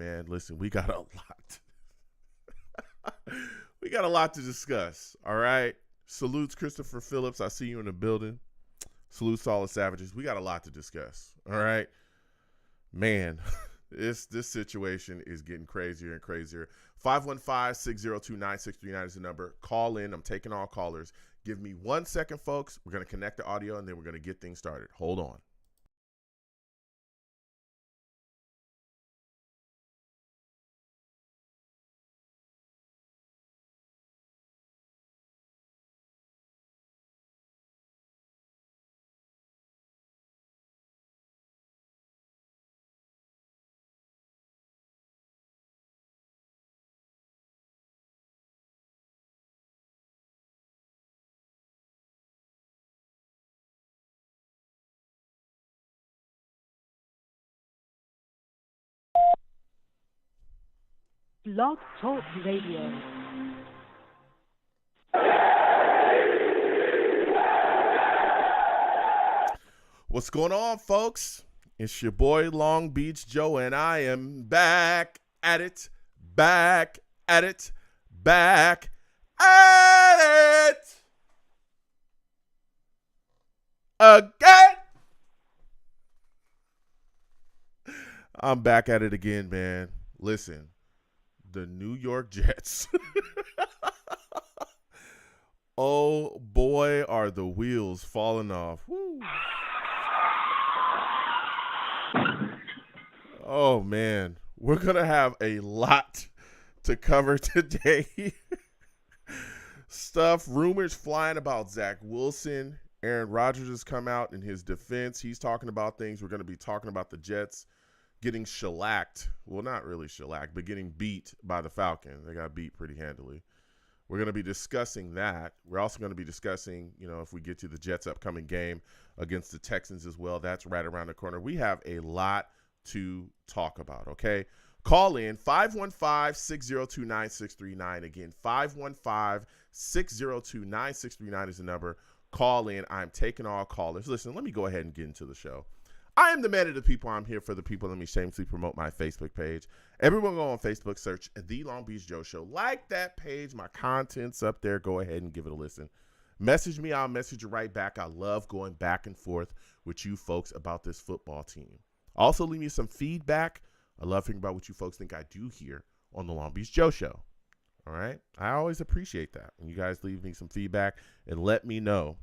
man. Listen, we got a lot. We got a lot to discuss, all right? Salutes Christopher Phillips. I see you in the building. Salutes to all the savages. We got a lot to discuss, all right? Man, this situation is getting crazier and crazier. 515-602-9639 is the number. Call in. I'm taking all callers. Give me 1 second, folks. We're going to connect the audio, and then we're going to get things started. Hold on. Blog Talk Radio. What's going on, folks? It's your boy Long Beach Joe, and I am back at it again. I'm back at it again, man. Listen, the New York Jets. Oh boy, are the wheels falling off. Woo. Oh man, we're gonna have a lot to cover today. Rumors flying about Zach Wilson. Aaron Rodgers has come out in his defense. He's talking about things. We're going to be talking about the Jets getting shellacked. Well, not really shellacked, but getting beat by the Falcons. They got beat pretty handily. We're going to be discussing that. We're also going to be discussing, if we get to the Jets' upcoming game against the Texans as well. That's right around the corner. We have a lot to talk about, okay? Call in 515-602-9639. Again, 515-602-9639 is the number. Call in. I'm taking all callers. Listen, let me go ahead and get into the show. I am the man of the people. I'm here for the people. Let me shamelessly promote my Facebook page. Everyone go on Facebook, search The Long Beach Joe Show. Like that page. My content's up there. Go ahead and give it a listen. Message me. I'll message you right back. I love going back and forth with you folks about this football team. Also, leave me some feedback. I love hearing about what you folks think I do here on The Long Beach Joe Show. All right? I always appreciate that when you guys leave me some feedback and let me know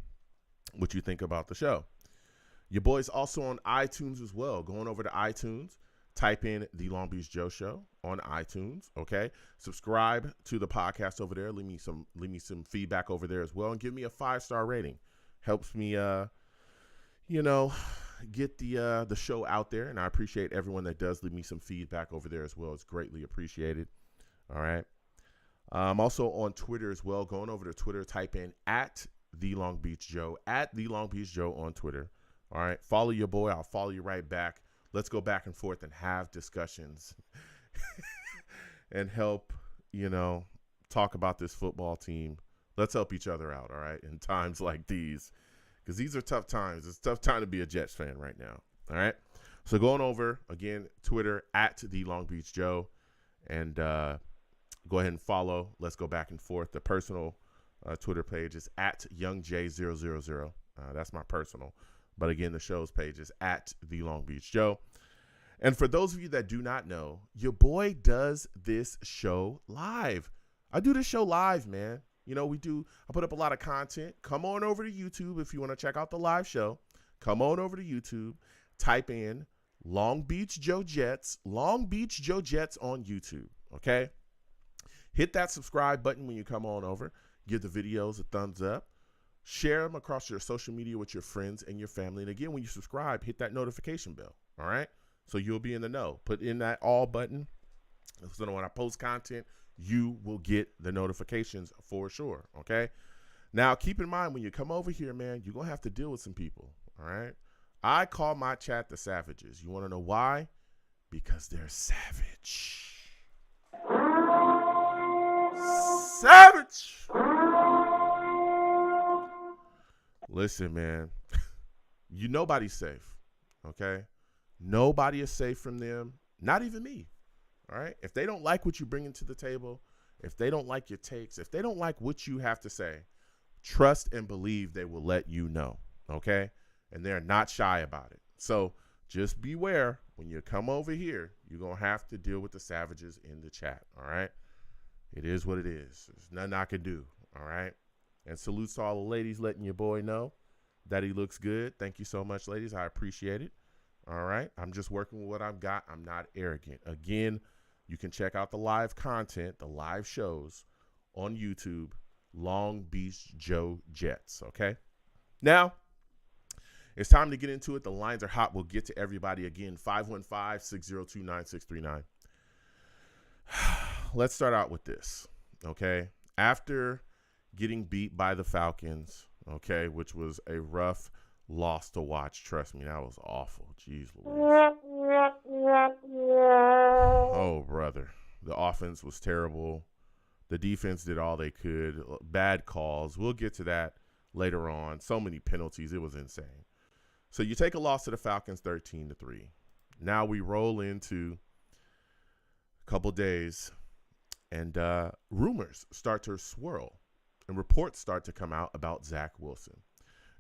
what you think about the show. Your boy's also on iTunes as well. Going over to iTunes, type in The Long Beach Joe Show on iTunes, okay? Subscribe to the podcast over there. Leave me some feedback over there as well, and give me a 5-star rating. Helps me, get the show out there, and I appreciate everyone that does leave me some feedback over there as well. It's greatly appreciated. All right. I'm also on Twitter as well. Going over to Twitter, type in @The Long Beach Joe, @The Long Beach Joe on Twitter. All right. Follow your boy. I'll follow you right back. Let's go back and forth and have discussions and help, talk about this football team. Let's help each other out, all right, in times like these, because these are tough times. It's a tough time to be a Jets fan right now, all right? So going over, again, Twitter, @The Long Beach Joe, and go ahead and follow. Let's go back and forth. The personal Twitter page is @YoungJ000. That's my personal. But again, the show's page is @The Long Beach Joe. And for those of you that do not know, your boy does this show live. I do this show live, man. I put up a lot of content. Come on over to YouTube if you want to check out the live show. Come on over to YouTube. Type in Long Beach Joe Jets on YouTube, okay? Hit that subscribe button when you come on over. Give the videos a thumbs up. Share them across your social media with your friends and your family. And again, when you subscribe, hit that notification bell, all right? So you'll be in the know. Put in that all button. So when I post content, you will get the notifications for sure, okay? Now, keep in mind, when you come over here, man, you're going to have to deal with some people, all right? I call my chat the Savages. You want to know why? Because they're savage. Savage! Listen, man, nobody's safe, okay? Nobody is safe from them, not even me, All right. If they don't like what you bring into the table, if they don't like your takes, if they don't like what you have to say, trust and believe they will let you know. Okay. And they're not shy about it. So just beware when you come over here, you're going to have to deal with the savages in the chat. All right. It is what it is. There's nothing I can do. All right. And salutes to all the ladies letting your boy know that he looks good. Thank you so much, ladies. I appreciate it. All right. I'm just working with what I've got. I'm not arrogant. Again, you can check out the live content, the live shows on YouTube, Long Beach Joe Jets. Okay. Now, it's time to get into it. The lines are hot. We'll get to everybody again. 515-602-9639. Let's start out with this. Okay. After getting beat by the Falcons, okay, which was a rough loss to watch. Trust me, that was awful. Jeez Louise. Oh, brother. The offense was terrible. The defense did all they could. Bad calls. We'll get to that later on. So many penalties. It was insane. So you take a loss to the Falcons 13-3. Now we roll into a couple days, and rumors start to swirl, and reports start to come out about Zach Wilson.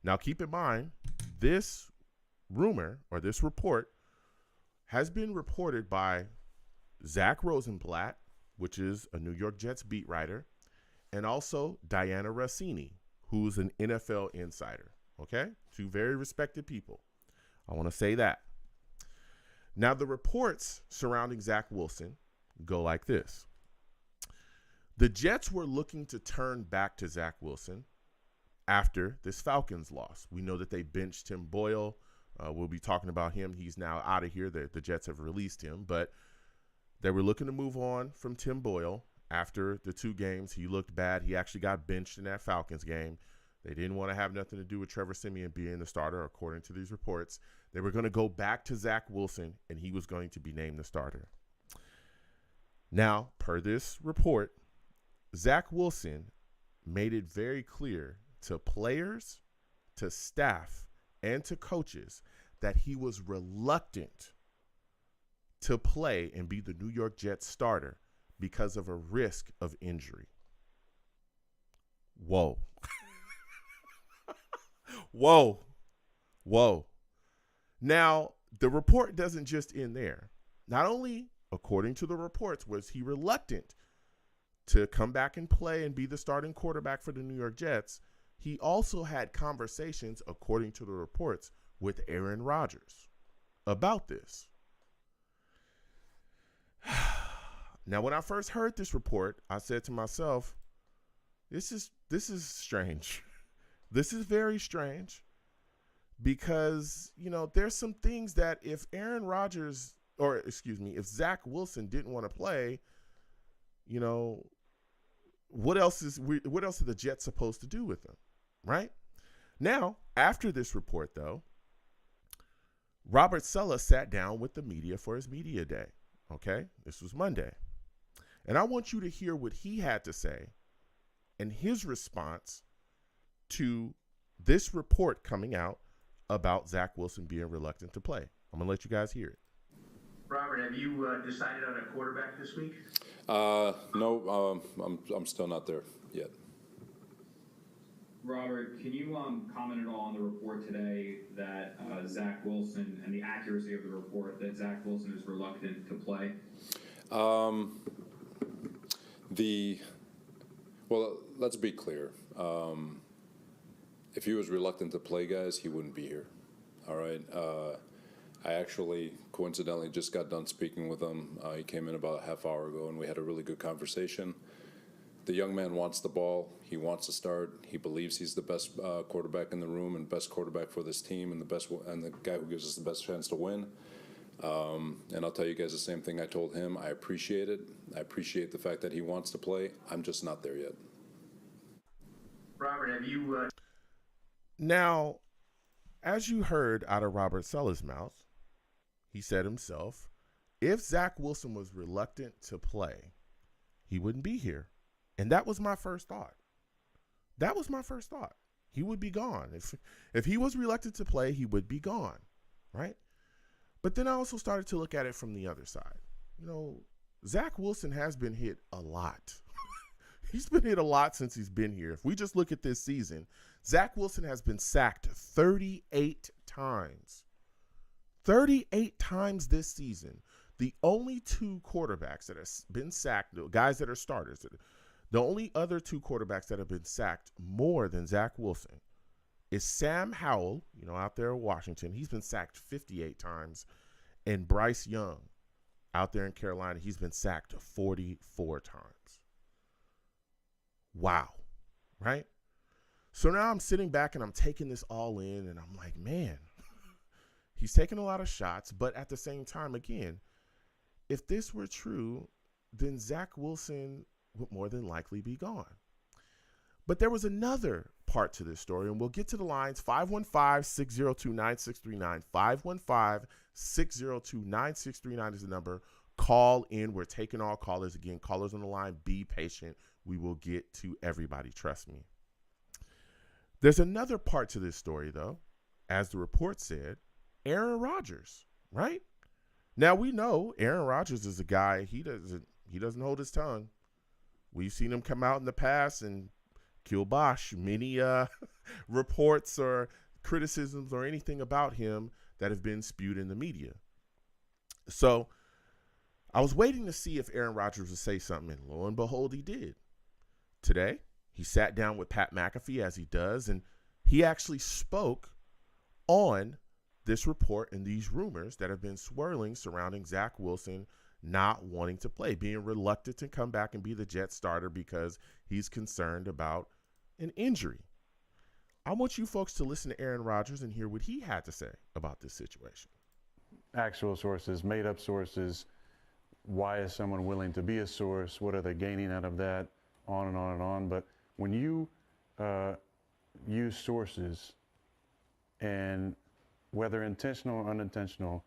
Now, keep in mind, this rumor or this report has been reported by Zach Rosenblatt, which is a New York Jets beat writer, and also Diana Rossini, who's an NFL insider. Okay? Two very respected people. I want to say that. Now, the reports surrounding Zach Wilson go like this. The Jets were looking to turn back to Zach Wilson after this Falcons loss. We know that they benched Tim Boyle. We'll be talking about him. He's now out of here. The Jets have released him, but they were looking to move on from Tim Boyle after the 2 games. He looked bad. He actually got benched in that Falcons game. They didn't want to have nothing to do with Trevor Siemian being the starter, according to these reports. They were going to go back to Zach Wilson, and he was going to be named the starter. Now, per this report, Zach Wilson made it very clear to players, to staff, and to coaches that he was reluctant to play and be the New York Jets starter because of a risk of injury. Whoa. Whoa. Whoa. Now, the report doesn't just end there. Not only, according to the reports, was he reluctant to come back and play and be the starting quarterback for the New York Jets, he also had conversations, according to the reports, with Aaron Rodgers about this. Now, when I first heard this report, I said to myself, this is strange. This is very strange because, there's some things that if Aaron Rodgers, if Zach Wilson didn't want to play, what else are the Jets supposed to do with him, right? Now, after this report, though, Robert Saleh sat down with the media for his media day, okay? This was Monday. And I want you to hear what he had to say and his response to this report coming out about Zach Wilson being reluctant to play. I'm going to let you guys hear it. Robert, have you decided on a quarterback this week? No, I'm still not there yet. Robert, can you comment at all on the report today that Zach Wilson and the accuracy of the report that Zach Wilson is reluctant to play? Well, let's be clear. If he was reluctant to play, guys, he wouldn't be here. All right. I actually, coincidentally, just got done speaking with him. He came in about a half hour ago, and we had a really good conversation. The young man wants the ball. He wants to start. He believes he's the best quarterback in the room and best quarterback for this team and the guy who gives us the best chance to win. And I'll tell you guys the same thing I told him. I appreciate it. I appreciate the fact that he wants to play. I'm just not there yet. Robert, have you... Now, as you heard out of Robert Saleh's mouth, he said himself, if Zach Wilson was reluctant to play, he wouldn't be here. And that was my first thought. He would be gone. If he was reluctant to play, he would be gone, right? But then I also started to look at it from the other side. Zach Wilson has been hit a lot. He's been hit a lot since he's been here. If we just look at this season, Zach Wilson has been sacked 38 times. 38 times this season. The only two quarterbacks that have been sacked, the guys that are starters, the only other two quarterbacks that have been sacked more than Zach Wilson is Sam Howell, out there in Washington. He's been sacked 58 times. And Bryce Young, out there in Carolina, he's been sacked 44 times. Wow. Right? So now I'm sitting back and I'm taking this all in, and I'm like, man, he's taking a lot of shots. But at the same time, again, if this were true, then Zach Wilson would more than likely be gone. But there was another part to this story, and we'll get to the lines. 515-602-9639. 515-602-9639 is the number. Call in. We're taking all callers. Again, callers on the line. Be patient. We will get to everybody. Trust me. There's another part to this story, though. As the report said, Aaron Rodgers, right? Now, we know Aaron Rodgers is a guy, he doesn't hold his tongue. We've seen him come out in the past and kibosh many reports or criticisms or anything about him that have been spewed in the media. So I was waiting to see if Aaron Rodgers would say something, and lo and behold, he did. Today, he sat down with Pat McAfee, as he does, and he actually spoke on this report and these rumors that have been swirling surrounding Zach Wilson not wanting to play, being reluctant to come back and be the Jets starter because he's concerned about an injury. I want you folks to listen to Aaron Rodgers and hear what he had to say about this situation. Actual sources, made up sources. Why is someone willing to be a source? What are they gaining out of that? On and on and on. But when you use sources and whether intentional or unintentional,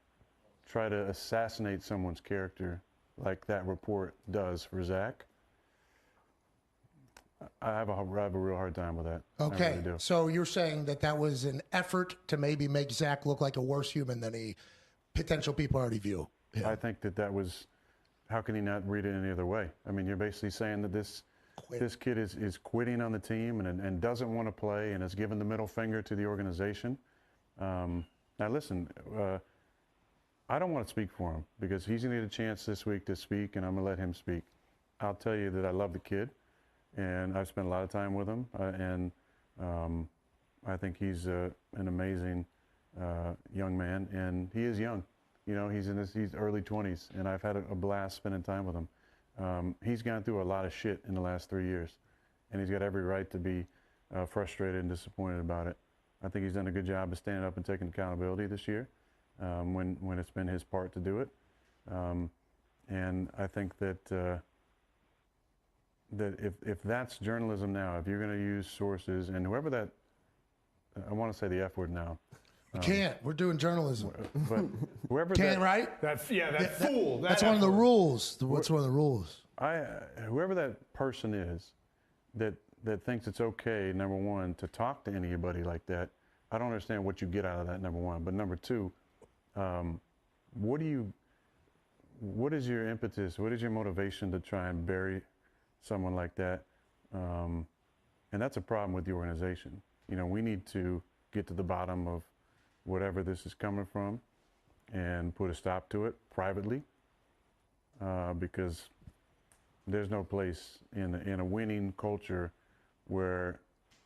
try to assassinate someone's character like that report does for Zach, I have a real hard time with that. Okay, I really do. so you're saying that was an effort to maybe make Zach look like a worse human than he potential people already view him. I think that was, how can he not read it any other way? I mean, you're basically saying that this kid is quitting on the team and doesn't want to play and has given the middle finger to the organization. Now, listen, I don't want to speak for him because he's going to get a chance this week to speak, and I'm going to let him speak. I'll tell you that I love the kid, and I've spent a lot of time with him, and I think he's an amazing young man, and he is young. He's in his early 20s, and I've had a blast spending time with him. He's gone through a lot of shit in the last 3 years, and he's got every right to be frustrated and disappointed about it. I think he's done a good job of standing up and taking accountability this year when it's been his part to do it. And I think that if that's journalism now, if you're going to use sources, and whoever that, I want to say the F word now. You can't. We're doing journalism. But whoever Can't, that, right? Fool. That's one of the rules. What's one of the rules? Whoever that person is that thinks it's okay, number one, to talk to anybody like that, I don't understand what you get out of that, number one. But number two, what is your impetus? What is your motivation to try and bury someone like that? And that's a problem with the organization. We need to get to the bottom of whatever this is coming from and put a stop to it privately, because there's no place in a winning culture where,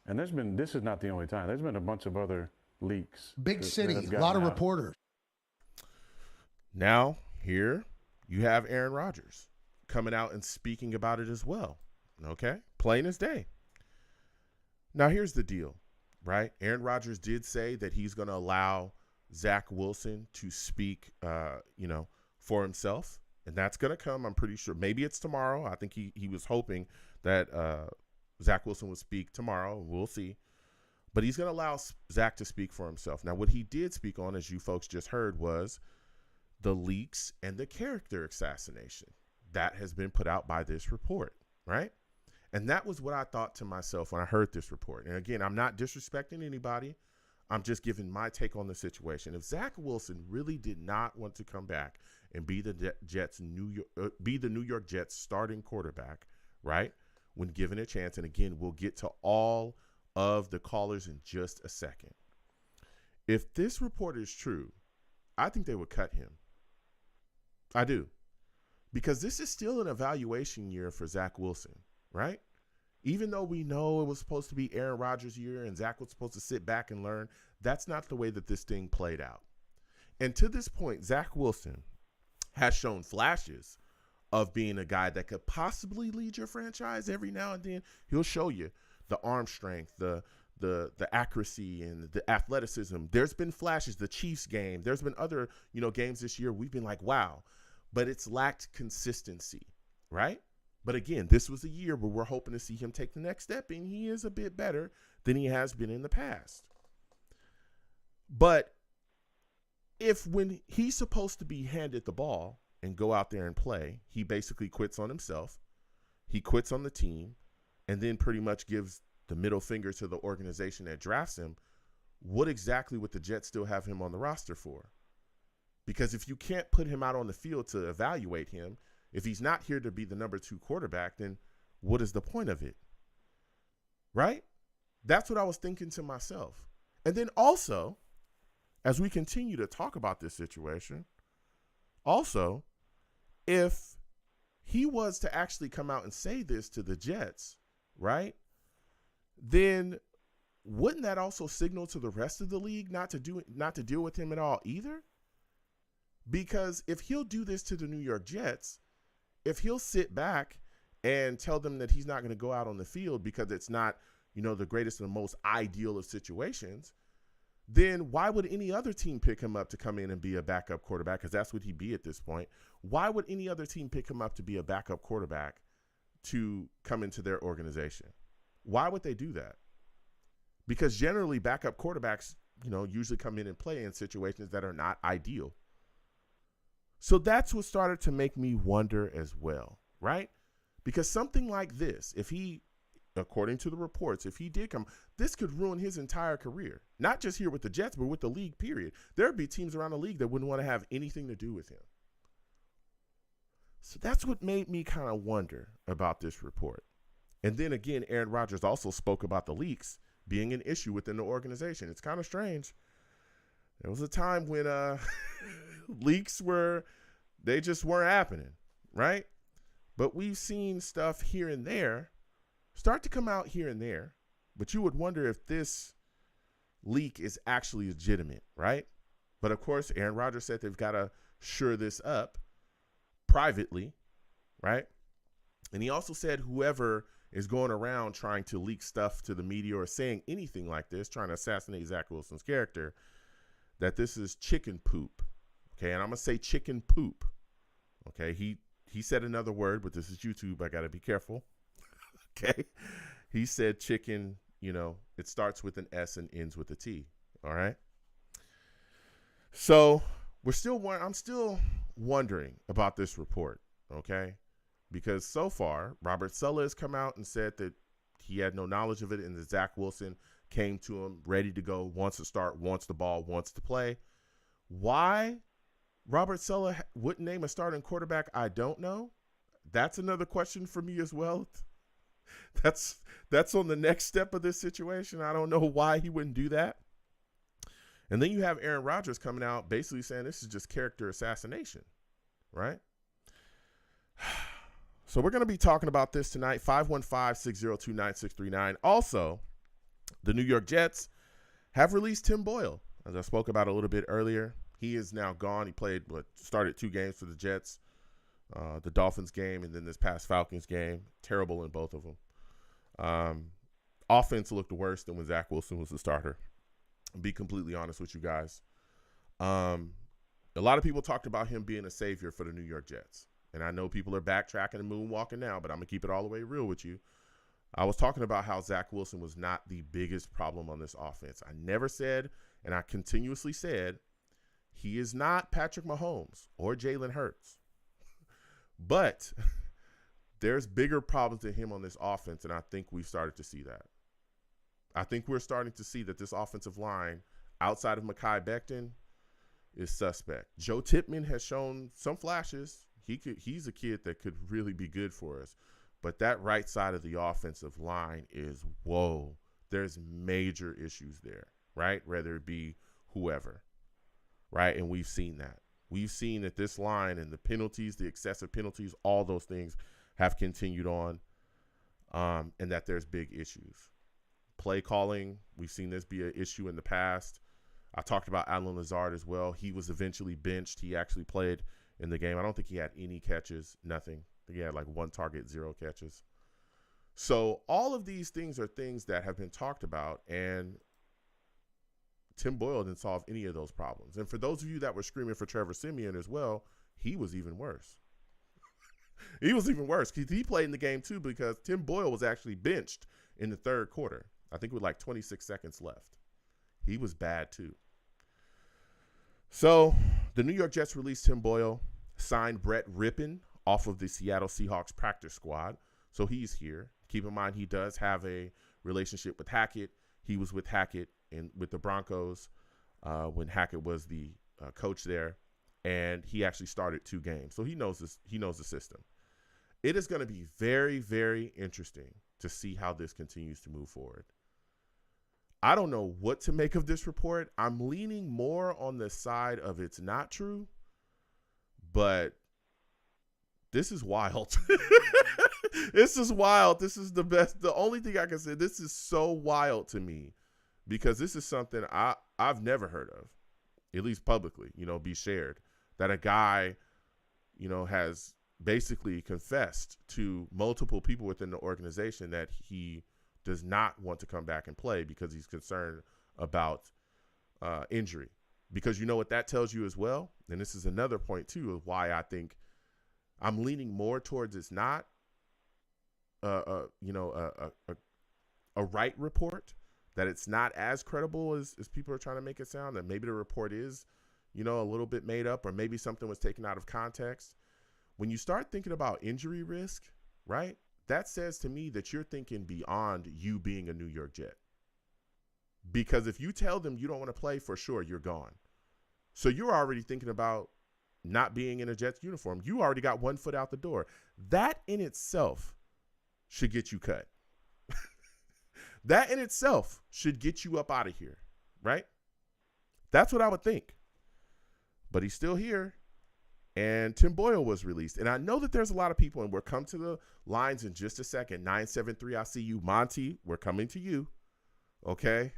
and this is not the only time. There's been a bunch of other leaks. Big that city, have a gotten lot of out. reporters. Now, here you have Aaron Rodgers coming out and speaking about it as well. Okay? Plain as day. Now, here's the deal, right? Aaron Rodgers did say that he's going to allow Zach Wilson to speak, for himself. And that's going to come, I'm pretty sure. Maybe it's tomorrow. I think he was hoping that Zach Wilson would speak tomorrow. We'll see. But he's going to allow Zach to speak for himself. Now, what he did speak on, as you folks just heard, was the leaks and the character assassination that has been put out by this report, right? And that was what I thought to myself when I heard this report. And again, I'm not disrespecting anybody. I'm just giving my take on the situation. If Zach Wilson really did not want to come back and be the New York Jets starting quarterback, right? When given a chance. And again, we'll get to all of the callers in just a second. If this report is true, I think they would cut him. I do. Because this is still an evaluation year for Zach Wilson, right? Even though we know it was supposed to be Aaron Rodgers' year and Zach was supposed to sit back and learn, that's not the way that this thing played out. And to this point, Zach Wilson has shown flashes of being a guy that could possibly lead your franchise every now and then. He'll show you the arm strength, the accuracy, and the athleticism. There's been flashes. The Chiefs game. There's been other games this year. We've been like, wow, but it's lacked consistency, right? But again, this was a year where we're hoping to see him take the next step, and he is a bit better than he has been in the past. But if when he's supposed to be handed the ball and go out there and play, he basically quits on himself, he quits on the team, and then pretty much gives the middle finger to the organization that drafts him, what exactly would the Jets still have him on the roster for? Because if you can't put him out on the field to evaluate him, if he's not here to be the number 2 quarterback, then what is the point of it? Right? That's what I was thinking to myself. And then also, as we continue to talk about this situation, also, if he was to actually come out and say this to the Jets, right, then wouldn't that also signal to the rest of the league not to deal with him at all either? Because if he'll do this to the New York Jets, if he'll sit back and tell them that he's not going to go out on the field because it's not, the greatest and the most ideal of situations, then why would any other team pick him up to come in and be a backup quarterback? Because that's what he'd be at this point. Why would any other team pick him up to be a backup quarterback to come into their organization? Why would they do that? Because generally backup quarterbacks, usually come in and play in situations that are not ideal. So that's what started to make me wonder as well, right? Because something like this, if he, according to the reports, if he did come, this could ruin his entire career. Not just here with the Jets, but with the league, period. There would be teams around the league that wouldn't want to have anything to do with him. So that's what made me kind of wonder about this report. And then again, Aaron Rodgers also spoke about the leaks being an issue within the organization. It's kind of strange. There was a time when leaks they just weren't happening, right? But we've seen stuff here and there start to come out here and there, but you would wonder if this leak is actually legitimate, right? But of course, Aaron Rodgers said they've got to shore this up privately, right? And he also said whoever is going around trying to leak stuff to the media or saying anything like this, trying to assassinate Zach Wilson's character, that this is chicken poop. Okay, and I'm going to say chicken poop. Okay, he said another word, but this is YouTube. I got to be careful. Okay, he said chicken, it starts with an S and ends with a T. All right. So I'm still wondering about this report. Okay, because so far, Robert Saleh has come out and said that he had no knowledge of it and that Zach Wilson came to him ready to go, wants to start, wants the ball, wants to play. Why Robert Saleh wouldn't name a starting quarterback, I don't know. That's another question for me as well. That's on the next step of this situation. I don't know why he wouldn't do that. And then you have Aaron Rodgers coming out basically saying this is just character assassination, right? So we're going to be talking about this tonight, 515-602-9639. Also, the New York Jets have released Tim Boyle, as I spoke about a little bit earlier. He is now gone. He started 2 games for the Jets, the Dolphins game and then this past Falcons game. Terrible in both of them. Offense looked worse than when Zach Wilson was the starter. I'll be completely honest with you guys. A lot of people talked about him being a savior for the New York Jets. And I know people are backtracking and moonwalking now, but I'm going to keep it all the way real with you. I was talking about how Zach Wilson was not the biggest problem on this offense. I never said, and I continuously said, he is not Patrick Mahomes or Jalen Hurts. But there's bigger problems than him on this offense, and I think we've started to see that. I think we're starting to see that this offensive line, outside of Mekhi Becton, is suspect. Joe Tippmann has shown some flashes. He's a kid that could really be good for us. But that right side of the offensive line is, whoa, there's major issues there, right? Whether it be whoever, right? And we've seen that. We've seen that this line and the penalties, the excessive penalties, all those things have continued on, and that there's big issues. Play calling, we've seen this be an issue in the past. I talked about Allen Lazard as well. He was eventually benched. He actually played in the game. I don't think he had any catches, nothing. I think he had like 1 target, 0 catches. So all of these things are things that have been talked about, and Tim Boyle didn't solve any of those problems. And for those of you that were screaming for Trevor Siemian as well, he was even worse. He was even worse. He played in the game too because Tim Boyle was actually benched in the 3rd quarter. I think with like 26 seconds left. He was bad too. So the New York Jets released Tim Boyle, signed Brett Rippon off of the Seattle Seahawks practice squad. So he's here. Keep in mind he does have a relationship with Hackett. He was with Hackett and with the Broncos when Hackett was the coach there, and he actually started 2 games. So he knows this. He knows the system. It is going to be very, very interesting to see how this continues to move forward. I don't know what to make of this report. I'm leaning more on the side of it's not true, but this is wild. This is wild. This is the best. The only thing I can say, this is so wild to me because this is something I've never heard of, at least publicly, be shared, that a guy, has basically confessed to multiple people within the organization that he does not want to come back and play because he's concerned about injury. Because you know what that tells you as well? And this is another point, too, of why I think I'm leaning more towards it's not a right report, that it's not as credible as people are trying to make it sound, that maybe the report is, a little bit made up or maybe something was taken out of context. When you start thinking about injury risk, right? That says to me that you're thinking beyond you being a New York Jet. Because if you tell them you don't want to play, for sure, you're gone. So you're already thinking about not being in a Jets uniform. You already got 1 foot out the door. That in itself should get you cut. That in itself should get you up out of here, right? That's what I would think. But he's still here. And Tim Boyle was released. And I know that there's a lot of people, and we'll come to the lines in just a second. 973, I see you. Monty, we're coming to you. Okay?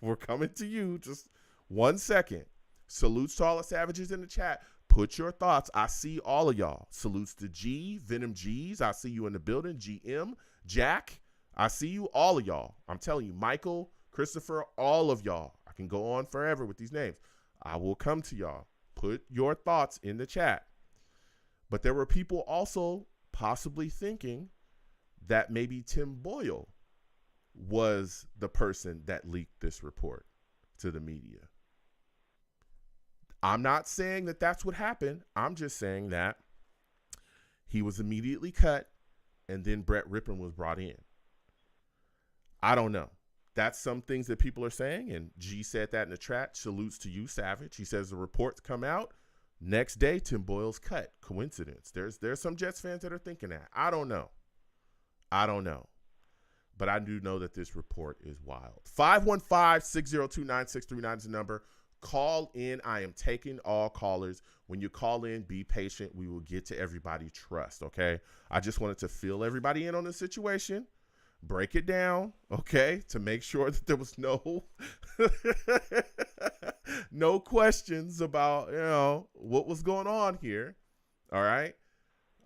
We're coming to you. Just 1 second. Salutes to all the savages in the chat. Put your thoughts. I see all of y'all. Salutes to G, Venom G's. I see you in the building. GM, Jack. I see you, all of y'all. I'm telling you, Michael, Christopher, all of y'all. I can go on forever with these names. I will come to y'all. Put your thoughts in the chat. But there were people also possibly thinking that maybe Tim Boyle was the person that leaked this report to the media. I'm not saying that that's what happened. I'm just saying that he was immediately cut and then Brett Rippon was brought in. I don't know. That's some things that people are saying, and G said that in the chat. Salutes to you, Savage. He says the reports come out. Next day, Tim Boyle's cut. Coincidence. There's some Jets fans that are thinking that. I don't know. But I do know that this report is wild. 515-602-9639 is the number. Call in. I am taking all callers. When you call in, be patient. We will get to everybody. Trust, okay? I just wanted to fill everybody in on the situation. Break it down, okay, to make sure that there was no questions about, what was going on here, all right?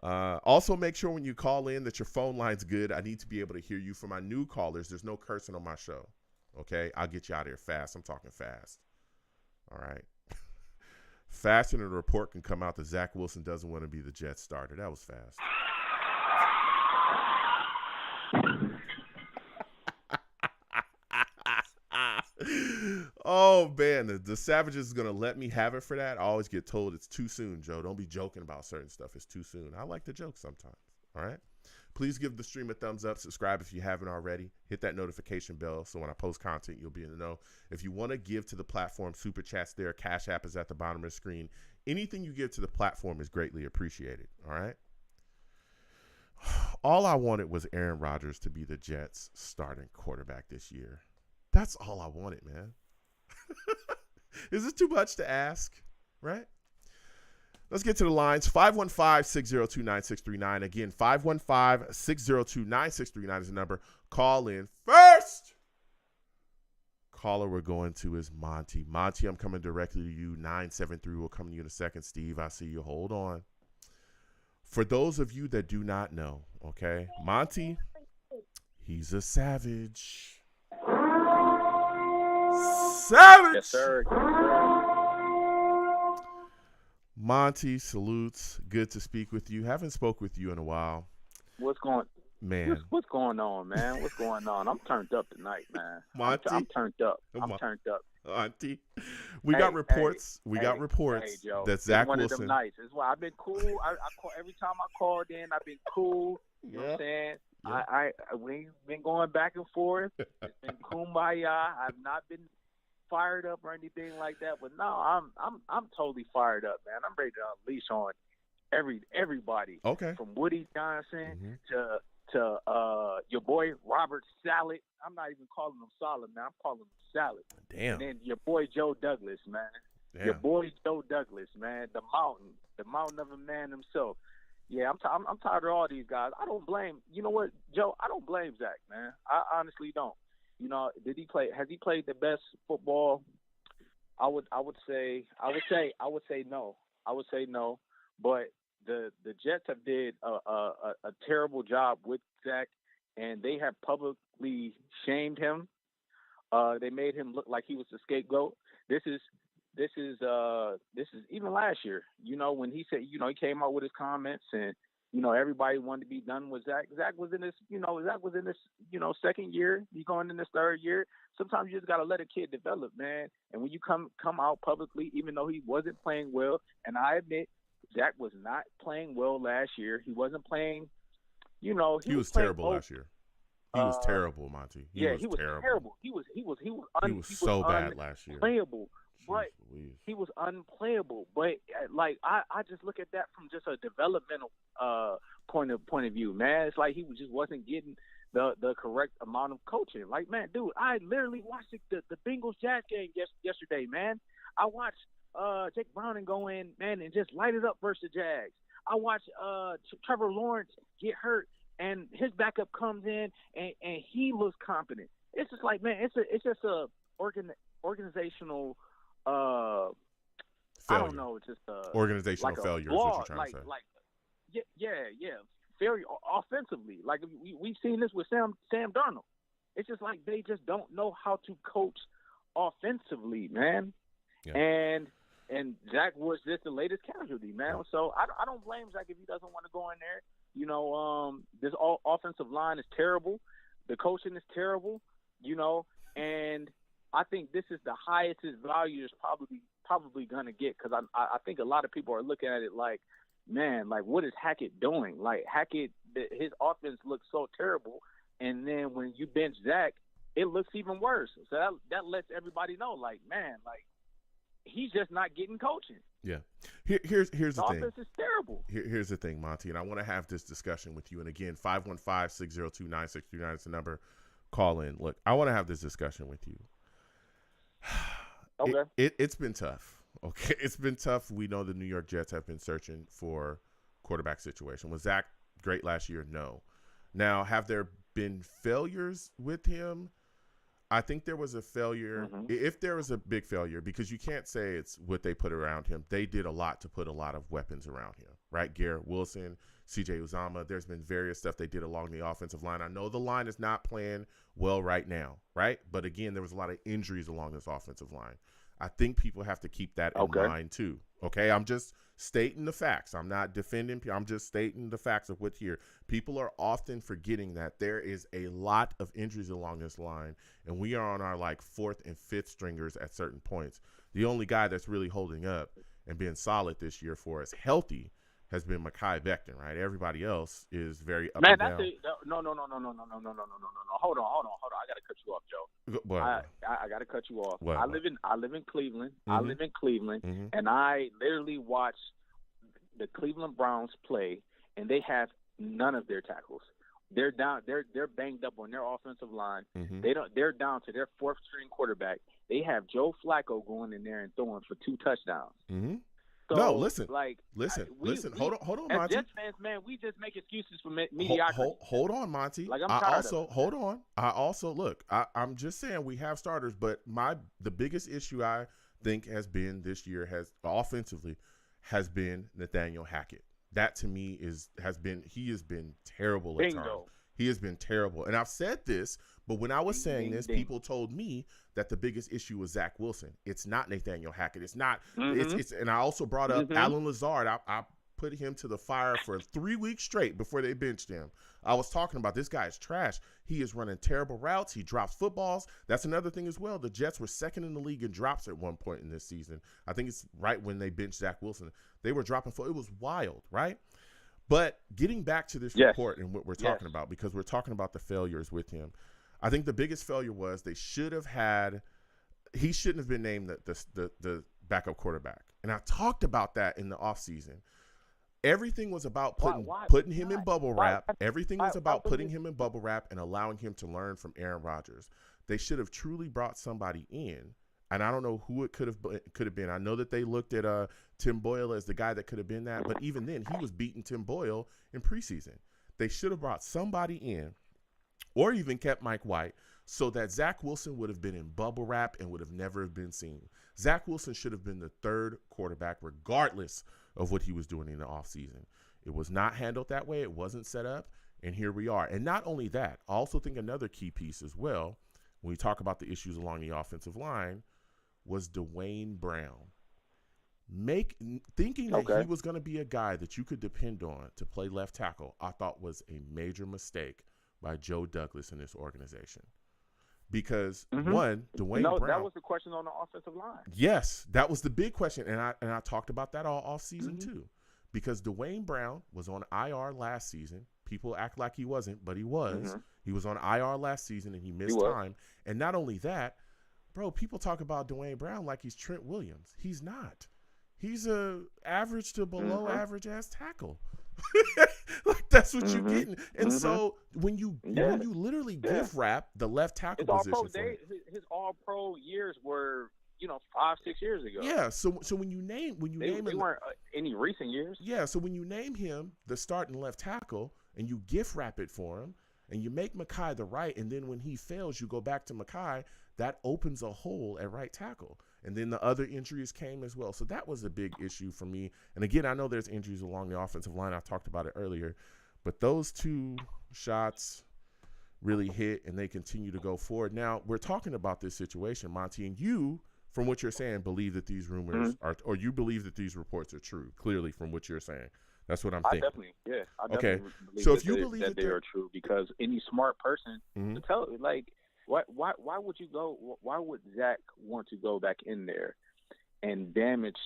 Also, make sure when you call in that your phone line's good. I need to be able to hear you. For my new callers, there's no cursing on my show, okay? I'll get you out of here fast. I'm talking fast, all right? Faster than a report can come out that Zach Wilson doesn't want to be the Jets starter. That was fast. Oh, man, the Savages is going to let me have it for that. I always get told it's too soon, Joe. Don't be joking about certain stuff. It's too soon. I like to joke sometimes. All right. Please give the stream a thumbs up. Subscribe if you haven't already. Hit that notification bell so when I post content, you'll be in the know. If you want to give to the platform, Super Chat's there. Cash App is at the bottom of the screen. Anything you give to the platform is greatly appreciated. All right. All I wanted was Aaron Rodgers to be the Jets' starting quarterback this year. That's all I wanted, man. Is it too much to ask? Right? Let's get to the lines. 515-602-9639. Again, 515-602-9639 is the number. Call in first. Caller we're going to is Monty. Monty, I'm coming directly to you. 973 will come to you in a second. Steve, I see you. Hold on. For those of you that do not know, okay, Monty, he's a savage. Savage! Yes, sir. Monty, salutes. Good to speak with you. Haven't spoke with you in a while. What's going Man. What's going on, man? What's going on? I'm turned up tonight, man. Monty? I'm turned up. I'm turned up. Monty. We got reports. We got reports hey, Joe, that Zach one Wilson. Of them nights. That's why I've been cool. I call every time I called in. I've been cool. You know what I'm saying? Yeah. We've been going back and forth. It's been kumbaya. I've not been fired up or anything like that. But no, I'm totally fired up, man. I'm ready to unleash on everybody. Okay. From Woody Johnson to your boy Robert Salad. I'm not even calling him Solid, man. I'm calling him Salad. Damn. And then your boy Joe Douglas, man. Damn. Your boy Joe Douglas, man. The mountain of a man himself. Yeah, I'm tired of all these guys. I don't blame. You know what, Joe? I don't blame Zach, man. I honestly don't. You know, has he played the best football? I would say no. I would say no. But the Jets have did a terrible job with Zach, and they have publicly shamed him. They made him look like he was the scapegoat. This is even last year. You know, when he said, you know, he came out with his comments and, you know, everybody wanted to be done with Zach. Zach was in this second year. He's going in this third year. Sometimes you just got to let a kid develop, man. And when you come out publicly, even though he wasn't playing well, and I admit Zach was not playing well last year. He wasn't playing, you know. He was terrible last year. He was terrible, Monty. He was terrible. He was so bad last year. Unplayable. But he was unplayable. But like I just look at that from just a developmental point of view, man. It's like he just wasn't getting the correct amount of coaching. Like, man, dude, I literally watched the Bengals Jazz game yesterday, man. I watched Jake Browning go in, man, and just light it up versus the Jags. I watched Trevor Lawrence get hurt, and his backup comes in, and he looks competent. It's just like, man, it's just a organizational. Failure. I don't know. It's just organizational like failure. Is what you're trying to say. Yeah. Failure offensively. Like we've seen this with Sam Darnold. It's just like they just don't know how to coach offensively, man. Yeah. And Zach was just the latest casualty, man. Yeah. So I don't blame Zach if he doesn't want to go in there. You know, this offensive line is terrible. The coaching is terrible. You know, and I think this is the highest his value is probably gonna get, because I think a lot of people are looking at it like, man, like what is Hackett doing? Like Hackett, his offense looks so terrible, and then when you bench Zach, it looks even worse. So that lets everybody know, like, man, like he's just not getting coaching. Yeah. Here's the thing. The offense is terrible. Here's the thing, Monty, and I want to have this discussion with you. And again, 515-602-9639 is the number. Call in. Look, I want to have this discussion with you. Okay. It's been tough. Okay, it's been tough. We know the New York Jets have been searching for quarterback situation. Was Zach great last year? No. Now, have there been failures with him? I think there was a failure. Mm-hmm. If there was a big failure, because you can't say it's what they put around him. They did a lot to put a lot of weapons around him, right? Garrett Wilson, C.J. Uzomah. There's been various stuff they did along the offensive line. I know the line is not playing well right now, right? But again, there was a lot of injuries along this offensive line. I think people have to keep that in mind too. Okay, I'm just stating the facts. I'm not defending. I'm just stating the facts of what's here. People are often forgetting that there is a lot of injuries along this line, and we are on our like fourth and fifth stringers at certain points. The only guy that's really holding up and being solid this year for us, healthy, has been Mekhi Becton, right? Everybody else is very up Man, and that's down. no. Hold on. I gotta cut you off, Joe. What? I gotta cut you off. What? I live in Cleveland. I Mhm. live in Cleveland, Mhm. and I literally watch the Cleveland Browns play, and they have none of their tackles. They're down. They're banged up on their offensive line. Mhm. They're down to their fourth string quarterback. They have Joe Flacco going in there and throwing for 2 touchdowns. Mhm. So, No, listen. like, Listen. Hold on, as Monty. Jets fans, man, we just make excuses for mediocrity. Hold on, Monty. Like, I'm I tired also of it. hold on. I also look. I'm just saying we have starters, but the biggest issue I think has been this year has been Nathaniel Hackett. That to me he has been terrible at times. He has been terrible. And I've said this, but when I was saying this, people told me that the biggest issue was Zach Wilson. It's not Nathaniel Hackett. It's not. It's and I also brought up Alan Lazard. I put him to the fire for 3 weeks straight before they benched him. I was talking about this guy is trash. He is running terrible routes. He drops footballs. That's another thing as well. The Jets were second in the league in drops at one point in this season. I think it's right when they benched Zach Wilson. They were dropping It was wild, right? But getting back to this report and what we're talking about, because we're talking about the failures with him, I think the biggest failure was he shouldn't have been named the backup quarterback. And I talked about that in the offseason. Everything was about putting him in bubble wrap. Everything was about putting him in bubble wrap and allowing him to learn from Aaron Rodgers. They should have truly brought somebody in. And I don't know who it could have been. I know that they looked at Tim Boyle as the guy that could have been that, but even then, he was beating Tim Boyle in preseason. They should have brought somebody in, or even kept Mike White, so that Zach Wilson would have been in bubble wrap and would have never been seen. Zach Wilson should have been the third quarterback, regardless of what he was doing in the offseason. It was not handled that way. It wasn't set up, and here we are. And not only that, I also think another key piece as well, when we talk about the issues along the offensive line, was Dwayne Brown. Thinking that he was going to be a guy that you could depend on to play left tackle, I thought was a major mistake by Joe Douglas in this organization. Because Dwayne Brown. That was the question on the offensive line. Yes, that was the big question, and I talked about that all off season too. Because Dwayne Brown was on IR last season. People act like he wasn't, but he was. He was on IR last season, and he missed time. And not only that, bro, people talk about Dwayne Brown like he's Trent Williams. He's not. He's a average to below average ass tackle. Like that's what you're getting. And so when you literally gift wrap the left tackle position for him, his all pro years were 5-6 years ago. Yeah. So when you name they weren't any recent years. Yeah. So when you name him the starting left tackle and you gift wrap it for him and you make Mekhi the right, and then when he fails, you go back to Mekhi. That opens a hole at right tackle. And then the other injuries came as well. So that was a big issue for me. And again, I know there's injuries along the offensive line. I talked about it earlier. But those two shots really hit, and they continue to go forward. Now, we're talking about this situation, Monty, and you, from what you're saying, believe that these rumors are – or you believe that these reports are true, clearly from what you're saying. That's what I'm thinking. I definitely believe so if you believe that they are true, because any smart person to tell – like – Why would you go? Why would Zach want to go back in there and damage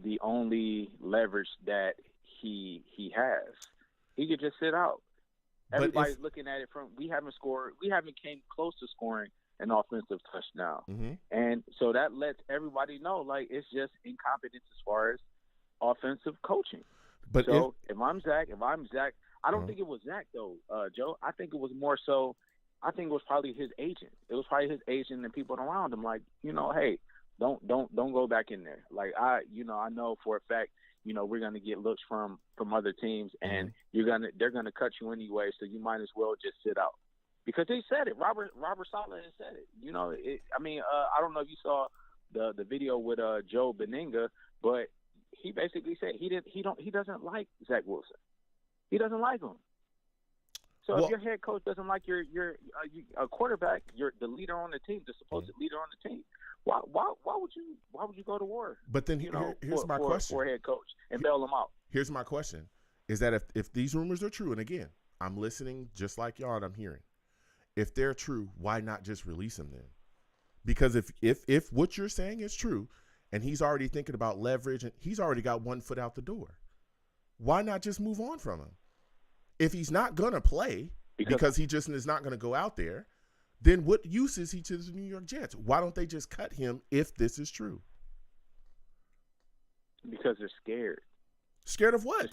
the only leverage that he has? He could just sit out. Everybody's looking at it from we haven't came close to scoring an offensive touchdown, and so that lets everybody know like it's just incompetence as far as offensive coaching. But so if I'm Zach, I don't think it was Zach though, Joe. I think it was more so. I think it was probably his agent. It was probably his agent and people around him, like, hey, don't go back in there. Like I know for a fact, we're gonna get looks from other teams, and they're gonna cut you anyway, so you might as well just sit out. Because they said it. Robert Saleh has said it. I don't know if you saw the video with Joe Benninga, but he basically said he doesn't like Zach Wilson. He doesn't like him. So if your head coach doesn't like your quarterback, you're the leader on the team, the supposed leader on the team. Why would you go to war? But then here's my question for a head coach and bail him out. Here's my question: is that if these rumors are true, and again, I'm listening just like y'all, and I'm hearing, if they're true, why not just release him then? Because if what you're saying is true, and he's already thinking about leverage, and he's already got one foot out the door. why not just move on from him? If he's not going to play because he just is not going to go out there, then what use is he to the New York Jets? Why don't they just cut him if this is true? Because they're scared. Scared of what?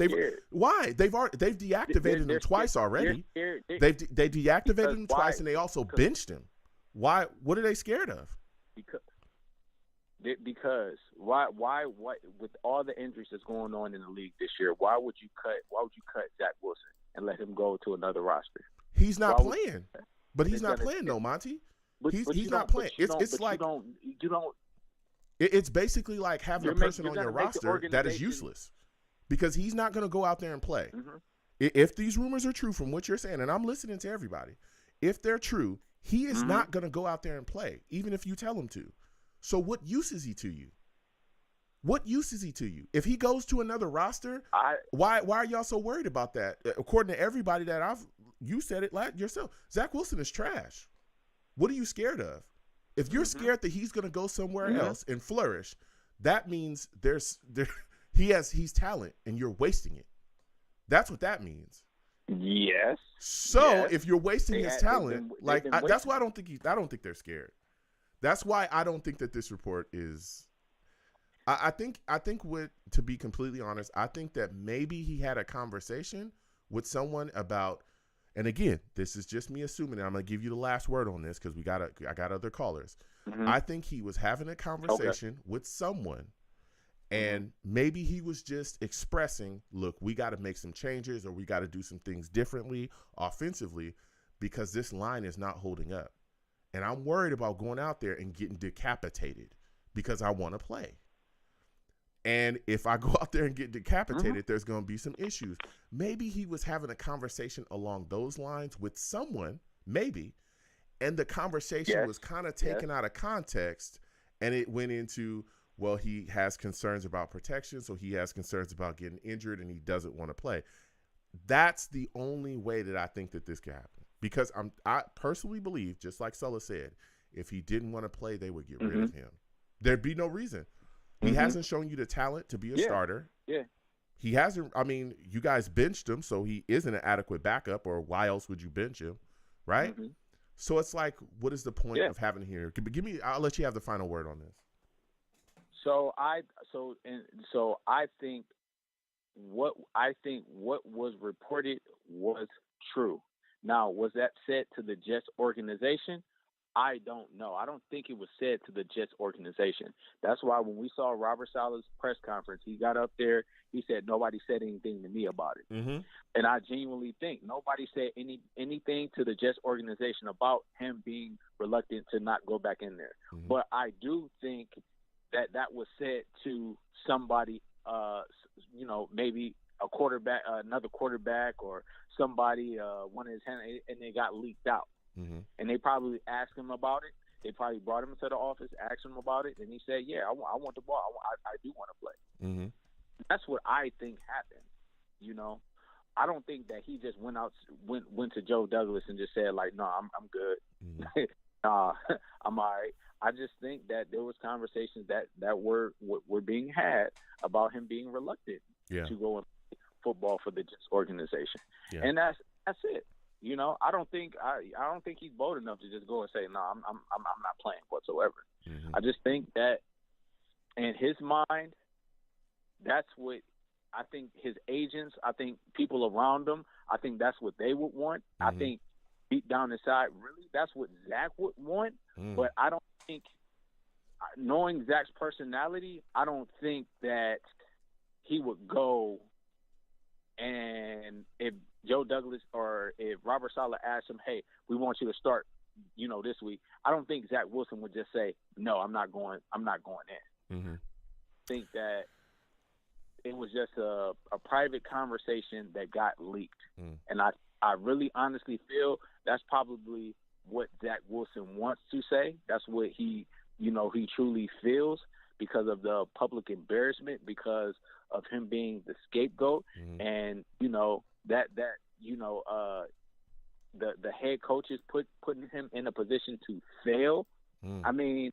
Why? They've deactivated him twice already. They deactivated him twice, and they also benched him. Why? What are they scared of? Because why with all the injuries that's going on in the league this year, why would you cut Zach Wilson and let him go to another roster? He's not playing. But he's not playing, no, Monty. He's not playing. It's basically like having a person on your roster that is useless because he's not going to go out there and play. Mm-hmm. If these rumors are true from what you're saying, and I'm listening to everybody, if they're true, he is not going to go out there and play, even if you tell him to. So what use is he to you? What use is he to you? If he goes to another roster, why are y'all so worried about that? According to everybody you said it yourself, Zach Wilson is trash. What are you scared of? If you're scared that he's going to go somewhere else and flourish, that means he's talent and you're wasting it. That's what that means. Yes. So if you're wasting his talent, that's why I don't think they're scared. That's why I don't think that this report is. I think to be completely honest, I think that maybe he had a conversation with someone about. And again, this is just me assuming, and I'm going to give you the last word on this because I got other callers. Mm-hmm. I think he was having a conversation with someone, and maybe he was just expressing, look, we got to make some changes or we got to do some things differently offensively because this line is not holding up. And I'm worried about going out there and getting decapitated because I want to play. And if I go out there and get decapitated, there's going to be some issues. Maybe he was having a conversation along those lines with someone, maybe, and the conversation was kind of taken out of context, and it went into, well, he has concerns about protection, so he has concerns about getting injured, and he doesn't want to play. That's the only way that I think that this could happen. Because I personally believe, just like Sulla said, if he didn't want to play, they would get rid of him. There'd be no reason. He hasn't shown you the talent to be a starter. Yeah. He hasn't. I mean, you guys benched him, so he isn't an adequate backup, or why else would you bench him, right? Mm-hmm. So it's like, what is the point of having him here? Give me. I'll let you have the final word on this. So I think what was reported was true. Now, was that said to the Jets organization? I don't know. I don't think it was said to the Jets organization. That's why when we saw Robert Saleh's press conference, he got up there, he said, nobody said anything to me about it. Mm-hmm. And I genuinely think nobody said anything to the Jets organization about him being reluctant to not go back in there. Mm-hmm. But I do think that was said to somebody, maybe a quarterback, another quarterback, or somebody, one of his hands, and they got leaked out. Mm-hmm. And they probably asked him about it. They probably brought him into the office, asked him about it, and he said, "Yeah, I want the ball. I do want to play." Mm-hmm. That's what I think happened. I don't think that he just went to Joe Douglas and just said like, "No, I'm good. Mm-hmm. I'm all right." I just think that there was conversations that were being had about him being reluctant to go and play football for the Jets organization, and that's it. I don't think he's bold enough to just go and say, "No, I'm not playing whatsoever." Mm-hmm. I just think that in his mind, that's what I think his agents, I think people around him, I think that's what they would want. Mm-hmm. I think deep down inside, really, that's what Zach would want. Mm. But I don't think, knowing Zach's personality, I don't think that he would go. And if Joe Douglas or if Robert Saleh asked him, "Hey, we want you to start, this week," I don't think Zach Wilson would just say, "No, I'm not going in." Mm-hmm. I think that it was just a private conversation that got leaked, and I really honestly feel that's probably what Zach Wilson wants to say. That's what he truly feels because of the public embarrassment, because of him being the scapegoat, and the head coaches putting him in a position to fail. I mean,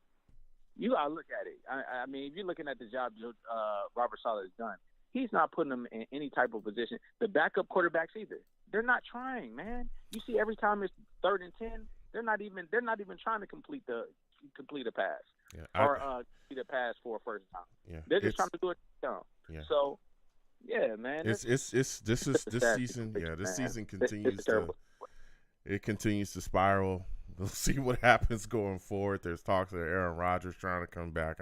you gotta look at it. I mean, if you're looking at the job Robert Saleh has done, He's not putting them in any type of position. The backup quarterbacks either. They're not trying, man. You see, every time it's 3rd and 10, they're not even trying to complete a pass or complete a pass for a first down. Yeah, they're just trying to do it down. Yeah. So, yeah, man. This season. Yeah, this season continues to spiral. We'll see what happens going forward. There's talks of Aaron Rodgers trying to come back.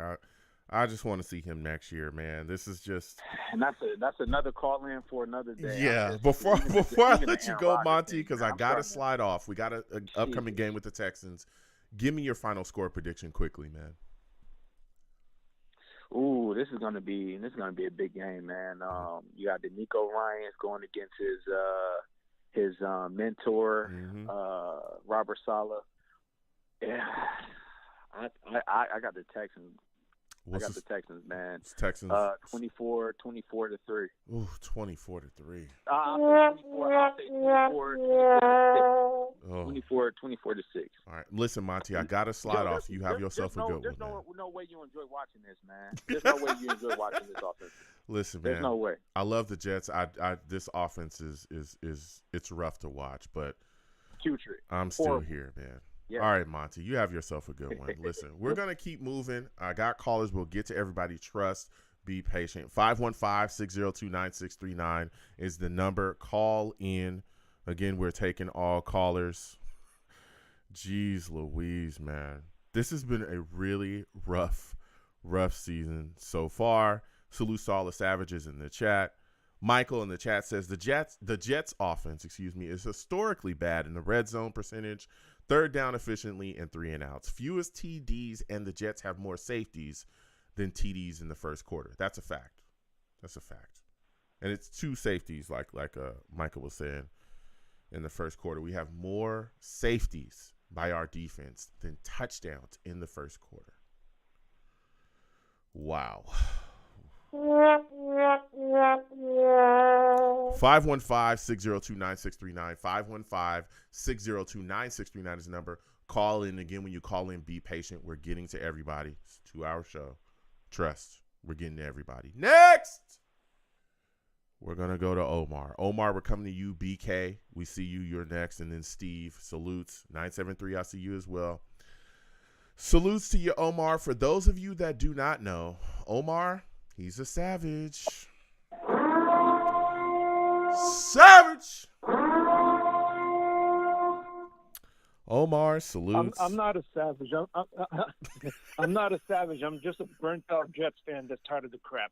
I just want to see him next year, man. This is just, and that's another call in for another day. Yeah, before I let you go, Monty, because I gotta slide off. We got an upcoming game with the Texans. Give me your final score prediction quickly, man. Ooh, this is gonna be a big game, man. You got D'Amico Ryans going against his mentor, Robert Saleh. Yeah, I got the Texans. The Texans, man. It's Texans. 24 to 3. Ooh, 24 to 3. I'll say 24 to 6. All right, listen, Monty, I gotta slide off. You have yourself a good one. There's no way you enjoy watching this, man. There's no way you enjoy watching this offense. Listen, man. There's no way. I love the Jets. This offense is it's rough to watch, but putrid. I'm still here, man. Yeah. All right, Monty, you have yourself a good one. Listen, we're going to keep moving. I got callers. We'll get to everybody. Trust. Be patient. 515-602-9639 is the number. Call in. Again, we're taking all callers. Jeez Louise, man. This has been a really rough season so far. Salute to all the savages in the chat. Michael in the chat says the Jets offense, is historically bad in the red zone percentage, 3rd down efficiently, and 3 and outs. Fewest TDs, and the Jets have more safeties than TDs in the first quarter. That's a fact. And it's 2 safeties, like Michael was saying, in the first quarter. We have more safeties by our defense than touchdowns in the first quarter. Wow. 515-602-9639. 515-602-9639 is the number. Call in. Again, when you call in, be patient. We're getting to everybody. It's a 2-hour show. Trust. We're getting to everybody. Next, we're going to go to Omar. Omar, we're coming to you. BK, we see you. You're next. And then Steve, salutes. 973, I see you as well. Salutes to you, Omar. For those of you that do not know, Omar, he's a savage. Savage. Omar, salutes. I'm not a savage. I'm not a savage. I'm just a burnt-out Jets fan that's tired of the crap.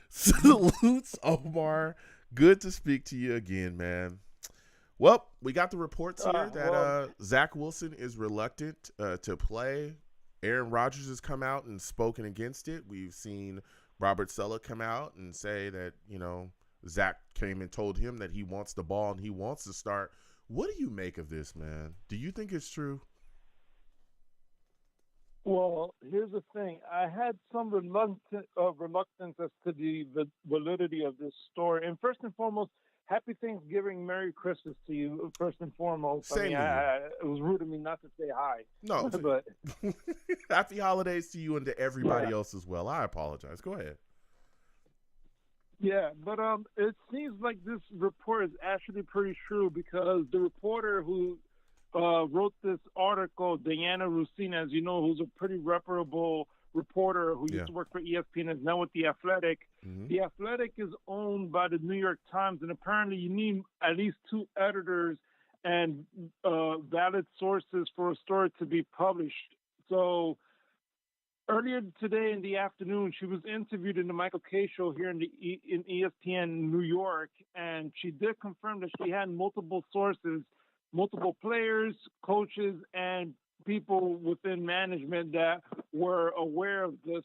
Salutes, Omar. Good to speak to you again, man. Well, we got the reports here that Zach Wilson is reluctant to play. Aaron Rodgers has come out and spoken against it. We've seen Robert Saleh come out and say that, Zach came and told him that he wants the ball and he wants to start. What do you make of this, man? Do you think it's true? Well, here's the thing. I had some reluctance as to the validity of this story. And first and foremost, happy Thanksgiving, Merry Christmas to you, first and foremost. Same it was rude of me not to say hi. No, but happy holidays to you and to everybody else as well. I apologize. Go ahead. Yeah, but it seems like this report is actually pretty true because the reporter who wrote this article, Diana Russina, as you know, who's a pretty reputable reporter who used to work for ESPN and is now with The Athletic. Mm-hmm. The Athletic is owned by the New York Times, and apparently you need at least 2 editors and valid sources for a story to be published. So earlier today in the afternoon, she was interviewed in the Michael Kay show here in ESPN New York, and she did confirm that she had multiple sources, multiple players, coaches, and people within management that were aware of this,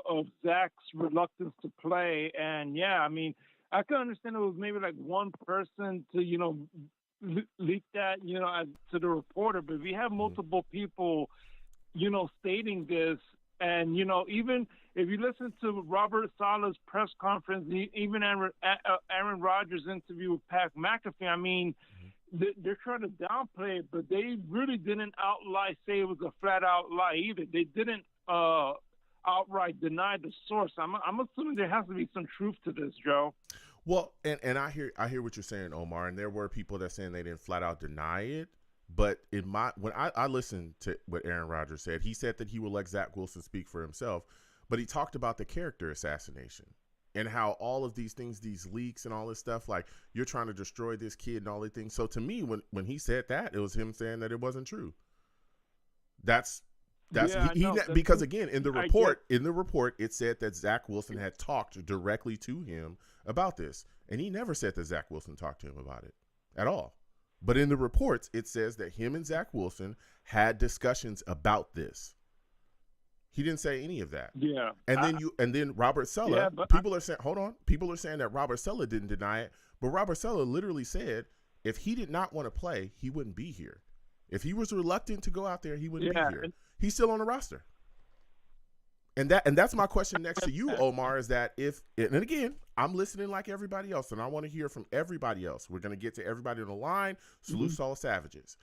of Zach's reluctance to play. And I mean, I can understand it was maybe like one person to, leak that, to the reporter, but if you have multiple people, stating this, and, even if you listen to Robert Saleh's press conference, even Aaron Rodgers' interview with Pat McAfee, I mean, they're trying to downplay it, but they really didn't say it was a flat-out lie either. They didn't outright deny the source. I'm assuming there has to be some truth to this, Joe. Well, and I hear what you're saying, Omar, and there were people that saying they didn't flat out deny it. But when I listened to what Aaron Rodgers said, he said that he would let Zach Wilson speak for himself, but he talked about the character assassination and how all of these things, these leaks and all this stuff, like you're trying to destroy this kid and all these things. So to me, when he said that, it was him saying that it wasn't true. That's because again, in the report, it said that Zach Wilson had talked directly to him about this, and he never said that Zach Wilson talked to him about it at all. But in the reports, it says that him and Zach Wilson had discussions about this. He didn't say any of that. Yeah. And then Robert Saleh, people are saying that Robert Saleh didn't deny it, but Robert Saleh literally said if he did not want to play, he wouldn't be here. If he was reluctant to go out there, he wouldn't be here. He's still on the roster. And that's my question next to you, Omar, is that and again, I'm listening like everybody else, and I want to hear from everybody else. We're going to get to everybody on the line. Salute all savages.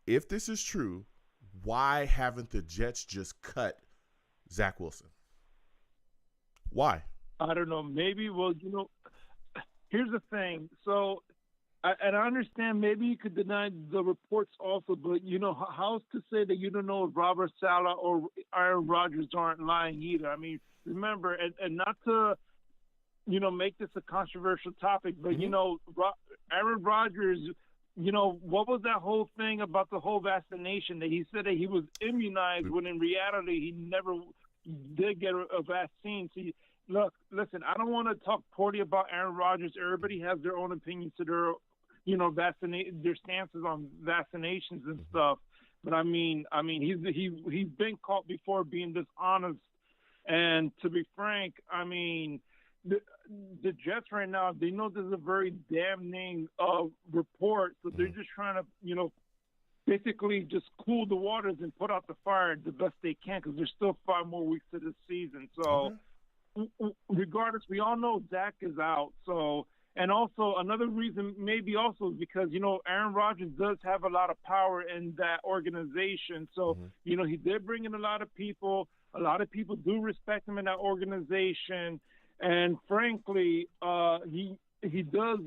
If this is true, why haven't the Jets just cut Zach Wilson? Why? I don't know. Maybe, here's the thing. So, and I understand maybe you could deny the reports also, but, how's to say that you don't know if Robert Saleh or Aaron Rodgers aren't lying either? I mean, remember, and not to, make this a controversial topic, but, Aaron Rodgers, what was that whole thing about the whole vaccination that he said that he was immunized when in reality he never did get a vaccine? See, look, listen, I don't want to talk poorly about Aaron Rodgers. Everybody has their own opinions to their, their stances on vaccinations and stuff. But I mean, he's been caught before being dishonest. And to be frank, I mean, the Jets right now, they know this is a very damning report, so they're just trying to, basically just cool the waters and put out the fire the best they can because there's still 5 more weeks to this season. So regardless, we all know Zach is out. So, and also another reason maybe also is because, Aaron Rodgers does have a lot of power in that organization. So, he did bring in a lot of people. A lot of people do respect him in that organization. And frankly, he does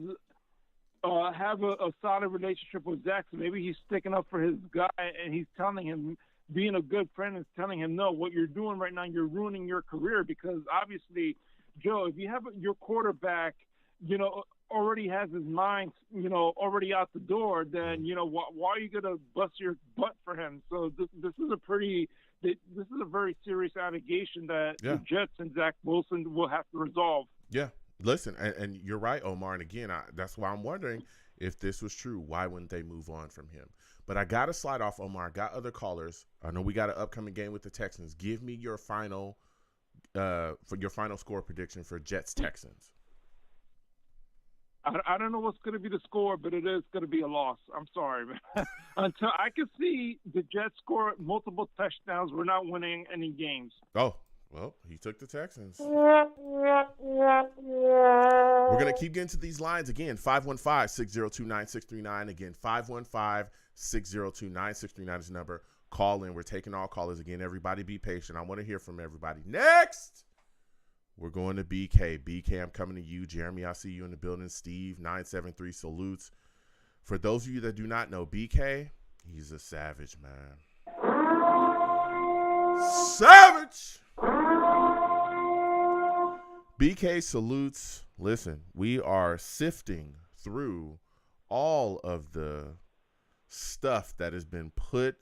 have a solid relationship with Zach. So maybe he's sticking up for his guy, and he's telling him, being a good friend, is telling him, no, what you're doing right now, you're ruining your career. Because obviously, Joe, if you have your quarterback, already has his mind, already out the door, then why are you gonna bust your butt for him? So this is a very serious allegation that the Jets and Zach Wilson will have to resolve. Yeah, listen, and you're right, Omar. And again, that's why I'm wondering if this was true. Why wouldn't they move on from him? But I got to slide off, Omar. I got other callers. I know we got an upcoming game with the Texans. Give me your final score prediction for Jets Texans. I don't know what's going to be the score, but it is going to be a loss. I'm sorry, man. Until I can see the Jets score multiple touchdowns, we're not winning any games. Oh, well, he took the Texans. We're going to keep getting to these lines again. 515-602-9639. Again, 515-602-9639 is the number. Call in. We're taking all callers again. Everybody be patient. I want to hear from everybody. Next, we're going to BK. BK, I'm coming to you. Jeremy, I see you in the building. Steve, 973 salutes. For those of you that do not know, BK, he's a savage, man. Savage! BK salutes. Listen, we are sifting through all of the stuff that has been put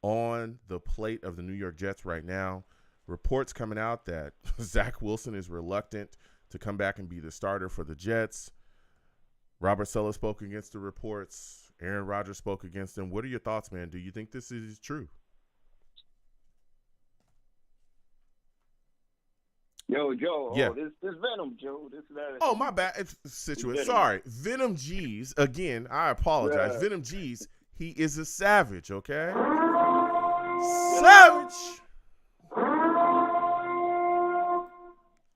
on the plate of the New York Jets right now. Reports coming out that Zach Wilson is reluctant to come back and be the starter for the Jets. Robert Saleh spoke against the reports. Aaron Rodgers spoke against them. What are your thoughts, man? Do you think this is true? Yo, Joe. Yeah. Oh, this Venom, Joe. This that. Oh, my bad. It's Situate. Sorry. Venom G's. Again, I apologize. Yeah. Venom G's. He is a savage, okay? Savage!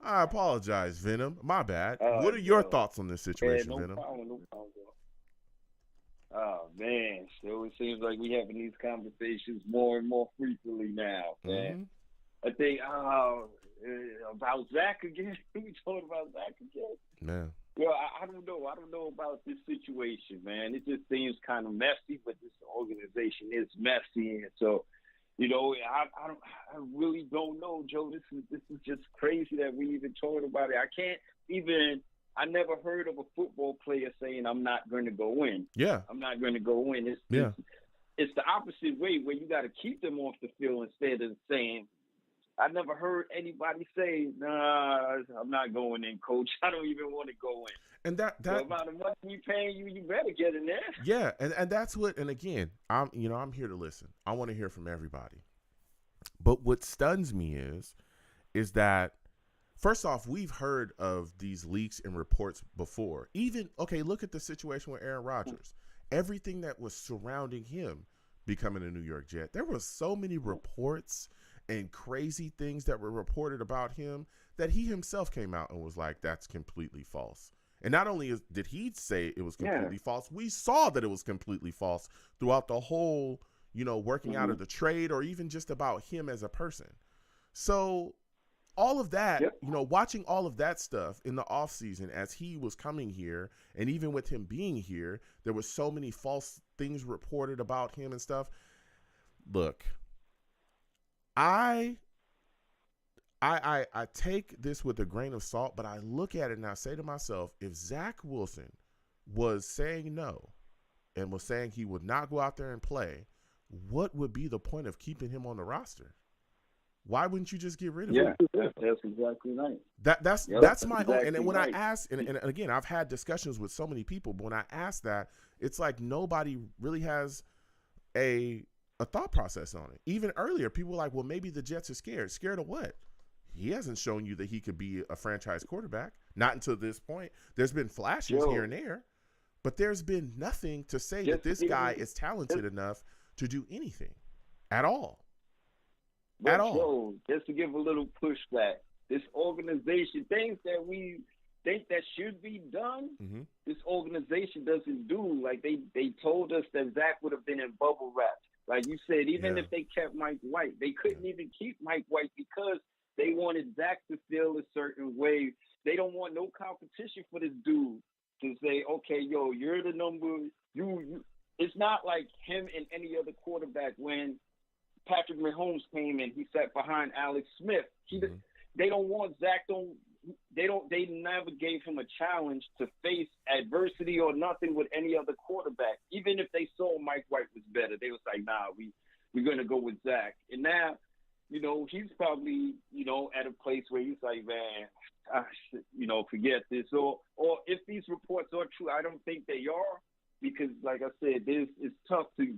I apologize, Venom. My bad. What are your thoughts on this situation, no Venom? Problem, no problem. Oh, man. So it seems like we having these conversations more and more frequently now, man. I think about Zach again. We talking about Zach again. Man. Well, I don't know. I don't know about this situation, man. It just seems kind of messy, but this organization is messy, and so, I really don't know, Joe. This is just crazy that we even talking about it. I never heard of a football player saying I'm not going to go in. Yeah. I'm not going to go in. It's the opposite way, where you got to keep them off the field instead of saying, I never heard anybody say, "Nah, I'm not going in, coach. I don't even want to go in." And that the amount of money we paying you, you better get in there. Yeah, and that's what. And again, I'm here to listen. I want to hear from everybody. But what stuns me is that, first off, we've heard of these leaks and reports before. Look at the situation with Aaron Rodgers. Everything that was surrounding him becoming a New York Jet. There were so many reports and crazy things that were reported about him that he himself came out and was like, that's completely false. And not only did he say it was completely false, we saw that it was completely false throughout the whole, working out of the trade, or even just about him as a person. So all of that, watching all of that stuff in the offseason as he was coming here, and even with him being here, there were so many false things reported about him and stuff. Look, I take this with a grain of salt, but I look at it and I say to myself, if Zach Wilson was saying no and was saying he would not go out there and play, what would be the point of keeping him on the roster? Why wouldn't you just get rid of him? Yeah, that's exactly right. That's my exactly own. And then when right. I ask, and again, I've had discussions with so many people, but when I ask that, it's like nobody really has a thought process on it. Even earlier, people were like, well, maybe the Jets are scared. Scared of what? He hasn't shown you that he could be a franchise quarterback. Not until this point. There's been flashes here and there, but there's been nothing to say that this guy is talented enough to do anything at all. But Joe, just to give a little pushback, this organization, things that we think that should be done, this organization doesn't do. Like they told us that Zach would have been in bubble wrap. Like you said, even if they kept Mike White, they couldn't even keep Mike White because they wanted Zach to feel a certain way. They don't want no competition for this dude to say, okay, yo, you're the number. You. It's not like him and any other quarterback when Patrick Mahomes came in, he sat behind Alex Smith. They don't want Zach. They never gave him a challenge to face adversity or nothing with any other quarterback. Even if they saw Mike White was better, they was like, nah, we're gonna go with Zach. And now, he's probably, at a place where he's like, man, forget this. Or if these reports are true, I don't think they are, because like I said, it's tough to.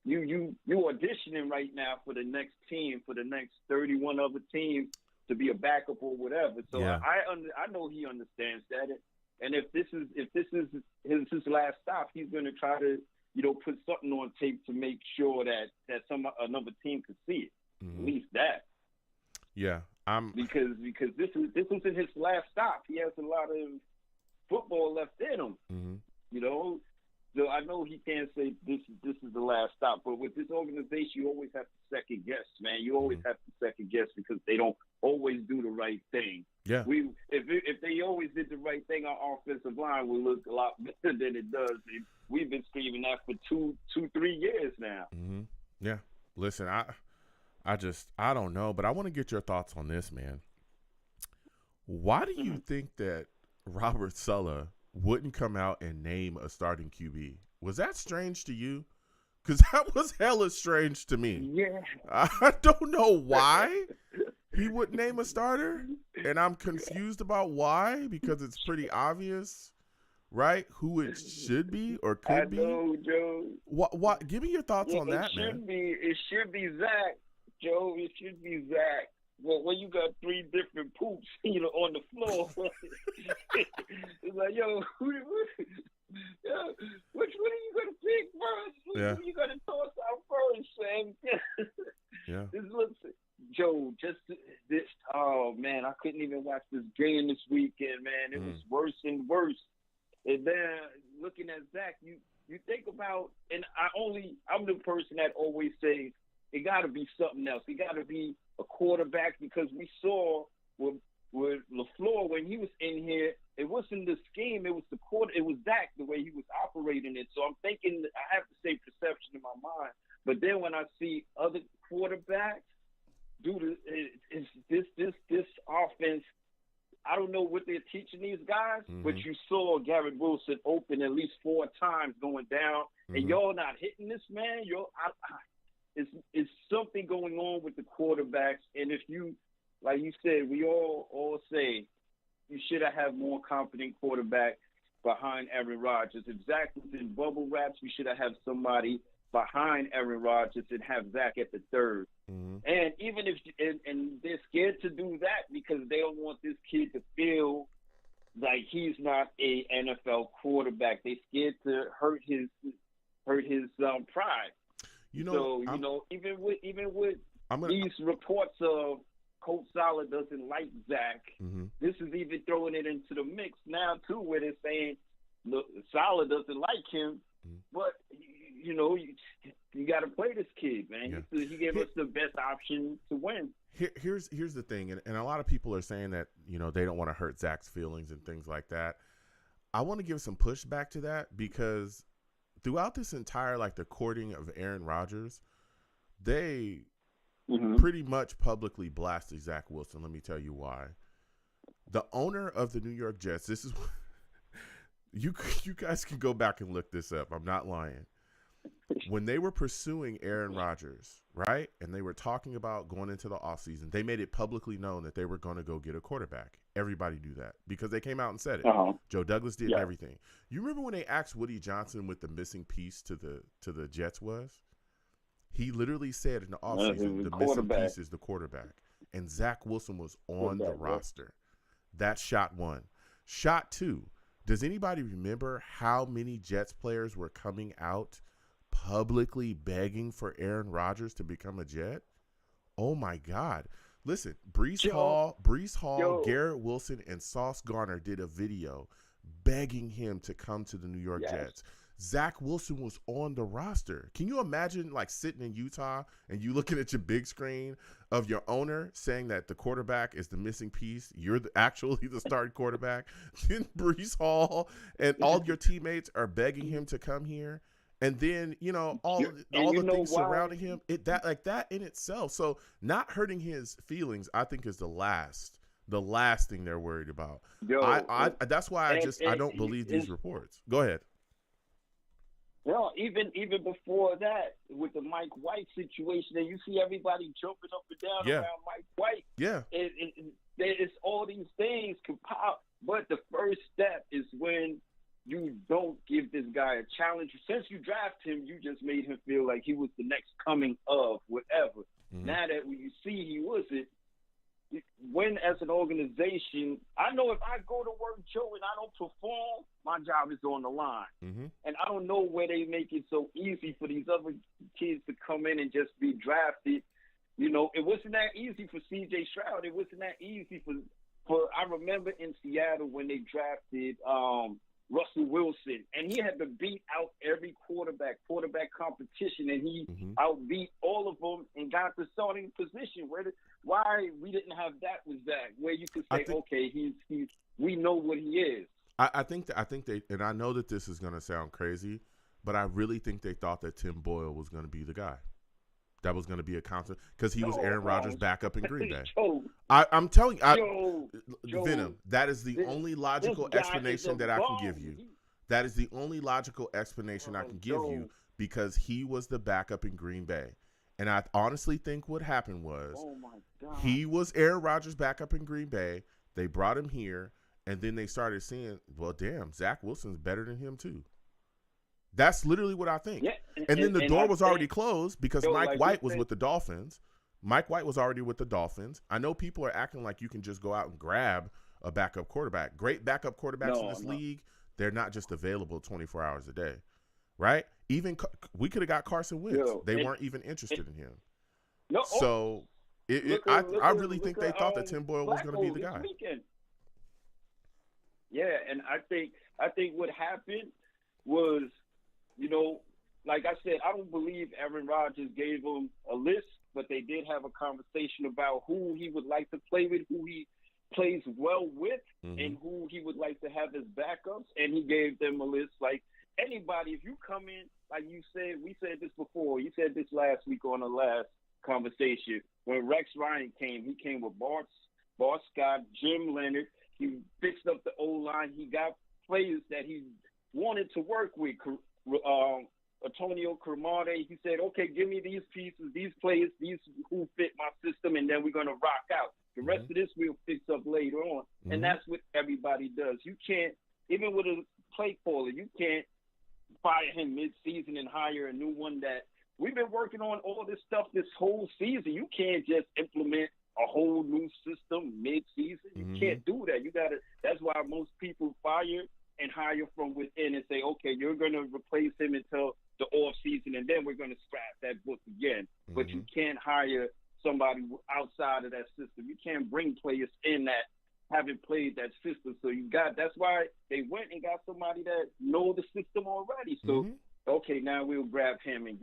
You auditioning right now for the next team, for the next 31 other teams to be a backup or whatever. So I know he understands that, and if this is his last stop, he's going to try to put something on tape to make sure that another team can see it. At least that. Yeah, because this isn't his last stop. He has a lot of football left in him. So I know he can't say this is the last stop, but with this organization, you always have to second guess, man. You always have to second guess because they don't always do the right thing. Yeah. If they always did the right thing, our offensive line would look a lot better than it does. And we've been screaming that for 3 years now. Yeah. Listen, I don't know, but I want to get your thoughts on this, man. Why do you think that Robert Saleh wouldn't come out and name a starting QB? Was that strange to you? Because that was hella strange to me. Yeah. I don't know why he wouldn't name a starter, and I'm confused about why, because it's pretty obvious, right, who it should be or could be. I know, Joe. What? Give me your thoughts on that, man. It should be Zach, Joe. It should be Zach. Well, when you got 3 different poops, on the floor, it's like, yo, which one are you gonna pick first? Which one are you gonna toss out first, Sam? Yeah. This looks, Joe. Just this. Oh man, I couldn't even watch this game this weekend, man. It was worse and worse. And then looking at Zach, you think about, and I'm the person that always says it got to be something else. It got to be a quarterback because we saw with LaFleur when he was in here, it wasn't the scheme, it was the quarter, it was Dak the way he was operating it. So I'm thinking, I have to say perception in my mind. But then when I see other quarterbacks, dude, this offense, I don't know what they're teaching these guys, but you saw Garrett Wilson open at least 4 times going down, and y'all not hitting this man. It's something going on with the quarterbacks, and if you, like you said, we all say you should have more confident quarterback behind Aaron Rodgers. If Zach was in bubble wraps, we should have somebody behind Aaron Rodgers and have Zach at the third. And even if and they're scared to do that because they don't want this kid to feel like he's not a NFL quarterback. They're scared to hurt his pride. Even with these reports of Coach Saleh doesn't like Zach, this is even throwing it into the mix now too, where they're saying, look, Saleh doesn't like him, but you got to play this kid, man. Yeah. He gave us the best option to win. Here's the thing, and a lot of people are saying that they don't want to hurt Zach's feelings and things like that. I want to give some pushback to that because throughout this entire the courting of Aaron Rodgers, they pretty much publicly blasted Zach Wilson. Let me tell you why. The owner of the New York Jets, this is you guys can go back and look this up. I'm not lying. When they were pursuing Aaron Rodgers, right, and they were talking about going into the offseason, they made it publicly known that they were going to go get a quarterback. Everybody knew that because they came out and said it. Joe Douglas did everything. You remember when they asked Woody Johnson what the missing piece to the Jets was? He literally said in the offseason, the missing piece is the quarterback. And Zach Wilson was on the roster. That's shot one. Shot two, does anybody remember how many Jets players were coming out publicly begging for Aaron Rodgers to become a Jet? Oh my God. Listen, Breece Hall, Garrett Wilson, and Sauce Gardner did a video begging him to come to the New York Jets. Zach Wilson was on the roster. Can you imagine sitting in Utah and you looking at your big screen of your owner saying that the quarterback is the missing piece? You're actually the starting quarterback. Then Breece Hall and all your teammates are begging him to come here. And then, all the things surrounding him, that in itself. So not hurting his feelings, I think, is the last thing they're worried about. That's why I don't believe these reports. Go ahead. Well, even before that, with the Mike White situation, and you see everybody jumping up and down around Mike White. Yeah. It's all these things compiled. But the first step is when you don't give this guy a challenge. Since you drafted him, you just made him feel like he was the next coming of whatever. Now that when you see he wasn't, when as an organization, I know if I go to work, Joe, and I don't perform, my job is on the line. And I don't know where they make it so easy for these other kids to come in and just be drafted. It wasn't that easy for C.J. Stroud. It wasn't that easy for I remember in Seattle when they drafted Russell Wilson, and he had to beat out every quarterback competition, and he outbeat all of them and got the starting position. Why we didn't have that with Zach, where you could say, okay, he's we know what he is. I think they, and I know that this is going to sound crazy, but I really think they thought that Tim Boyle was going to be the guy. That was going to be a constant because he was Aaron Rodgers' backup in Green Bay. I'm telling you, Venom, that is the only logical explanation that I can give you. That is the only logical explanation I can give you because he was the backup in Green Bay. And I honestly think what happened was he was Aaron Rodgers' backup in Green Bay. They brought him here, and then they started seeing, well, damn, Zach Wilson's better than him too. That's literally what I think. Yeah, and then the door was already closed because Mike White was with the Dolphins. Mike White was already with the Dolphins. I know people are acting like you can just go out and grab a backup quarterback. Great backup quarterbacks in this league, they're not just available 24 hours a day, right? Even we could have got Carson Wentz. They weren't even interested in him. So I really think they thought that Tim Boyle was going to be the guy. Yeah, and I think what happened was, like I said, I don't believe Aaron Rodgers gave him a list. but they did have a conversation about who he would like to play with, who he plays well with, and who he would like to have as backups. And he gave them a list like anybody. If you come in, like you said, we said this before. You said this last week on the last conversation. When Rex Ryan came, he came with Bart Scott, Jim Leonard. He fixed up the O-line. He got players that he wanted to work with. Antonio Cromartie, he said, okay, give me these pieces, these players, these who fit my system, and then we're going to rock out. The rest of this we'll fix up later on. And that's what everybody does. You can't, even with a play caller, you can't fire him mid-season and hire a new one that we've been working on all this stuff this whole season. You can't just implement a whole new system mid-season. You can't do that. You gotta. That's why most people fire and hire from within and say, okay, you're going to replace him until the off season, and then we're going to scrap that book again. But you can't hire somebody outside of that system. You can't bring players in that haven't played that system. So that's why they went and got somebody that know the system already. So okay, now we'll grab him and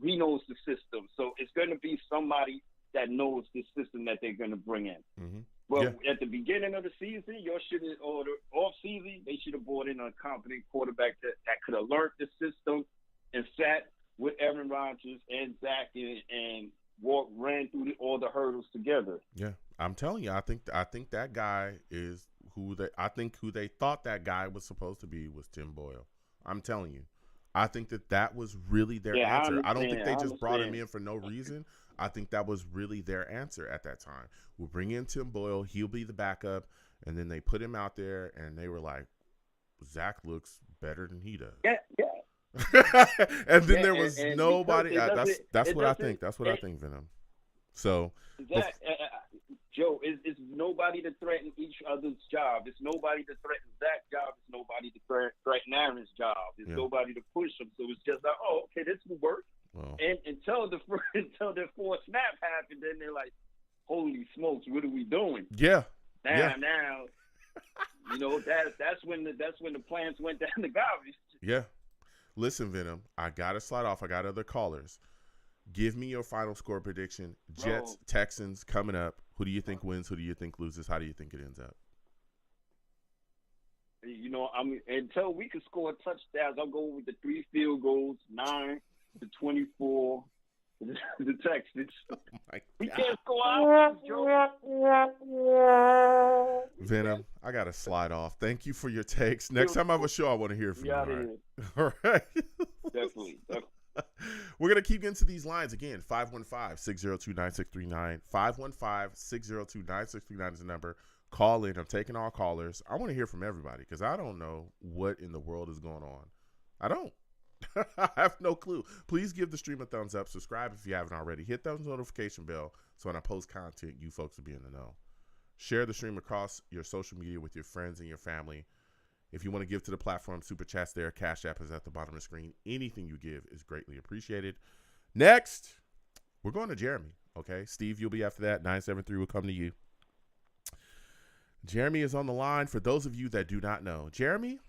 he knows the system. So it's going to be somebody that knows the system that they're going to bring in. Well, at the beginning of the season, or the off season, they should have brought in a competent quarterback that could have learned the system and sat with Aaron Rodgers and Zach and ran through all the hurdles together. Yeah, I'm telling you, I think that guy is who they thought that guy was supposed to be was Tim Boyle. I'm telling you, I think that was really their answer. I don't think they just brought him in for no reason. I think that was really their answer at that time. We'll bring in Tim Boyle. He'll be the backup. And then they put him out there, and they were like, Zach looks better than he does. Yeah. And then there was nobody. That's what I think. That's what I think, Venom. So, Joe, it's nobody to threaten each other's job. It's nobody to threaten Zach's job. It's nobody to threaten Aaron's job. It's nobody to push them. So it's just like, oh, okay, this will work. Well, and until the fourth snap happened, then they're like, "Holy smokes, what are we doing?" Yeah. Now, you know that's when the plans went down the garbage. Yeah. Listen, Venom, I gotta slide off. I got other callers. Give me your final score prediction. Jets, Texans coming up. Who do you think wins? Who do you think loses? How do you think it ends up? You know, until we can score touchdowns, I'll go with the 3 field goals, 9 to 24. The Texans. Oh we can't score out. Venom, I gotta slide off. Thank you for your takes. Next time I have a show, I want to hear from you. All right. All right. Definitely. We're going to keep getting to these lines again. 515-602-9639. 515-602-9639 is the number. Call in. I'm taking all callers. I want to hear from everybody because I don't know what in the world is going on. I don't. I have no clue. Please give the stream a thumbs up. Subscribe if you haven't already. Hit that notification bell so when I post content, you folks will be in the know. Share the stream across your social media with your friends and your family. If you want to give to the platform, Super Chat's there. Cash App is at the bottom of the screen. Anything you give is greatly appreciated. Next, we're going to Jeremy, okay? Steve, you'll be after that. 973 will come to you. Jeremy is on the line. For those of you that do not know, Jeremy,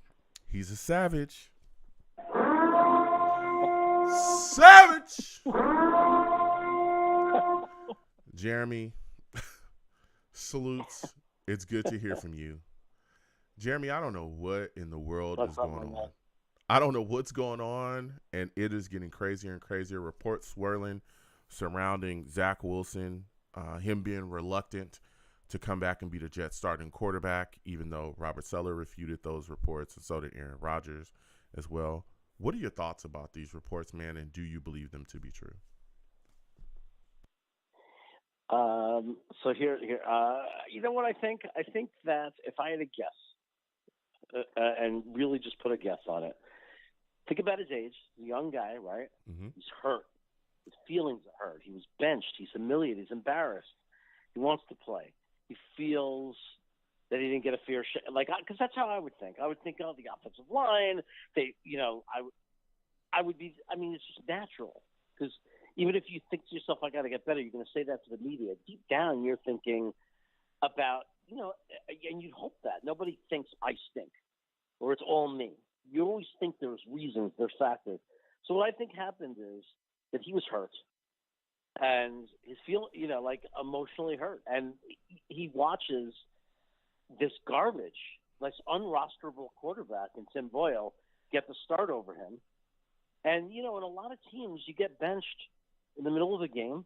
he's a savage. Savage! Jeremy, salutes. It's good to hear from you. Jeremy, I don't know what in the world is going on. I don't know what's going on, and it is getting crazier and crazier. Reports swirling surrounding Zach Wilson, him being reluctant to come back and be the Jets starting quarterback, even though Robert Saleh refuted those reports, and so did Aaron Rodgers as well. What are your thoughts about these reports, man, and do you believe them to be true? So here, you know what I think? I think that if I had a guess, and really just put a guess on it, think about his age. He's a young guy, right? Mm-hmm. He's hurt. His feelings are hurt. He was benched. He's humiliated. He's embarrassed. He wants to play. He feels that he didn't get a fair share. Because that's how I would think. I would think, oh, the offensive line. I would be. I mean, it's just natural. Because even if you think to yourself, I got to get better, you're going to say that to the media. Deep down, you're thinking about, and you'd hope that nobody thinks I stink or it's all me. You always think there's reasons, there's factors. So what I think happened is that he was hurt. and he's like emotionally hurt, and he watches this garbage, this unrosterable quarterback in Tim Boyle get the start over him. And, in a lot of teams, you get benched in the middle of a game,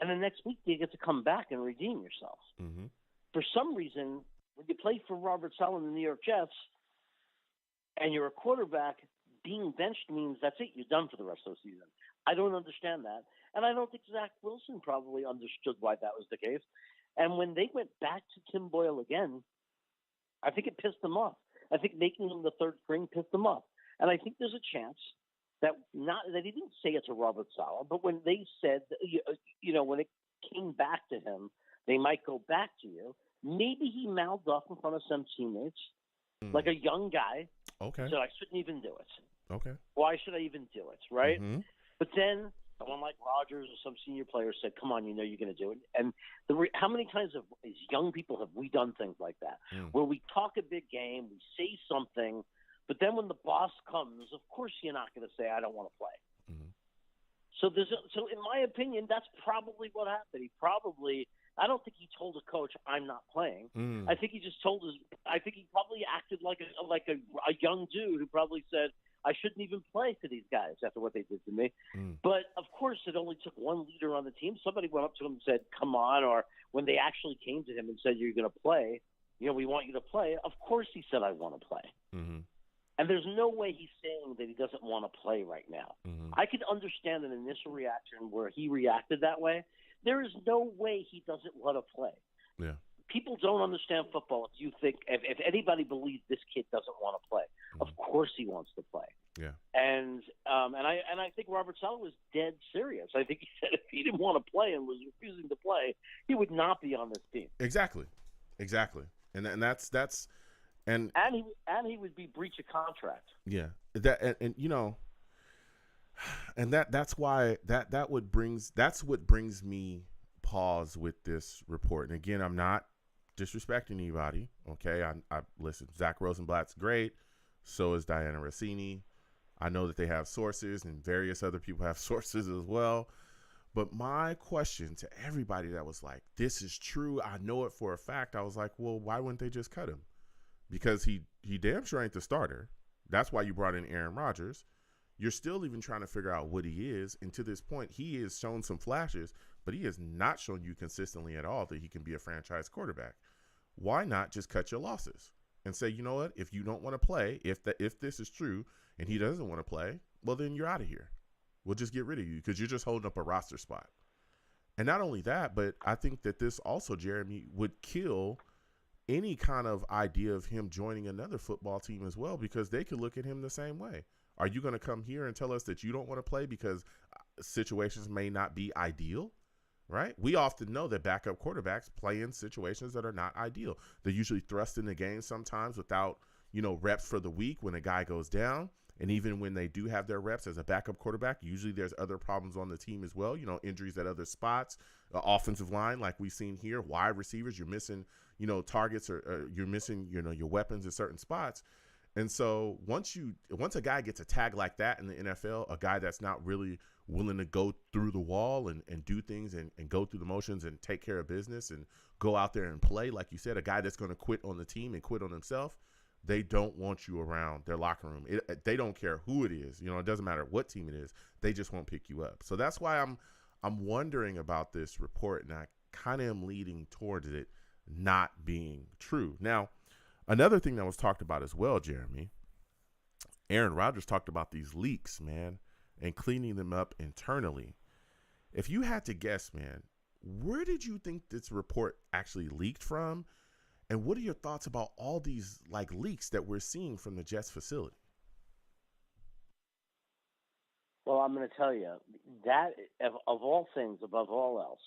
and the next week you get to come back and redeem yourself. Mm-hmm. For some reason, when you play for Robert Saleh and the New York Jets, and you're a quarterback, being benched means that's it, you're done for the rest of the season. I don't understand that. And I don't think Zach Wilson probably understood why that was the case. And when they went back to Tim Boyle again, I think it pissed them off. I think making him the third string pissed them off. And I think there's a chance that he didn't say it to Robert Saleh, but when they said, when it came back to him, they might go back to you. Maybe he mouthed off in front of some teammates, like a young guy. Okay. Said, I shouldn't even do it. Okay. Why should I even do it, right? Mm-hmm. But then someone like Rodgers or some senior player said, come on, you're going to do it. And how many times as young people have we done things like that, where we talk a big game, we say something, but then when the boss comes, of course you're not going to say, I don't want to play. Mm-hmm. So in my opinion, that's probably what happened. I don't think he told a coach, I'm not playing. I think he just I think he probably acted like a young dude who probably said, I shouldn't even play for these guys after what they did to me. But, of course, it only took one leader on the team. Somebody went up to him and said, come on, or when they actually came to him and said, you're going to play, we want you to play. Of course he said, I want to play. Mm-hmm. And there's no way he's saying that he doesn't want to play right now. Mm-hmm. I could understand an initial reaction where he reacted that way. There is no way he doesn't want to play. Yeah. People don't understand football if anybody believes this kid doesn't want to play. Mm-hmm. Of course he wants to play. Yeah. And I think Robert Saleh was dead serious. I think he said if he didn't want to play and was refusing to play, he would not be on this team. Exactly. And that's and he would be breach of contract. Yeah. That's why that's what brings me pause with this report. And again, I'm not disrespecting anybody. Okay. I listen, Zach Rosenblatt's great. So is Diana Rossini. I know that they have sources and various other people have sources as well. But my question to everybody that was like, this is true, I know it for a fact, I was like, well, why wouldn't they just cut him? Because he damn sure ain't the starter. That's why you brought in Aaron Rodgers. You're still even trying to figure out what he is. And to this point, he has shown some flashes, but he has not shown you consistently at all that he can be a franchise quarterback. Why not just cut your losses and say, you know what, if you don't want to play, if this is true and he doesn't want to play, well, then you're out of here. We'll just get rid of you because you're just holding up a roster spot. And not only that, but I think that this also, Jeremy, would kill any kind of idea of him joining another football team as well, because they could look at him the same way. Are you going to come here and tell us that you don't want to play because situations may not be ideal, right? We often know that backup quarterbacks play in situations that are not ideal. They're usually thrust in the game sometimes without, reps for the week when a guy goes down. And even when they do have their reps as a backup quarterback, usually there's other problems on the team as well. Injuries at other spots, offensive line, like we've seen here, wide receivers, you're missing, targets or you're missing, your weapons in certain spots. And so once a guy gets a tag like that in the NFL, a guy that's not really willing to go through the wall and do things and go through the motions and take care of business and go out there and play, like you said, a guy that's going to quit on the team and quit on himself, they don't want you around their locker room. They don't care who it is. It doesn't matter what team it is. They just won't pick you up. So that's why I'm wondering about this report, and I kind of am leading towards it not being true. Now, another thing that was talked about as well, Jeremy, Aaron Rodgers talked about these leaks, man, and cleaning them up internally. If you had to guess, man, where did you think this report actually leaked from? And what are your thoughts about all these leaks that we're seeing from the Jets facility? Well, I'm going to tell you that of all things, above all else,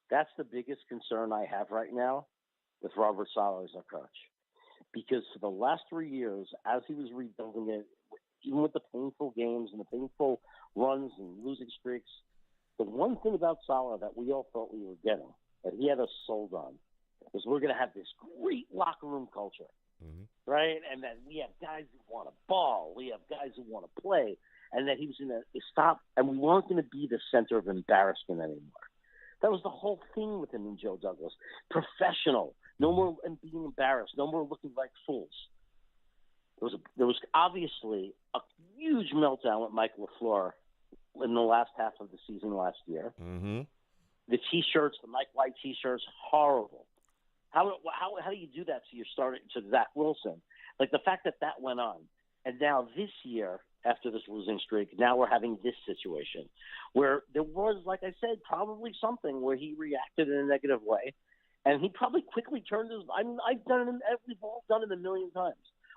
that's the biggest concern I have right now with Robert Saleh as our coach. Because for the last 3 years, as he was rebuilding it, even with the painful games and the painful runs and losing streaks, the one thing about Saleh that we all thought we were getting, that he had us sold on, was we're going to have this great locker room culture, right? And that we have guys who want to ball. We have guys who want to play. and that he was going to stop, and we weren't going to be the center of embarrassment anymore. That was the whole thing with him and Joe Douglas. Professional. No more being embarrassed. No more looking like fools. There was obviously a huge meltdown with Mike LaFleur in the last half of the season last year. Mm-hmm. The T-shirts, the Mike White T-shirts, horrible. How do you do that to your starter, to Zach Wilson? Like the fact that went on, and now this year after this losing streak, now we're having this situation where there was, like I said, probably something where he reacted in a negative way, and he probably quickly turned his. I mean, we've all done it a million times.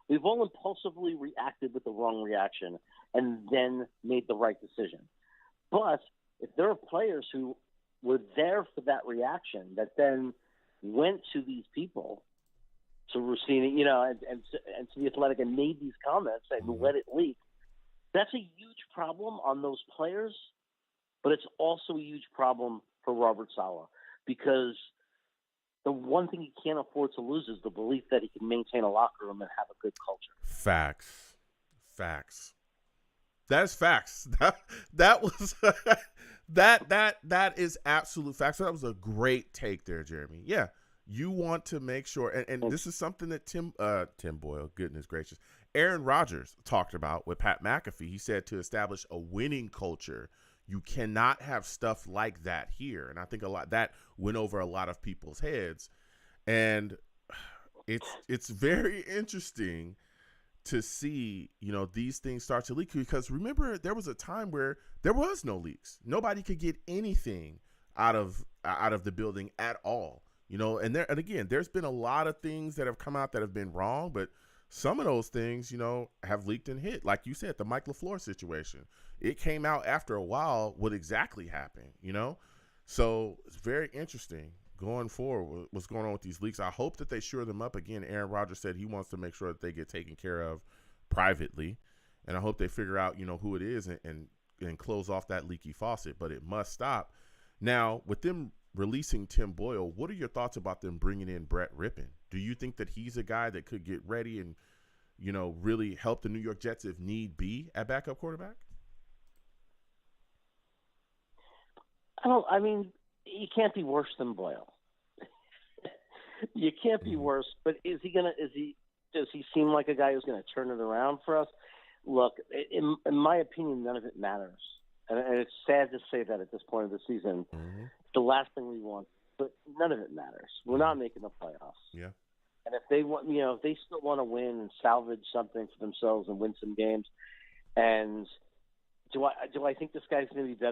We've all impulsively reacted with the wrong reaction and then made the right decision. But if there are players who were there for that reaction that then went to these people, to Rossini, and to the Athletic and made these comments and let it leak, that's a huge problem on those players, but it's also a huge problem for Robert Saleh because the one thing he can't afford to lose is the belief that he can maintain a locker room and have a good culture. Facts. That is facts. That was that is absolute facts. That was a great take there, Jeremy. Yeah, you want to make sure, and this is something that Tim Boyle, goodness gracious, Aaron Rodgers talked about with Pat McAfee. He said to establish a winning culture, you cannot have stuff like that here. And I think that went over a lot of people's heads. And it's very interesting to see, these things start to leak, because remember there was a time where there was no leaks. Nobody could get anything out of the building at all. And again, there's been a lot of things that have come out that have been wrong, but some of those things, have leaked and hit. Like you said, the Mike LaFleur situation. It came out after a while what exactly happened, So it's very interesting going forward what's going on with these leaks. I hope that they shore them up. Again, Aaron Rodgers said he wants to make sure that they get taken care of privately. And I hope they figure out, who it is and close off that leaky faucet. But it must stop. Now, with them releasing Tim Boyle, what are your thoughts about them bringing in Brett Rippon? Do you think that he's a guy that could get ready and, really help the New York Jets if need be at backup quarterback? You can't be worse than Boyle. You can't be worse, but does he seem like a guy who's going to turn it around for us? Look, in my opinion, none of it matters. And it's sad to say that at this point of the season. Mm-hmm. It's the last thing we want, but none of it matters. We're not making the playoffs. Yeah. And if they want, if they still want to win and salvage something for themselves and win some games, and do I think this guy's going to be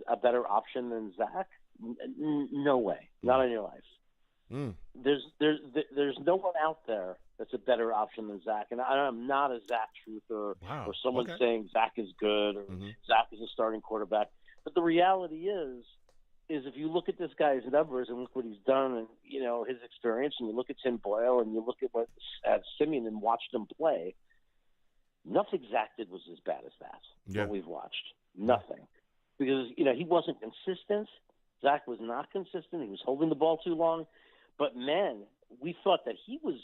a better option than Zach? No way, not in your life. Mm. There's no one out there that's a better option than Zach, and I'm not a Zach truther or someone saying Zach is good or Zach is a starting quarterback. But the reality is if you look at this guy's numbers and look what he's done and his experience, and you look at Tim Boyle and you look at Simeon and watched him play, nothing Zach did was as bad as that. Yeah. What we've watched, nothing, because he wasn't consistent. Zach was not consistent. He was holding the ball too long. But, man, we thought that he was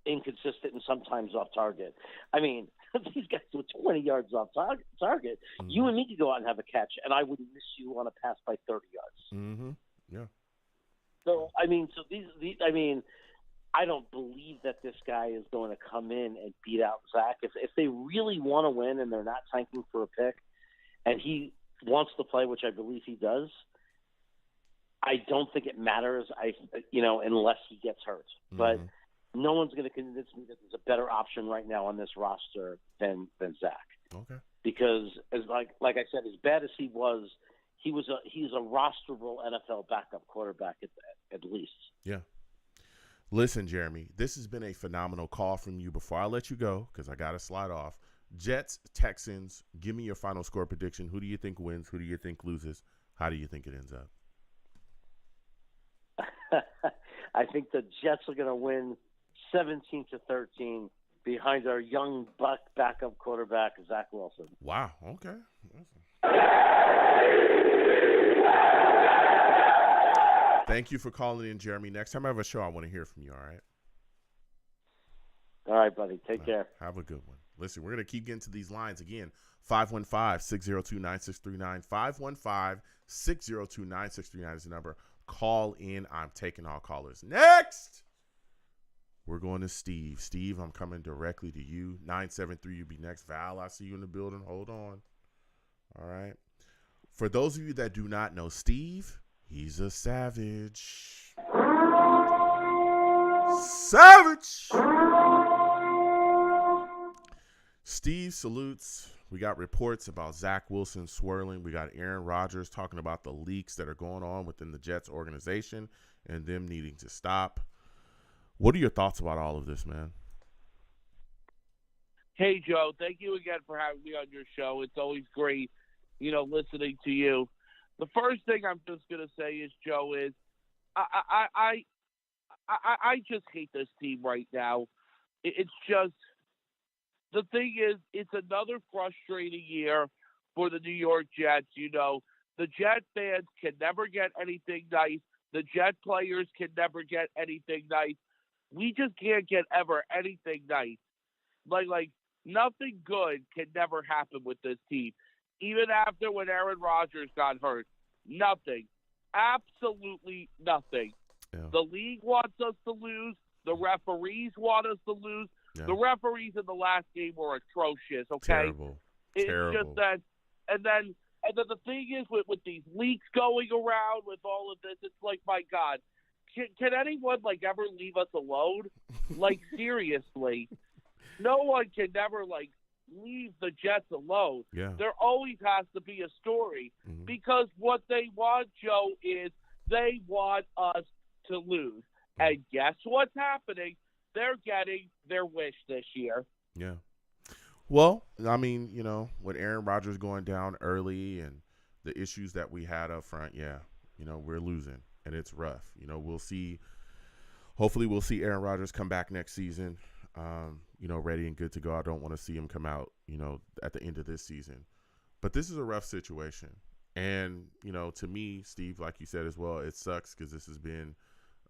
inconsistent and sometimes off target. I mean, these guys were 20 yards off target. Mm-hmm. You and me could go out and have a catch, and I would miss you on a pass by 30 yards. Mm-hmm. Yeah. So, I don't believe that this guy is going to come in and beat out Zach. If they really want to win and they're not tanking for a pick and he wants to play, which I believe he does, I don't think it matters, unless he gets hurt. Mm-hmm. But no one's going to convince me that there's a better option right now on this roster than Zach. Okay. Because like I said, as bad as he's a rosterable NFL backup quarterback at least. Yeah. Listen, Jeremy, this has been a phenomenal call from you. Before I let you go, because I got to slide off, Jets, Texans, give me your final score prediction. Who do you think wins? Who do you think loses? How do you think it ends up? I think the Jets are going to win 17-13 behind our young backup quarterback, Zach Wilson. Wow. Okay. Thank you for calling in, Jeremy. Next time I have a show, I want to hear from you, all right? All right, buddy. Take care. Have a good one. Listen, we're going to keep getting to these lines again. 515-602-9639. 515-602-9639 is the number. Call in. I'm taking all callers. Next, we're going to Steve. Steve, I'm coming directly to you. 973, you be next. Val, I see you in the building. Hold on. All right. For those of you that do not know Steve, he's a savage. Savage! Steve salutes. We got reports about Zach Wilson swirling. We got Aaron Rodgers talking about the leaks that are going on within the Jets organization and them needing to stop. What are your thoughts about all of this, man? Hey, Joe. Thank you again for having me on your show. It's always great, listening to you. The first thing I'm just going to say is, Joe, is I just hate this team right now. It's just – the thing is, it's another frustrating year for the New York Jets. The Jet fans can never get anything nice. The Jet players can never get anything nice. We just can't get ever anything nice. Like nothing good can never happen with this team. Even after when Aaron Rodgers got hurt, nothing. Absolutely nothing. Yeah. The league wants us to lose. The referees want us to lose. Yeah. The referees in the last game were atrocious, okay? Terrible. Just that, and then the thing is with these leaks going around with all of this, it's like, my God, can anyone ever leave us alone? Seriously, no one can never leave the Jets alone. Yeah. There always has to be a story because what they want, Joe, is they want us to lose. And guess what's happening? They're getting their wish this year. Yeah. Well, I mean, with Aaron Rodgers going down early and the issues that we had up front, we're losing and it's rough. We'll see. Hopefully we'll see Aaron Rodgers come back next season, ready and good to go. I don't want to see him come out, at the end of this season. But this is a rough situation. And, to me, Steve, like you said as well, it sucks because this has been,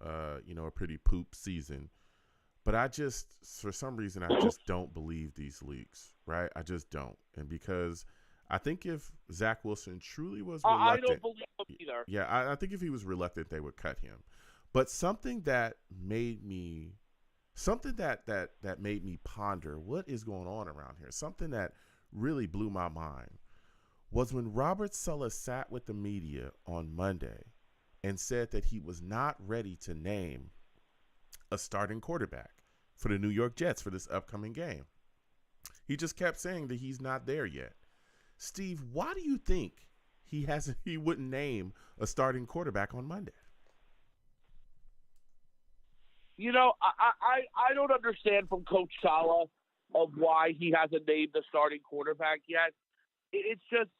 a pretty poop season. But for some reason, I just don't believe these leaks, right? I just don't. And because I think if Zach Wilson truly was reluctant. I don't believe him either. Yeah, I think if he was reluctant, they would cut him. But something that made me ponder what is going on around here, something that really blew my mind, was when Robert Saleh sat with the media on Monday and said that he was not ready to name a starting quarterback for the New York Jets for this upcoming game. He just kept saying that he's not there yet. Steve, why do you think he wouldn't name a starting quarterback on Monday? I don't understand from Coach Saleh of why he hasn't named the starting quarterback yet. It's just,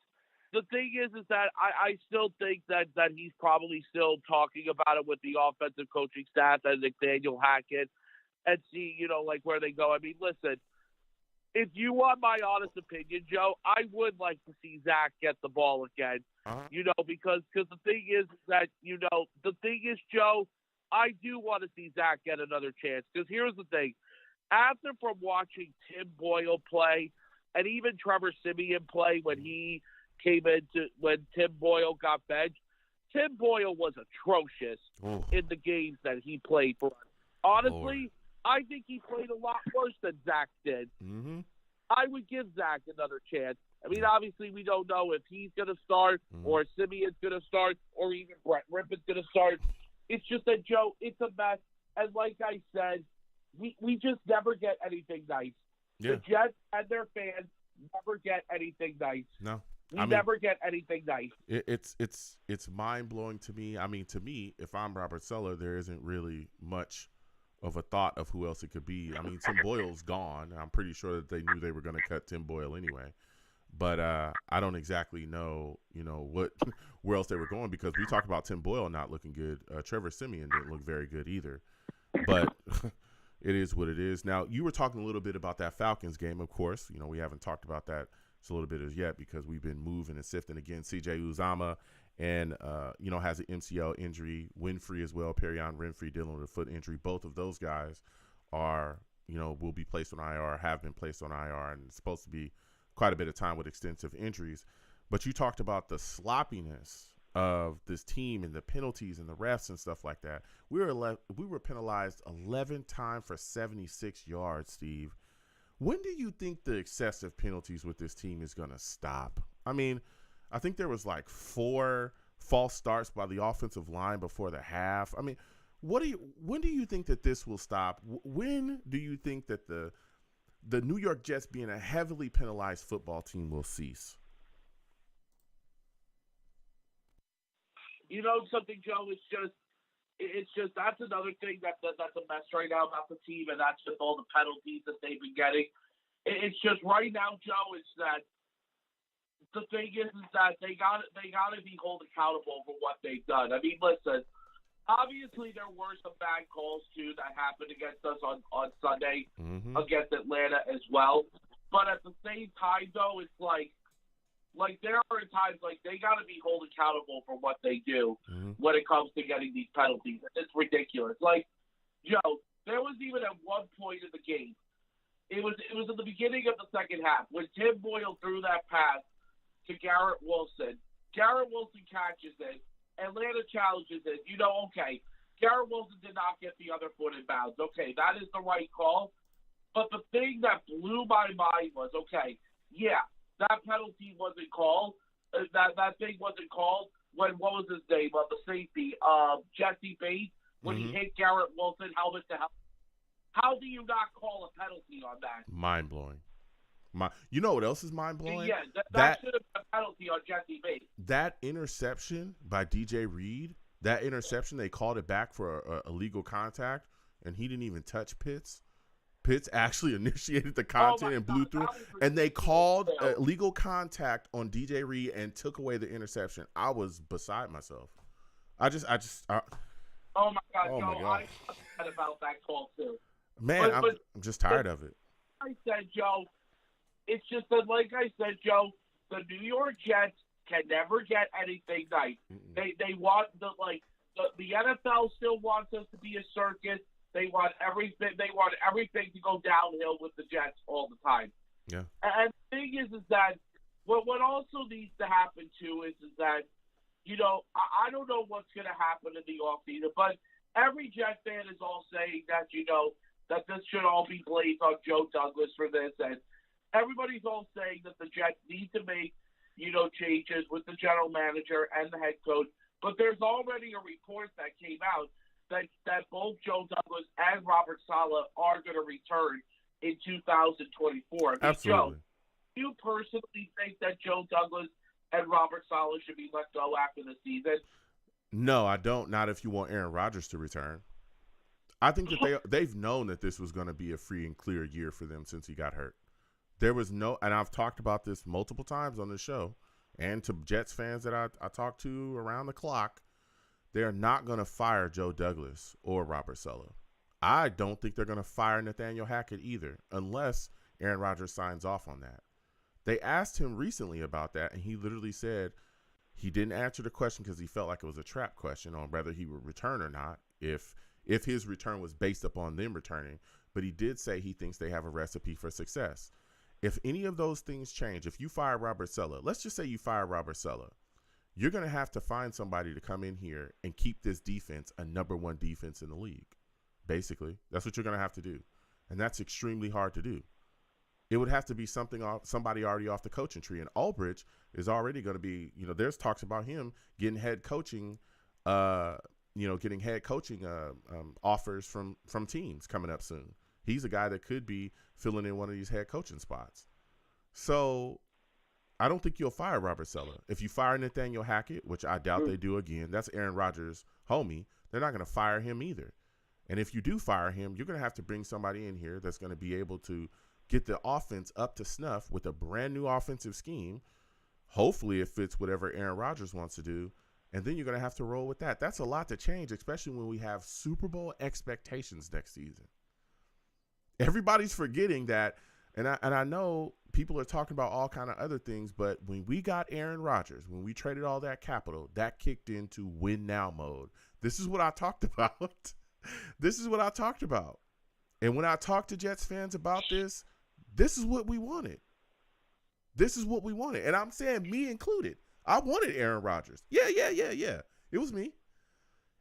the thing is that I still think that he's probably still talking about it with the offensive coaching staff and Nathaniel Hackett and see, where they go. I mean, listen, if you want my honest opinion, Joe, I would like to see Zach get the ball again, because the thing is that, the thing is, Joe, I do want to see Zach get another chance because here's the thing. After from watching Tim Boyle play and even Trevor Siemian play when Tim Boyle got benched, Tim Boyle was atrocious in the games that he played for us. Honestly, I think he played a lot worse than Zach did. Mm-hmm. I would give Zach another chance. I mean, obviously, we don't know if he's going to start or Simeon's going to start or even Brett Rippon's going to start. It's just that, Joe, it's a mess. And like I said, we just never get anything nice. Yeah. The Jets and their fans never get anything nice. No. We never get anything nice. It's mind-blowing to me. I mean, to me, if I'm Robert Saleh, there isn't really much of a thought of who else it could be. I mean, Tim Boyle's gone. I'm pretty sure that they knew they were going to cut Tim Boyle anyway. But I don't exactly know, where else they were going because we talked about Tim Boyle not looking good. Trevor Siemian didn't look very good either. But it is what it is. Now, you were talking a little bit about that Falcons game, of course. We haven't talked about that a little bit as yet because we've been moving and sifting again. CJ Uzomah and, has an MCL injury. Winfrey as well, Perion Winfrey dealing with a foot injury. Both of those guys are, will be placed on IR, have been placed on IR, and it's supposed to be quite a bit of time with extensive injuries. But you talked about the sloppiness of this team and the penalties and the refs and stuff like that. We were penalized 11 times for 76 yards, Steve. When do you think the excessive penalties with this team is going to stop? I mean, I think there was like 4 false starts by the offensive line before the half. I mean, when do you think that this will stop? When do you think that the New York Jets being a heavily penalized football team will cease? You know something, Joe? It's just that's another thing that's a mess right now about the team, and that's just all the penalties that they've been getting. It's just right now, Joe. It's that the thing is that they got to be held accountable for what they've done. I mean, listen. Obviously, there were some bad calls, too, that happened against us on Sunday against Atlanta as well. But at the same time, though, it's like there are times like they got to be held accountable for what they do when it comes to getting these penalties. It's ridiculous. Like, Joe, there was even at one point in the game, it was at the beginning of the second half, when Tim Boyle threw that pass to Garrett Wilson. Garrett Wilson catches it. Atlanta challenges it. Okay, Garrett Wilson did not get the other foot in bounds. Okay, that is the right call. But the thing that blew my mind was, okay, yeah, that penalty wasn't called. That thing wasn't called when, what was his name, the safety, Jesse Bates, when he hit Garrett Wilson helmet to helmet. How do you not call a penalty on that? Mind-blowing. You know what else is mind-blowing? Yeah, that should have been a penalty on Jesse Bates. That interception by DJ Reed, they called it back for illegal contact, and he didn't even touch Pitts. Pitts actually initiated the contact and blew through, and they called illegal contact on DJ Reed and took away the interception. I was beside myself. Oh, my God, Joe, I upset about that call, too. Man, I'm just tired of it. I said, Joe, it's just that, like I said, Joe, the New York Jets can never get anything nice. They want the NFL still wants us to be a circus. They want everything. They want everything to go downhill with the Jets all the time. Yeah. And the thing is that what also needs to happen too is that I don't know what's going to happen in the offseason, but every Jet fan is all saying that that this should all be blamed on Joe Douglas for this, and everybody's all saying that the Jets need to make, changes with the general manager and the head coach. But there's already a report that came out that both Joe Douglas and Robert Saleh are going to return in 2024. Absolutely. Joe, do you personally think that Joe Douglas and Robert Saleh should be let go after the season? No, I don't. Not if you want Aaron Rodgers to return. I think that they've known that this was going to be a free and clear year for them since he got hurt. There was no, and I've talked about this multiple times on the show, and to Jets fans that I talk to around the clock, they're not going to fire Joe Douglas or Robert Saleh. I don't think they're going to fire Nathaniel Hackett either, unless Aaron Rodgers signs off on that. They asked him recently about that, and he literally said he didn't answer the question because he felt like it was a trap question on whether he would return or not, if his return was based upon them returning. But he did say he thinks they have a recipe for success. If any of those things change, if you fire Robert Saleh, let's just say you fire Robert Saleh, you're going to have to find somebody to come in here and keep this defense a number one defense in the league. Basically, that's what you're going to have to do. And that's extremely hard to do. It would have to be somebody already off the coaching tree. And Albridge is already going to be, there's talks about him getting head coaching, offers from teams coming up soon. He's a guy that could be filling in one of these head coaching spots. So I don't think you'll fire Robert Saleh. If you fire Nathaniel Hackett, which I doubt they do again, that's Aaron Rodgers' homie, they're not going to fire him either. And if you do fire him, you're going to have to bring somebody in here that's going to be able to get the offense up to snuff with a brand new offensive scheme. Hopefully it fits whatever Aaron Rodgers wants to do. And then you're going to have to roll with that. That's a lot to change, especially when we have Super Bowl expectations next season. Everybody's forgetting that. And I know people are talking about all kind of other things, but when we got Aaron Rodgers, when we traded all that capital, that kicked into win now mode. This is what I talked about. And when I talk to Jets fans about this is what we wanted. This is what we wanted. And I'm saying me included. I wanted Aaron Rodgers. Yeah. It was me.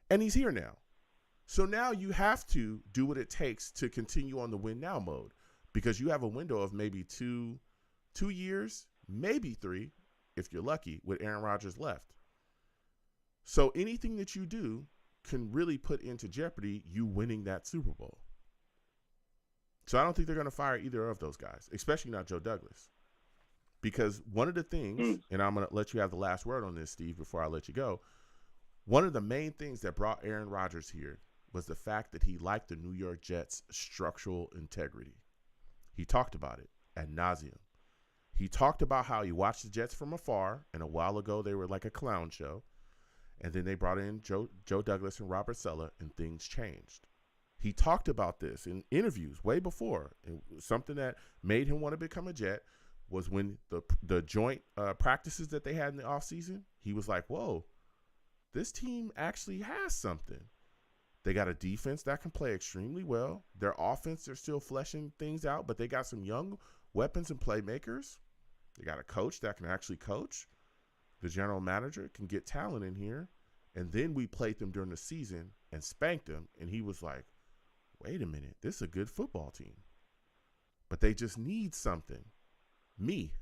And he's here now. So now you have to do what it takes to continue on the win now mode, because you have a window of maybe two years, maybe 3, if you're lucky, with Aaron Rodgers left. So anything that you do can really put into jeopardy you winning that Super Bowl. So I don't think they're going to fire either of those guys, especially not Joe Douglas. Because one of the things, and I'm going to let you have the last word on this, Steve, before I let you go. One of the main things that brought Aaron Rodgers here was the fact that he liked the New York Jets' structural integrity. He talked about it ad nauseum. He talked about how he watched the Jets from afar, and a while ago they were like a clown show. And then they brought in Joe Douglas and Robert Saleh, and things changed. He talked about this in interviews way before. And something that made him want to become a Jet was when the joint practices that they had in the offseason, he was like, whoa, this team actually has something. They got a defense that can play extremely well. Their offense, they're still fleshing things out, but they got some young weapons and playmakers. They got a coach that can actually coach. The general manager can get talent in here. And then we played them during the season and spanked them. And he was like, wait a minute, this is a good football team. But they just need something. Me.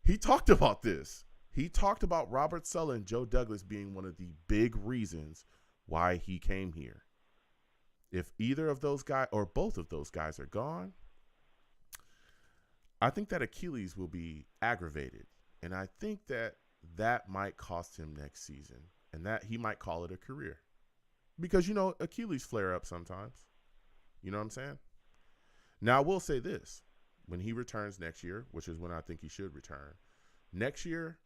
He talked about this. He talked about Robert Saleh and Joe Douglas being one of the big reasons why he came here. If either of those guys or both of those guys are gone, I think that Achilles will be aggravated. And I think that might cost him next season, and that he might call it a career. Because, Achilles flare up sometimes. You know what I'm saying? Now, I will say this. When he returns next year, which is when I think he should return, next year,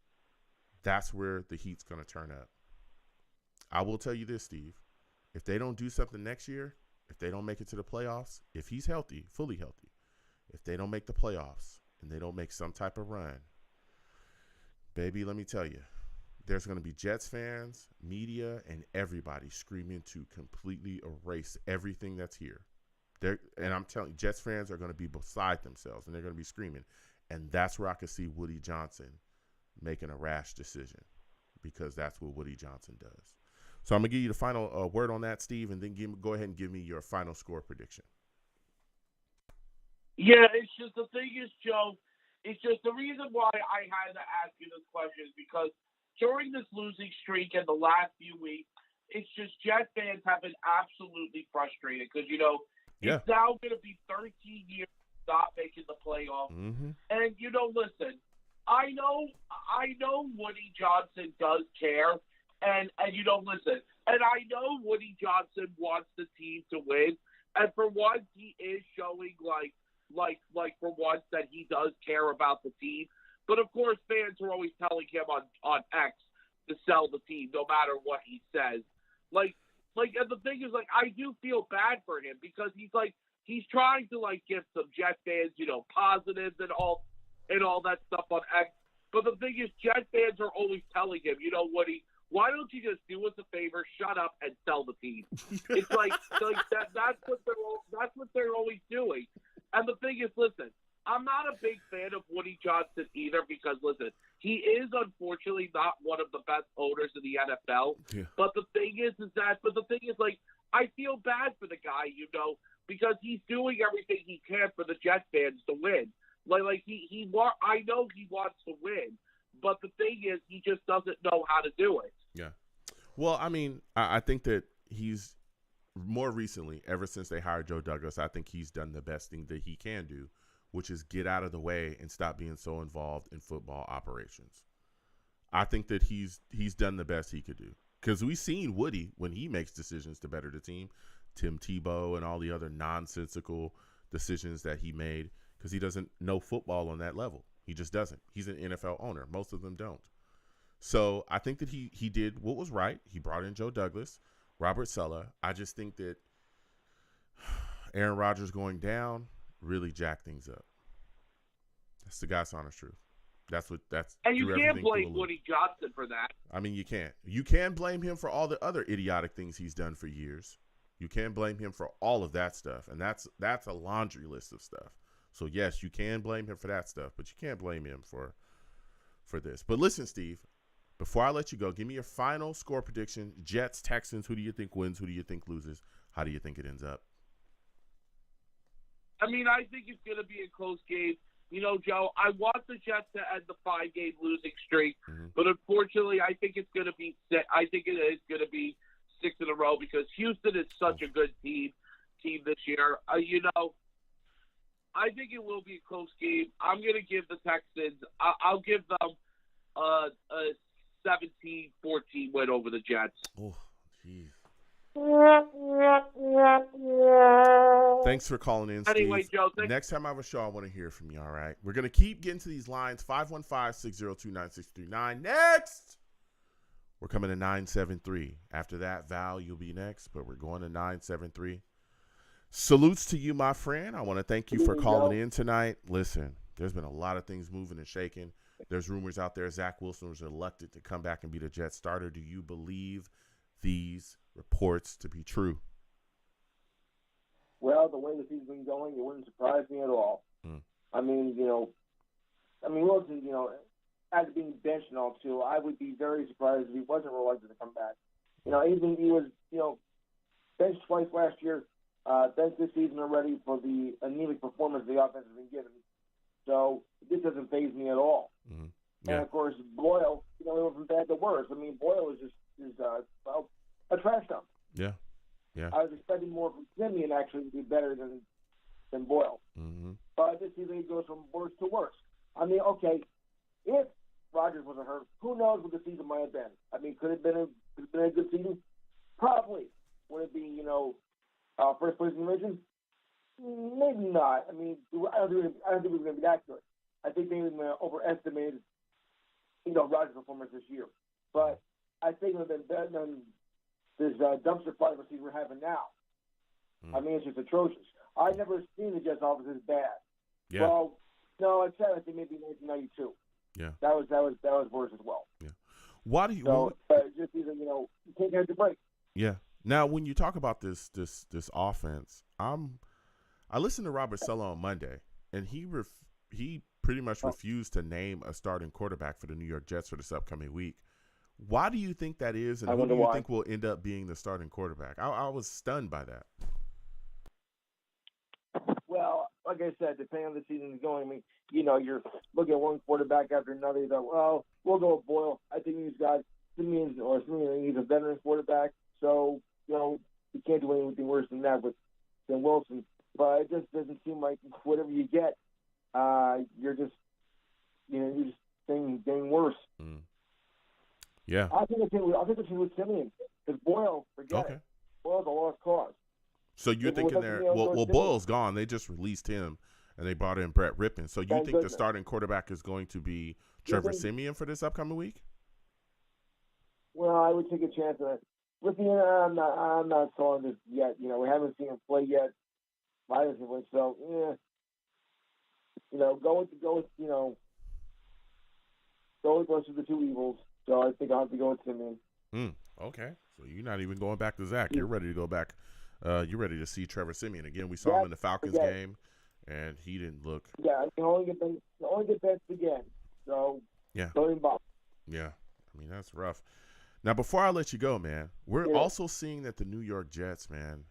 that's where the heat's going to turn up. I will tell you this, Steve. If they don't do something next year, if they don't make it to the playoffs, if he's healthy, fully healthy, if they don't make the playoffs and they don't make some type of run, baby, let me tell you, there's going to be Jets fans, media, and everybody screaming to completely erase everything that's here. And I'm telling you, Jets fans are going to be beside themselves, and they're going to be screaming. And that's where I could see Woody Johnson making a rash decision, because that's what Woody Johnson does. So I'm going to give you the final word on that, Steve, and then go ahead and give me your final score prediction. Yeah, it's just the thing is, Joe, it's just the reason why I had to ask you this question is because during this losing streak in the last few weeks, it's just Jet fans have been absolutely frustrated because, it's now going to be 13 years not making the playoffs. Mm-hmm. And, listen, I know Woody Johnson does care. And listen, and I know Woody Johnson wants the team to win. And for once, he is showing like for once that he does care about the team. But of course, fans are always telling him on X to sell the team, no matter what he says. And the thing is, I do feel bad for him because he's trying to give some Jet fans, positives and all that stuff on X. But the thing is, Jet fans are always telling him, Woody, why don't you just do us a favor, shut up, and sell the team? It's that's what they're always doing. And the thing is, listen, I'm not a big fan of Woody Johnson either because, listen, he is unfortunately not one of the best owners in the NFL. Yeah. But the thing is, I feel bad for the guy, because he's doing everything he can for the Jets fans to win. I know he wants to win, but the thing is, he just doesn't know how to do it. Yeah. Well, I mean, I think that he's more recently, ever since they hired Joe Douglas, I think he's done the best thing that he can do, which is get out of the way and stop being so involved in football operations. I think that he's done the best he could do. Because we've seen Woody, when he makes decisions to better the team, Tim Tebow and all the other nonsensical decisions that he made, because he doesn't know football on that level. He just doesn't. He's an NFL owner. Most of them don't. So I think that he did what was right. He brought in Joe Douglas, Robert Saleh. I just think that Aaron Rodgers going down really jacked things up. That's the God's honest truth. And you can't blame Woody Johnson for that. I mean, you can't. You can blame him for all the other idiotic things he's done for years. You can blame him for all of that stuff, and that's a laundry list of stuff. So yes, you can blame him for that stuff, but you can't blame him for this. But listen, Steve, before I let you go, give me your final score prediction. Jets, Texans, who do you think wins? Who do you think loses? How do you think it ends up? I mean, I think it's going to be a close game. You know, Joe, I want the Jets to end the 5-game losing streak, but unfortunately, I think it's going to be 6 in a row because Houston is such a good team this year. You know, I think it will be a close game. I'm going to give the Texans. I'll give them a 17-14 win over the Jets. Oh, jeez. Thanks for calling in, Steve. Anyway, Joe, next time I have a show, I want to hear from you, all right? We're going to keep getting to these lines, 515-602-9639. Next! We're coming to 973. After that, Val, you'll be next, but we're going to 973. Salutes to you, my friend. I want to thank you for calling in tonight. Listen, there's been a lot of things moving and shaking. There's rumors out there Zach Wilson was elected to come back and be the Jets starter. Do you believe these reports to be true? Well, the way the season's been going, it wouldn't surprise me at all. I mean, Wilson, after being benched and all too, I would be very surprised if he wasn't reluctant to come back. Even he was, benched twice last year, benched this season already for the anemic performance the offense has been given. So this doesn't faze me at all. Yeah. And of course, Boyle, he went from bad to worse. I mean, Boyle is a trash dump. Yeah. I was expecting more from Simeon actually to be better than Boyle. But this season he goes from worse to worse. I mean, okay, if Rodgers wasn't hurt, who knows what the season might have been? I mean, could it have been a good season? Probably. Would it be, first place in the division? Maybe not. I mean, I don't think it was going to be that good. I think they overestimated, Rodgers' performance this year. But I think it would have been better than this dumpster fire season we're having now. I mean, it's just atrocious. I've never seen the Jets offense as bad. Yeah. Well, no, I said I think maybe 1992. Yeah. That was worse as well. Yeah. Why do you? So just either you can't catch a break. Yeah. Now, when you talk about this offense, I listened to Robert Saleh on Monday, and he pretty much refused to name a starting quarterback for the New York Jets for this upcoming week. Why do you think that is, and who do you think will end up being the starting quarterback? I was stunned by that. Well, like I said, depending on the season is going, I mean, you're looking at one quarterback after another. You go, well, we'll go with Boyle. I think he's got Simeon, he's a veteran quarterback, so you can't do anything worse than that than Wilson. But it just doesn't seem like whatever you get, you're just getting worse. Yeah. I think it's with Simeon because Boyle, forget it. Boyle's a lost cause. So you're thinking there? Well, Boyle's gone. They just released him, and they brought in Brett Rippon. So you think the starting quarterback is going to be Trevor Siemian for this upcoming week? Well, I would take a chance on it. Rippon, I'm not sold on this yet. We haven't seen him play yet. I haven't seen him play, so go with the two evils. So I think I'll have to go with Simeon. Okay. So you're not even going back to Zach. You're ready to go back. You're ready to see Trevor Siemian again. We saw him in the Falcons game, and he didn't look. Yeah, I can only get benched again. So yeah. Yeah. I mean, that's rough. Now, before I let you go, man, we're also seeing that the New York Jets, man,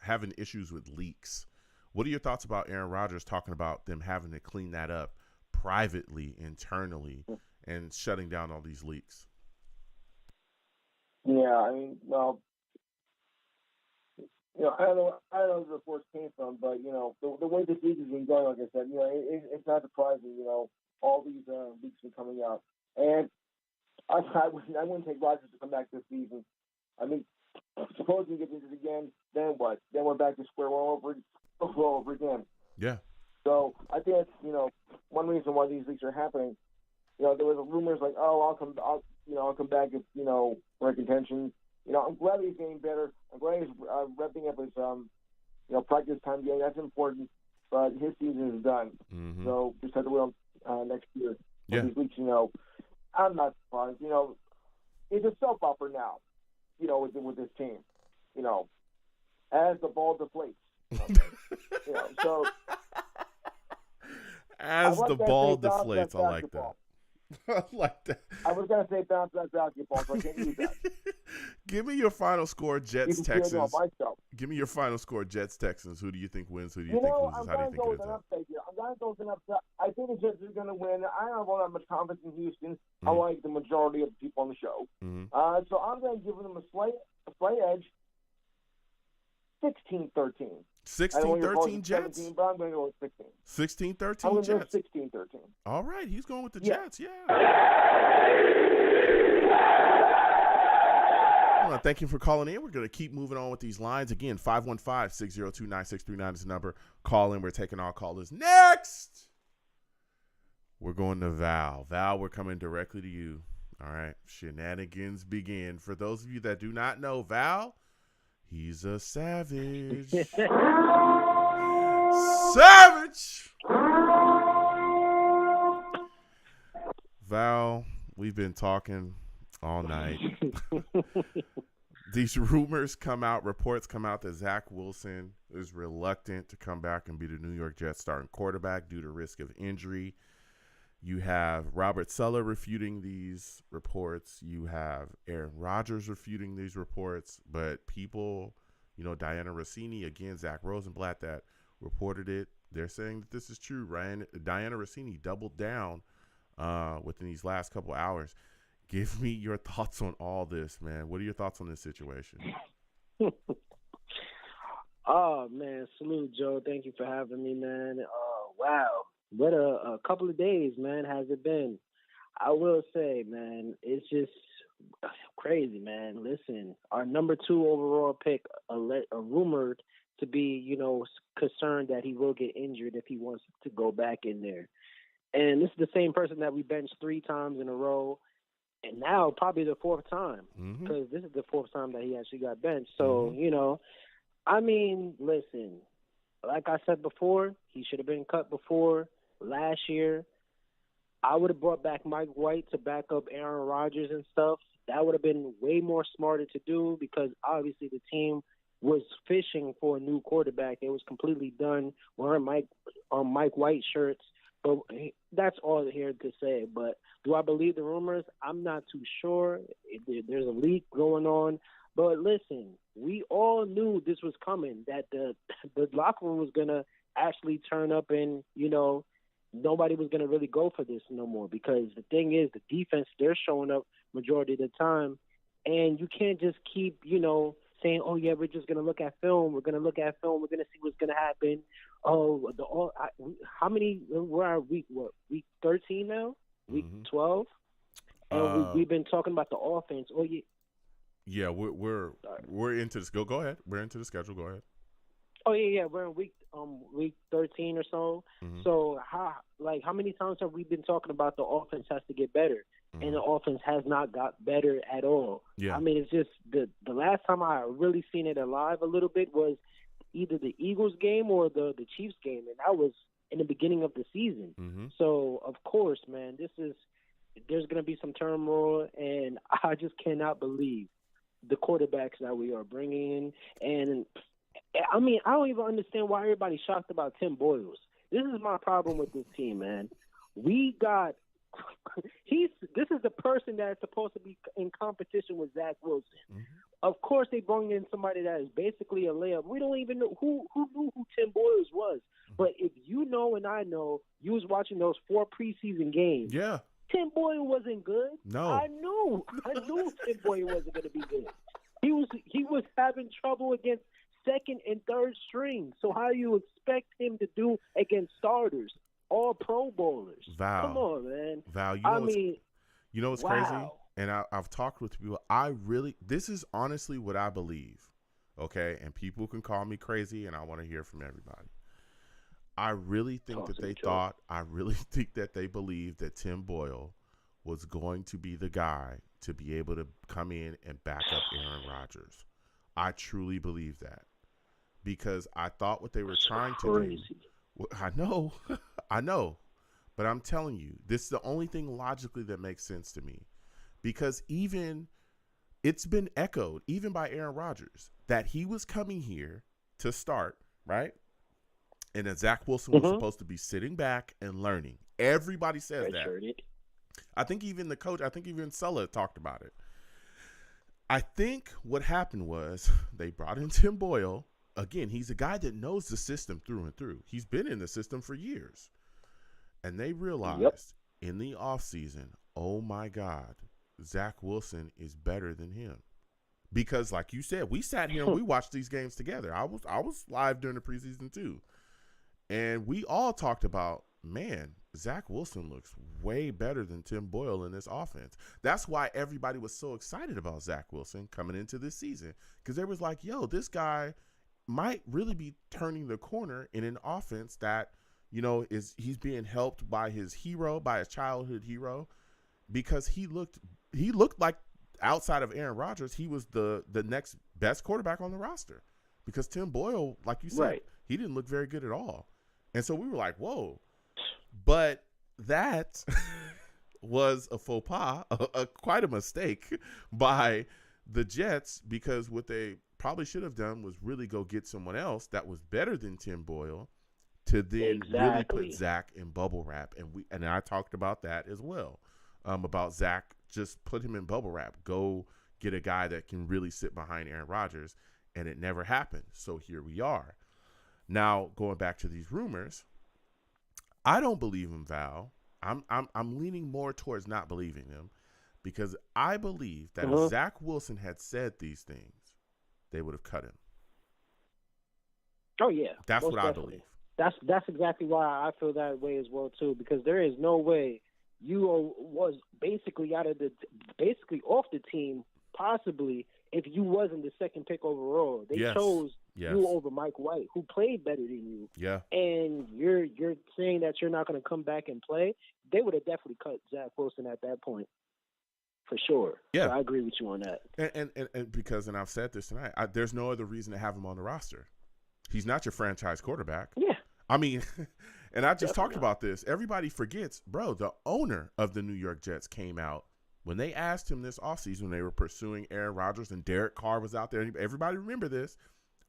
having issues with leaks. What are your thoughts about Aaron Rodgers talking about them having to clean that up privately, internally, and shutting down all these leaks? Yeah, I mean, well, I don't know where the reports came from, but the way this league has been going, like I said, it's not surprising. All these leaks are coming out, and I wouldn't take Rodgers to come back this season. I mean, suppose he gets injured again, then what? Then we're back to square one over again. Yeah. So I think that's one reason why these leaks are happening. There was rumors like, oh, I'll come back if we're in contention. I'm glad he's getting better. I'm glad he's repping up his practice time game. That's important. But his season is done. So just have to wait on next year. Yeah. These weeks, I'm not surprised. It's a soap opera now. With this team. as the ball deflates. So as the ball deflates, I like that. I like that. I was gonna say bounce back basketball, so I can't use that. Give me your final score, Jets Texans. Give me your final score, Jets Texans. Who do you think wins? Who do you think loses? I'm How do you gonna think go it with is? an upset here. I'm gonna go with an upset. I think the Jets are gonna win. I don't have that much confidence in Houston. I like the majority of the people on the show. So I'm gonna give them a slight edge. 16-13. 16-13 Jets? 17, but I'm going to go with 16. 16-13 Jets? 16-13. All right, he's going with the Jets, yeah. Well, thank you for calling in. We're going to keep moving on with these lines. Again, 515-602-9639 is the number. Call in. We're taking our callers. Next, we're going to Val. Val, we're coming directly to you. All right, shenanigans begin. For those of you that do not know, Val, he's a savage. Savage! Val, we've been talking all night. These reports come out that Zach Wilson is reluctant to come back and be the New York Jets starting quarterback due to risk of injury. You have Robert Saleh refuting these reports. You have Aaron Rodgers refuting these reports. But people, Diana Rossini, again, Zach Rosenblatt that reported it, they're saying that this is true. Diana Rossini doubled down within these last couple hours. Give me your thoughts on all this, man. What are your thoughts on this situation? Oh, man. Salute, Joe. Thank you for having me, man. Wow. What a couple of days, man, has it been. I will say, man, it's just crazy, man. Listen, our number 2 overall pick, rumored to be, concerned that he will get injured if he wants to go back in there. And this is the same person that we benched 3 times in a row. And now probably the 4th time, because this is the 4th time that he actually got benched. So, listen, like I said before, he should have been cut before last year. I would have brought back Mike White to back up Aaron Rodgers and stuff. That would have been way more smarter to do because obviously the team was fishing for a new quarterback. It was completely done wearing Mike White shirts. But that's all here to say. But do I believe the rumors? I'm not too sure. There's a leak going on. But listen, we all knew this was coming, that the locker room was going to actually turn up and, nobody was going to really go for this no more because the thing is the defense, they're showing up majority of the time. And you can't just keep, saying, oh, yeah, we're just going to look at film. We're going to look at film. We're going to see what's going to happen. Oh, how many? We're at week 13 now? Week 12? And we've been talking about the offense. Oh, yeah. Yeah, we're into this. Go ahead. We're into the schedule. Go ahead. Oh yeah. We're in week 13 or so. So how many times have we been talking about the offense has to get better, and the offense has not got better at all. Yeah. I mean, it's just the last time I really seen it alive a little bit was either the Eagles game or the Chiefs game, and that was in the beginning of the season. So of course, man, there's going to be some turmoil, and I just cannot believe the quarterbacks that we are bringing in. And I mean, I don't even understand why everybody's shocked about Tim Boyles. This is my problem with this team, man. We got this is the person that is supposed to be in competition with Zach Wilson. Of course, they bring in somebody that is basically a layup. We don't even know who knew who Tim Boyles was. But if you know and I know, you was watching those 4 preseason games. Yeah. Tim Boyle wasn't good. No. I knew Tim Boyle wasn't going to be good. He was having trouble against second and third string. So how do you expect him to do against starters, all Pro Bowlers? Val, come on, man. Val, you know what's wow. crazy? And I've talked with people. This is honestly what I believe. Okay, and people can call me crazy, and I want to hear from everybody. I really think that they believed that Tim Boyle was going to be the guy to be able to come in and back up Aaron Rodgers. I truly believe that because I thought what they were trying to do. I know, but I'm telling you, this is the only thing logically that makes sense to me because it's been echoed even by Aaron Rodgers. that he was coming here to start, right? And that Zach Wilson was supposed to be sitting back and learning. Everybody says that. I think even the coach, I think even Sulla talked about it. I think what happened was they brought in Tim Boyle. Again, he's a guy that knows the system through and through. He's been in the system for years. And they realized in the offseason, oh my God, Zach Wilson is better than him. Because like you said, we sat here and we watched these games together. I was live during the preseason too. And we all talked about, man, Zach Wilson looks way better than Tim Boyle in this offense. That's why everybody was so excited about Zach Wilson coming into this season, because they was like, yo, this guy might really be turning the corner in an offense that, you know, he's being helped by his hero, by his childhood hero, because he looked like, outside of Aaron Rodgers, he was the next best quarterback on the roster, because Tim Boyle, like you said, he didn't look very good at all. And so we were like, whoa. But that was a faux pas, quite a mistake by the Jets, because what they probably should have done was really go get someone else that was better than Tim Boyle to then really put Zach in bubble wrap. And I talked about that as well, about Zach, just put him in bubble wrap. Go get a guy that can really sit behind Aaron Rodgers, and it never happened. So here we are. Now, going back to these rumors, I don't believe him, Val. I'm leaning more towards not believing them, because I believe that if Zach Wilson had said these things, they would have cut him. Oh yeah, that's what definitely. I believe. That's exactly why I feel that way as well too, because there is no way you was basically off the team, possibly, if you wasn't the second pick overall. They chose you over Mike White, who played better than you. Yeah. And you're saying that you're not going to come back and play. They would have definitely cut Zach Wilson at that point, for sure. Yeah, so I agree with you on that. And because, and I've said this tonight, there's no other reason to have him on the roster. He's not your franchise quarterback. Yeah. I mean, and I just talked about this. Everybody forgets, bro, the owner of the New York Jets came out when they asked him this offseason when they were pursuing Aaron Rodgers and Derek Carr was out there. Everybody remember this.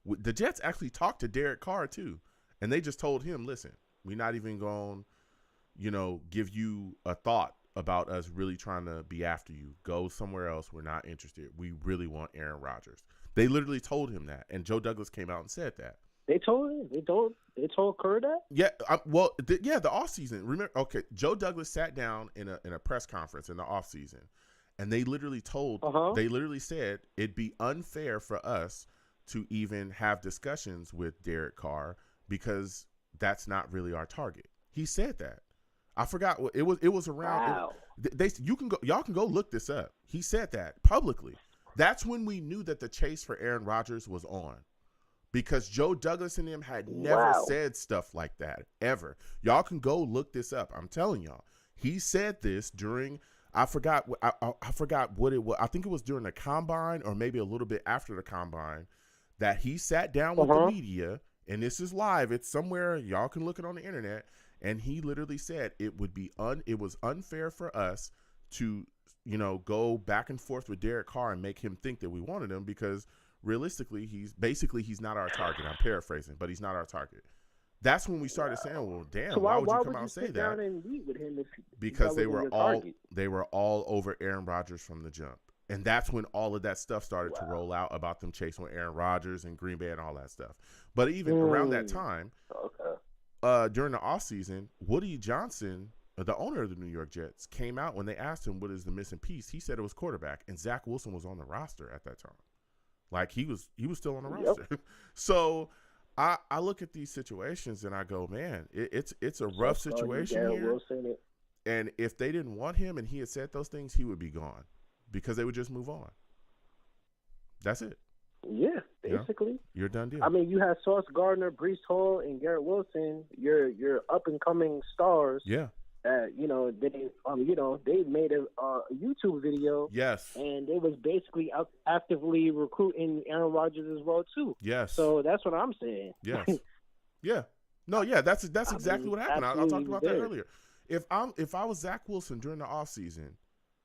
The Jets actually talked to Derek Carr too. And they just told him, listen, we're not even going to, give you a thought about us really trying to be after you. Go somewhere else. We're not interested. We really want Aaron Rodgers. They literally told him that. And Joe Douglas came out and said that. They told him? They told Kerr that? Yeah. The offseason. Remember, okay, Joe Douglas sat down in a press conference in the offseason, and they literally they literally said it'd be unfair for us to even have discussions with Derek Carr because that's not really our target. He said that. I forgot what it was. It was around. Wow. Y'all can go look this up. He said that publicly. That's when we knew that the chase for Aaron Rodgers was on. Because Joe Douglas and him had never said stuff like that, ever. Y'all can go look this up. I'm telling y'all. He said this during, I forgot what it was. I think it was during the combine or maybe a little bit after the combine, that he sat down with the media, and this is live. It's somewhere. Y'all can look it on the internet. And he literally said it was unfair for us to, go back and forth with Derek Carr and make him think that we wanted him, because realistically, he's not our target. I'm paraphrasing, but he's not our target. That's when we started saying, well, damn, so why would you come out and say that? And meet with him because they were all over Aaron Rodgers from the jump. And that's when all of that stuff started to roll out about them chasing Aaron Rodgers and Green Bay and all that stuff. But even around that time, during the offseason, Woody Johnson, the owner of the New York Jets, came out when they asked him what is the missing piece. He said it was quarterback, and Zach Wilson was on the roster at that time. Like he was still on the roster. So I look at these situations and I go, man, it's a rough situation here. And if they didn't want him and he had said those things, he would be gone, because they would just move on. That's it. Yeah, basically. You're done deal. I mean, you have Sauce Gardner, Breece Hall, and Garrett Wilson. Your up and coming stars. Yeah. They made a YouTube video. Yes. And they was basically actively recruiting Aaron Rodgers as well too. Yes. So that's what I'm saying. Yes. Yeah. No, yeah, that's exactly what happened. I talked about that earlier. If I was Zach Wilson during the offseason,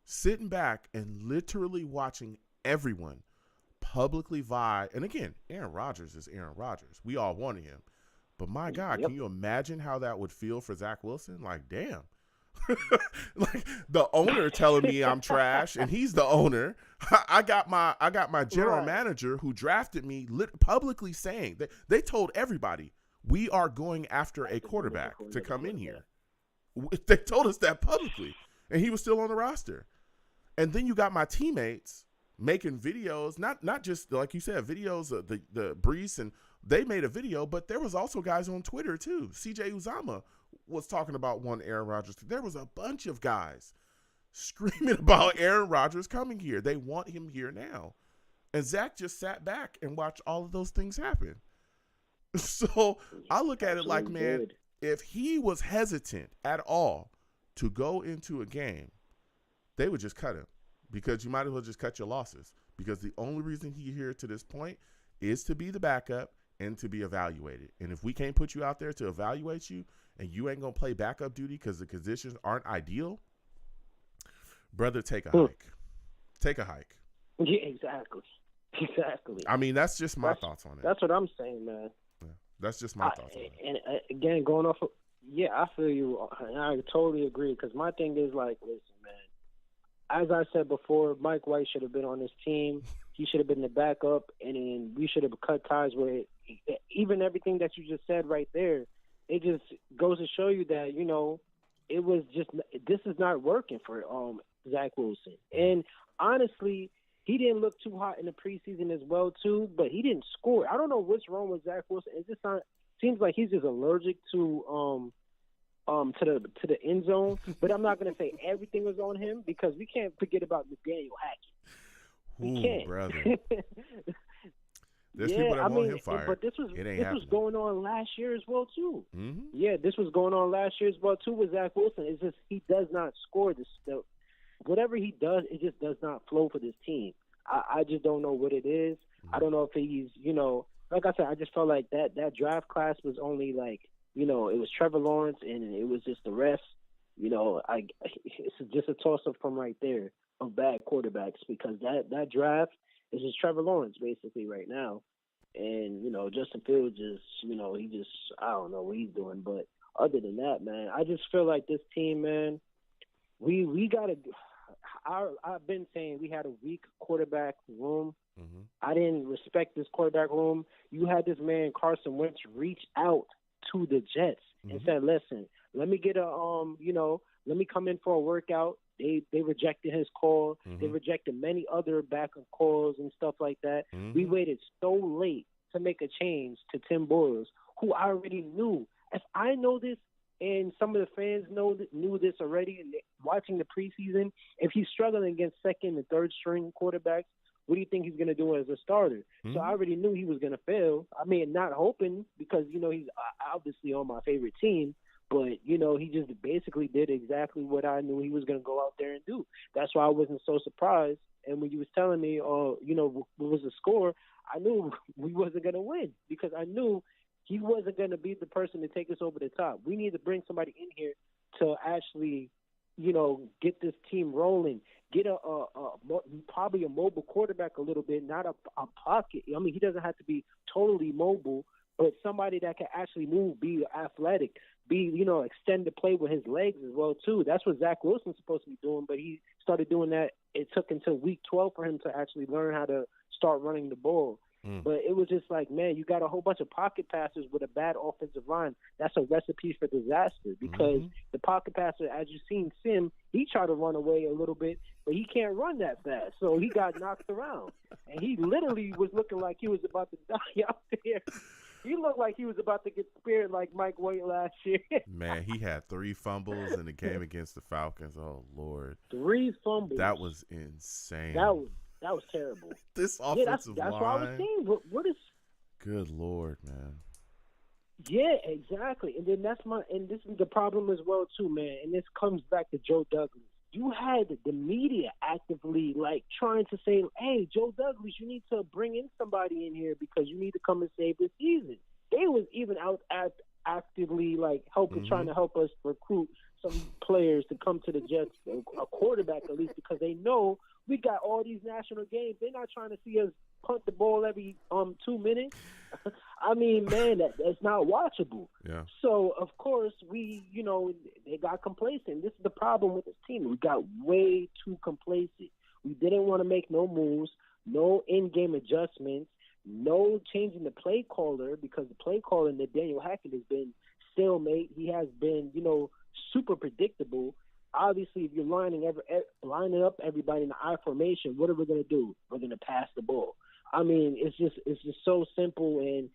sitting back and literally watching everyone publicly vie. And again, Aaron Rodgers is Aaron Rodgers. We all wanted him. But my God, can you imagine how that would feel for Zach Wilson? Like, damn. Like the owner telling me I'm trash, and he's the owner. I got my general manager who drafted me publicly saying that they told everybody we are going after a quarterback to come in here. They told us that publicly, and he was still on the roster. And then you got my teammates making videos, not just like you said, videos. The Brees, and they made a video, but there was also guys on Twitter too. CJ Uzama was talking about one Aaron Rodgers. There was a bunch of guys screaming about Aaron Rodgers coming here. They want him here now. And Zach just sat back and watched all of those things happen. So I look at it like, man, if he was hesitant at all to go into a game, they would just cut him, because you might as well just cut your losses, because the only reason he's here to this point is to be the backup and to be evaluated. And if we can't put you out there to evaluate you, and you ain't going to play backup duty because the conditions aren't ideal, brother, take a hike. Take a hike. Yeah, exactly. I mean, that's just my thoughts on it. That's what I'm saying, man. Yeah, that's just my thoughts on it. And again, going off of, I feel you. I totally agree, because my thing is like, listen, man, as I said before, Mike White should have been on this team. He should have been the backup, and then we should have cut ties with it. Even everything that you just said right there, it just goes to show you that, you know, it was just, this is not working for Zach Wilson. And honestly, he didn't look too hot in the preseason as well too, but he didn't score. I don't know what's wrong with Zach Wilson. It just seems like he's just allergic to the end zone. But I'm not going to say everything was on him, because we can't forget about Nathaniel Hackett. We can't. Brother. There's people that want him fired. But this was going on last year as well too. Mm-hmm. Yeah, this was going on last year as well too with Zach Wilson. It's just he does not score. Whatever he does, it just does not flow for this team. I just don't know what it is. I don't know if he's, you know, like I said, I just felt like that draft class was only like, you know, it was Trevor Lawrence and it was just the rest. You know, it's just a toss-up from right there of bad quarterbacks, because that draft is just Trevor Lawrence basically right now. And, you know, Justin Fields just, you know, I don't know what he's doing. But other than that, man, I just feel like this team, man, we got to – I've been saying we had a weak quarterback room. Mm-hmm. I didn't respect this quarterback room. You had this man, Carson Wentz, reach out to the Jets and said, listen, let me get let me come in for a workout. They rejected his call. They rejected many other backup calls and stuff like that. We waited so late to make a change to Tim Boyle, who I already knew. If I know this, and some of the fans knew this already, and watching the preseason, if he's struggling against second and third string quarterbacks, what do you think he's going to do as a starter? So I already knew he was going to fail. I mean, not hoping, because, you know, he's obviously on my favorite team. But, you know, he just basically did exactly what I knew he was going to go out there and do. That's why I wasn't so surprised. And when you was telling me, you know, what was the score, I knew we wasn't going to win, because I knew he wasn't going to be the person to take us over the top. We need to bring somebody in here to actually, you know, get this team rolling, get probably a mobile quarterback a little bit, not a pocket. I mean, he doesn't have to be totally mobile, but somebody that can actually move, be athletic, extend the play with his legs as well too. That's what Zach Wilson's supposed to be doing, but he started doing that. It took until week 12 for him to actually learn how to start running the ball. But it was just like, man, you got a whole bunch of pocket passers with a bad offensive line. That's a recipe for disaster, because the pocket passer, as you've seen Sim, he tried to run away a little bit, but he can't run that fast. So he got knocked around. And he literally was looking like he was about to die out there. He looked like he was about to get speared like Mike White last year. Man, he had 3 fumbles in the game against the Falcons. Oh, Lord. 3 fumbles. That was insane. That was terrible. This offensive line. That's what I was saying. What is? Good Lord, man. Yeah, exactly. And then this is the problem as well too, man. And this comes back to Joe Douglas. You had the media actively like trying to say, "Hey, Joe Douglas, you need to bring in somebody in here because you need to come and save this season." They was even out actively like trying to help us recruit some players to come to the Jets, a quarterback at least, because they know we got all these national games. They're not trying to see us punt the ball every 2 minutes. I mean, man, that's not watchable. Yeah. So of course they got complacent. This is the problem with this team. We got way too complacent. We didn't want to make no moves, no in-game adjustments, no changing the play caller, because the play caller, Nathaniel Hackett, has been stalemate. He has been, super predictable. Obviously, if you're lining up everybody in the I formation, what are we going to do? We're going to pass the ball. I mean, it's just so simple, and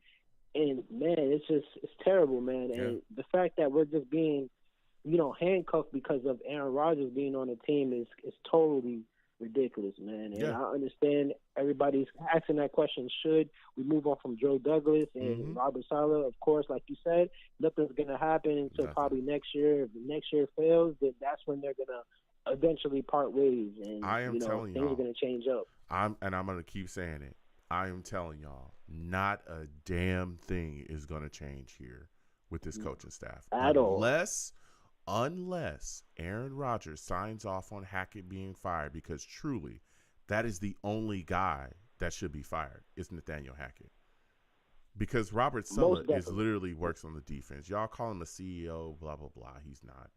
man, it's terrible, man. Yeah. And the fact that we're just being, handcuffed because of Aaron Rodgers being on the team is totally ridiculous, man. And I understand everybody's asking that question. Should we move on from Joe Douglas and Robert Saleh? Of course, like you said, nothing's going to happen until probably next year. If next year fails, then that's when they're going to eventually part ways, and I am telling things y'all, are going to change up. I'm going to keep saying it. I am telling y'all, not a damn thing is going to change here with this coaching staff. At all. Unless Aaron Rodgers signs off on Hackett being fired, because truly that is the only guy that should be fired is Nathaniel Hackett. Because Robert Saleh literally works on the defense. Y'all call him a CEO, blah, blah, blah. He's not.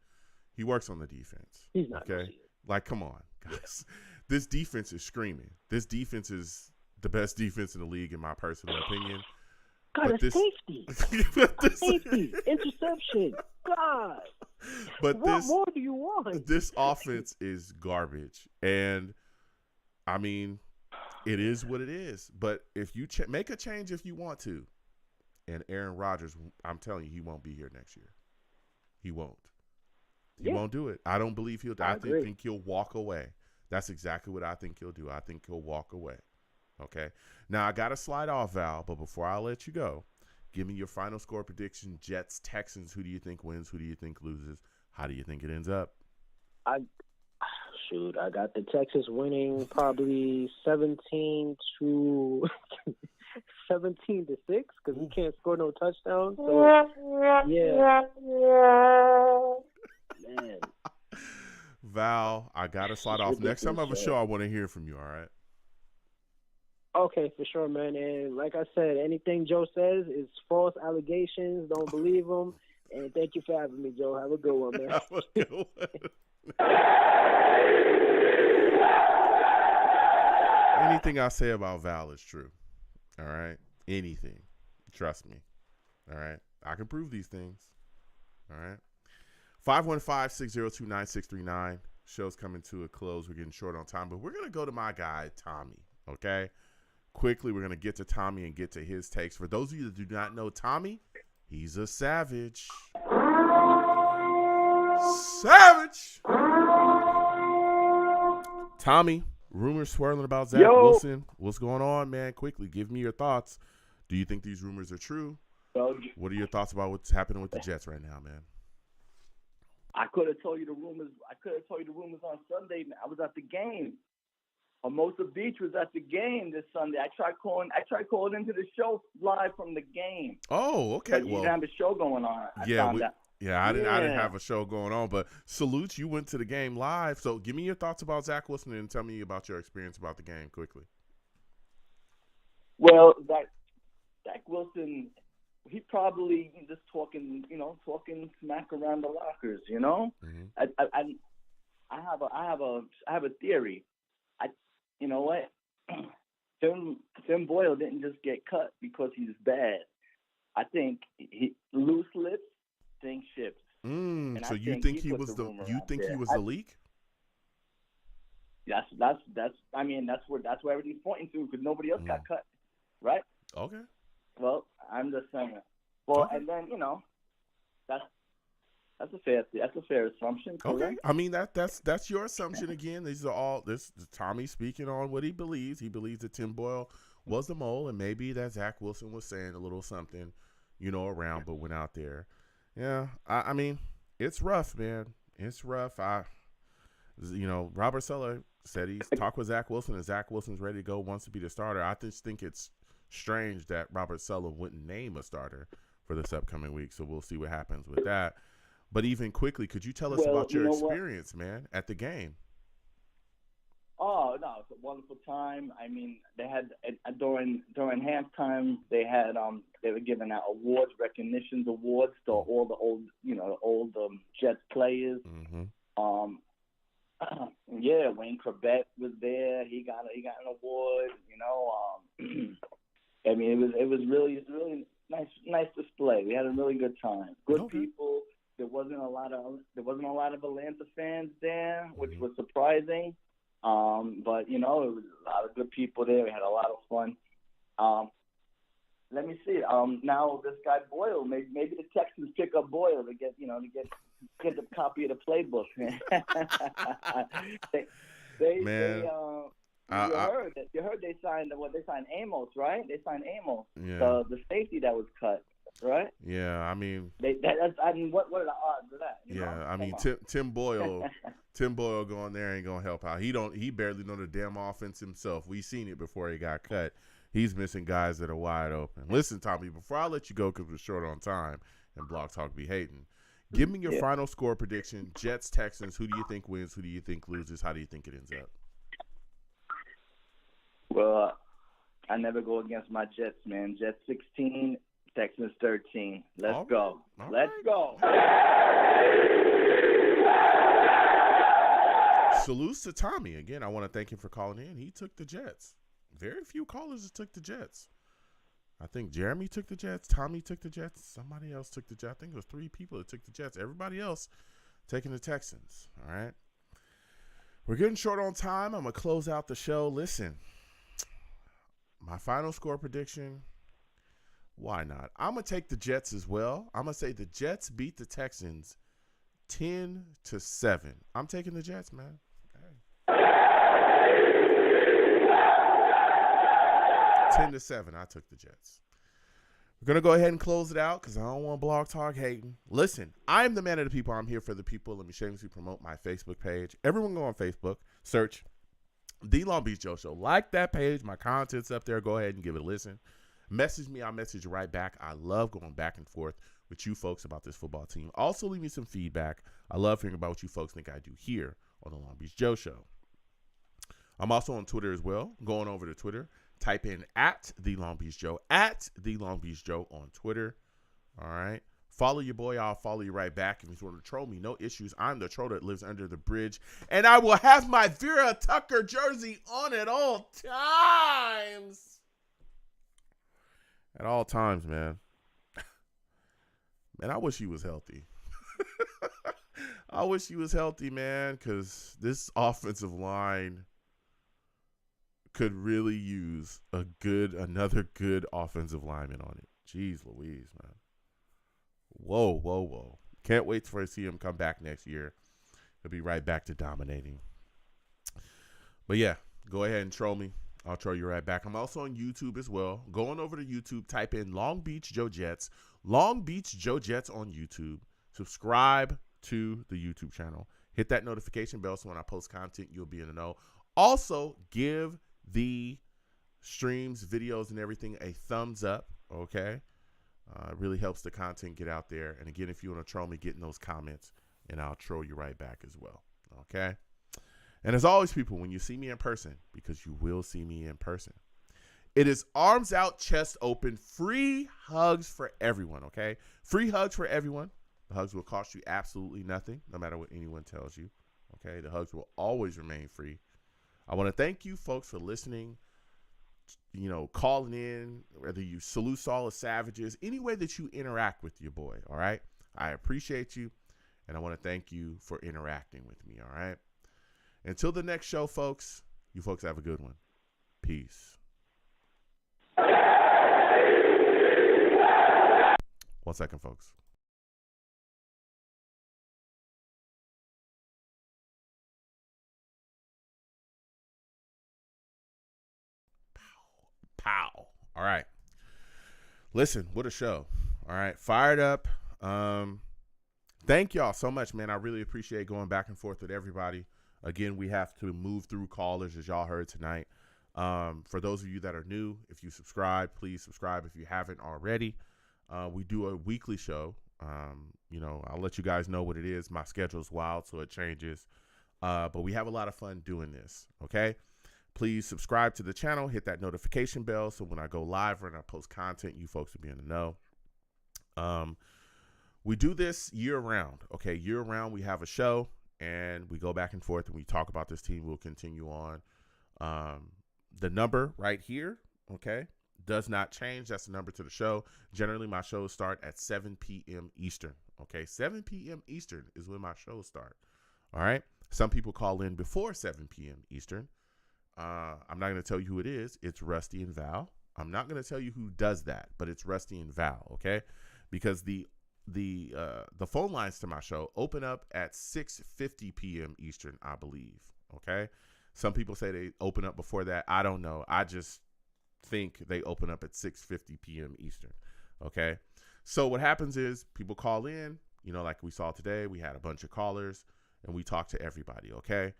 He works on the defense. He's not. Okay? Like, come on, guys. This defense is screaming. This defense is the best defense in the league, in my personal opinion. God, but a safety. Safety. Interception. God. But what more do you want? This offense is garbage. And, I mean, it is what it is. But if you make a change if you want to, and Aaron Rodgers, I'm telling you, he won't be here next year. He won't. He won't do it. I don't believe he'll do it. I think he'll walk away. That's exactly what I think he'll do. I think he'll walk away. Okay. Now, I got to slide off, Val, but before I let you go, give me your final score prediction. Jets, Texans, who do you think wins? Who do you think loses? How do you think it ends up? I got the Texans winning probably 17 to 6 because we can't score no touchdowns. So, yeah. Man. Val, I got to slide off. Next time I have a show, I want to hear from you, all right? Okay, for sure, man. And like I said, anything Joe says is false allegations. Don't believe him. And thank you for having me, Joe. Have a good one, man. Have a good one. Anything I say about Val is true. All right? Anything. Trust me. All right? I can prove these things. All right? 515-602-9639. Show's coming to a close. We're getting short on time, but we're going to go to my guy, Tommy. Okay? Quickly, we're going to get to Tommy and get to his takes. For those of you that do not know Tommy, he's a savage. Savage! Tommy, rumors swirling about Zach Wilson. What's going on, man? Quickly, give me your thoughts. Do you think these rumors are true? What are your thoughts about what's happening with the Jets right now, man? I could have told you the rumors. On Sunday. I was at the game. Hermosa Beach was at the game this Sunday. I tried calling into the show live from the game. Oh, okay. But you didn't have a show going on. I didn't have a show going on, but salute, you went to the game live. So give me your thoughts about Zach Wilson and tell me about your experience about the game quickly. Well, Zach Wilson, he probably just talking smack around the lockers, you know. Mm-hmm. I have a theory. You know what? Tim Boyle didn't just get cut because he's bad. I think loose lips sink ships. So you think he was the leak? That's where everything's pointing to, because nobody else got cut, right? Okay. Well, I'm just saying. Well, and then that's a fair assumption. Correct? Okay. I mean that's your assumption again. These are all Tommy speaking on what he believes. He believes that Tim Boyle was the mole, and maybe that Zach Wilson was saying a little something, around, but went out there. Yeah. I mean, it's rough, man. It's rough. Robert Saleh said he's talked with Zach Wilson, and Zach Wilson's ready to go, wants to be the starter. I just think it's strange that Robert Saleh wouldn't name a starter for this upcoming week. So we'll see what happens with that. But even quickly, could you tell us about your experience, man, at the game? Oh no, it's a wonderful time. I mean, they had during halftime they were giving out awards, recognitions awards to all the old Jets players. Mm-hmm. Yeah, Wayne Corbett was there. He got an award. I mean, it was really nice display. We had a really good time. Good people. There wasn't a lot of Atlanta fans there, which was surprising. But it was a lot of good people there. We had a lot of fun. Let me see. Now this guy Boyle, maybe the Texans pick up Boyle to get the copy of the playbook. You heard they signed Amos, right? They signed Amos, the safety that was cut, right? Yeah, I mean, what are the odds of that? I mean, Tim Boyle going there ain't gonna help out. He barely know the damn offense himself. We seen it before he got cut. He's missing guys that are wide open. Listen, Tommy, before I let you go because we're short on time and Blog Talk be hating, give me your final score prediction. Jets, Texans. Who do you think wins? Who do you think loses? How do you think it ends up? Well, I never go against my Jets, man. Jets 16, Texans 13. Let's go. Let's go. Salutes to Tommy. Again, I want to thank him for calling in. He took the Jets. Very few callers took the Jets. I think Jeremy took the Jets. Tommy took the Jets. Somebody else took the Jets. I think it was 3 people that took the Jets. Everybody else taking the Texans. All right. We're getting short on time. I'm going to close out the show. Listen, my final score prediction, why not? I'm going to take the Jets as well. I'm going to say the Jets beat the Texans 10-7. I'm taking the Jets, man. Okay. 10-7. I took the Jets. We're going to go ahead and close it out because I don't want Blog Talk hating. Listen, I'm the man of the people. I'm here for the people. Let me shamelessly promote my Facebook page. Everyone go on Facebook, search The Long Beach Joe Show. Like that page. My content's up there. Go ahead and give it a listen. Message me. I'll message you right back. I love going back and forth with you folks about this football team. Also, leave me some feedback. I love hearing about what you folks think I do here on The Long Beach Joe Show. I'm also on Twitter as well. Going over to Twitter. Type in at The Long Beach Joe, at The Long Beach Joe on Twitter. All right. Follow your boy. I'll follow you right back. If you want to troll me, no issues. I'm the troll that lives under the bridge. And I will have my Vera Tucker jersey on at all times. At all times, man. Man, I wish he was healthy. I wish he was healthy, man, because this offensive line could really use another good offensive lineman on it. Jeez Louise, man. Whoa. Can't wait for to see him come back next year. He'll be right back to dominating. But yeah, go ahead and troll me. I'll troll you right back. I'm also on YouTube as well. Going over to YouTube, type in Long Beach Joe Jets. Long Beach Joe Jets on YouTube. Subscribe to the YouTube channel. Hit that notification bell so when I post content, you'll be in the know. Also, give the streams, videos, and everything a thumbs up, okay? It really helps the content get out there. And again, if you want to troll me, get in those comments, and I'll troll you right back as well, okay? And as always, people, when you see me in person, because you will see me in person, it is arms out, chest open, free hugs for everyone, okay? Free hugs for everyone. The hugs will cost you absolutely nothing, no matter what anyone tells you, okay? The hugs will always remain free. I want to thank you folks for listening, calling in, whether you salute all the savages, any way that you interact with your boy, all right? I appreciate you, and I want to thank you for interacting with me, all right? Until the next show, folks, you folks have a good one. Peace. 1 second, folks. Pow. All right. Listen, what a show. All right. Fired up. Thank y'all so much, man. I really appreciate going back and forth with everybody. Again, we have to move through callers, as y'all heard tonight. For those of you that are new, if you subscribe, please subscribe if you haven't already. We do a weekly show. I'll let you guys know what it is. My schedule's wild, so it changes. But we have a lot of fun doing this, okay? Please subscribe to the channel, hit that notification bell so when I go live or when I post content, you folks will be in the know. We do this year-round, okay? Year-round, we have a show, and we go back and forth, and we talk about this team. We'll continue on. The number right here, okay, does not change. That's the number to the show. Generally, my shows start at 7 p.m. Eastern, okay? 7 p.m. Eastern is when my shows start, all right? Some people call in before 7 p.m. Eastern. I'm not going to tell you who it is. It's Rusty and Val. I'm not going to tell you who does that, but it's Rusty and Val, okay? Because the phone lines to my show open up at 6:50 p.m. Eastern, I believe, okay? Some people say they open up before that. I don't know. I just think they open up at 6:50 p.m. Eastern, okay? So what happens is people call in, you know, like we saw today. We had a bunch of callers, and we talk to everybody, okay?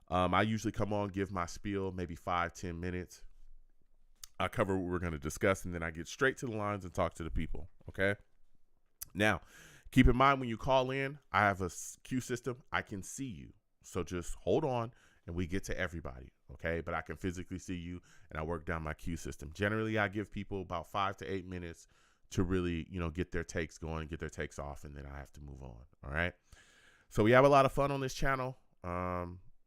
I usually come on, give my spiel, maybe 5-10 minutes. I cover what we're going to discuss, and then I get straight to the lines and talk to the people, okay? Now, keep in mind when you call in, I have a queue system. I can see you. So just hold on, and we get to everybody, okay? But I can physically see you, and I work down my queue system. Generally, I give people about 5 to 8 minutes to really, you know, get their takes going, get their takes off, and then I have to move on, all right? So we have a lot of fun on this channel.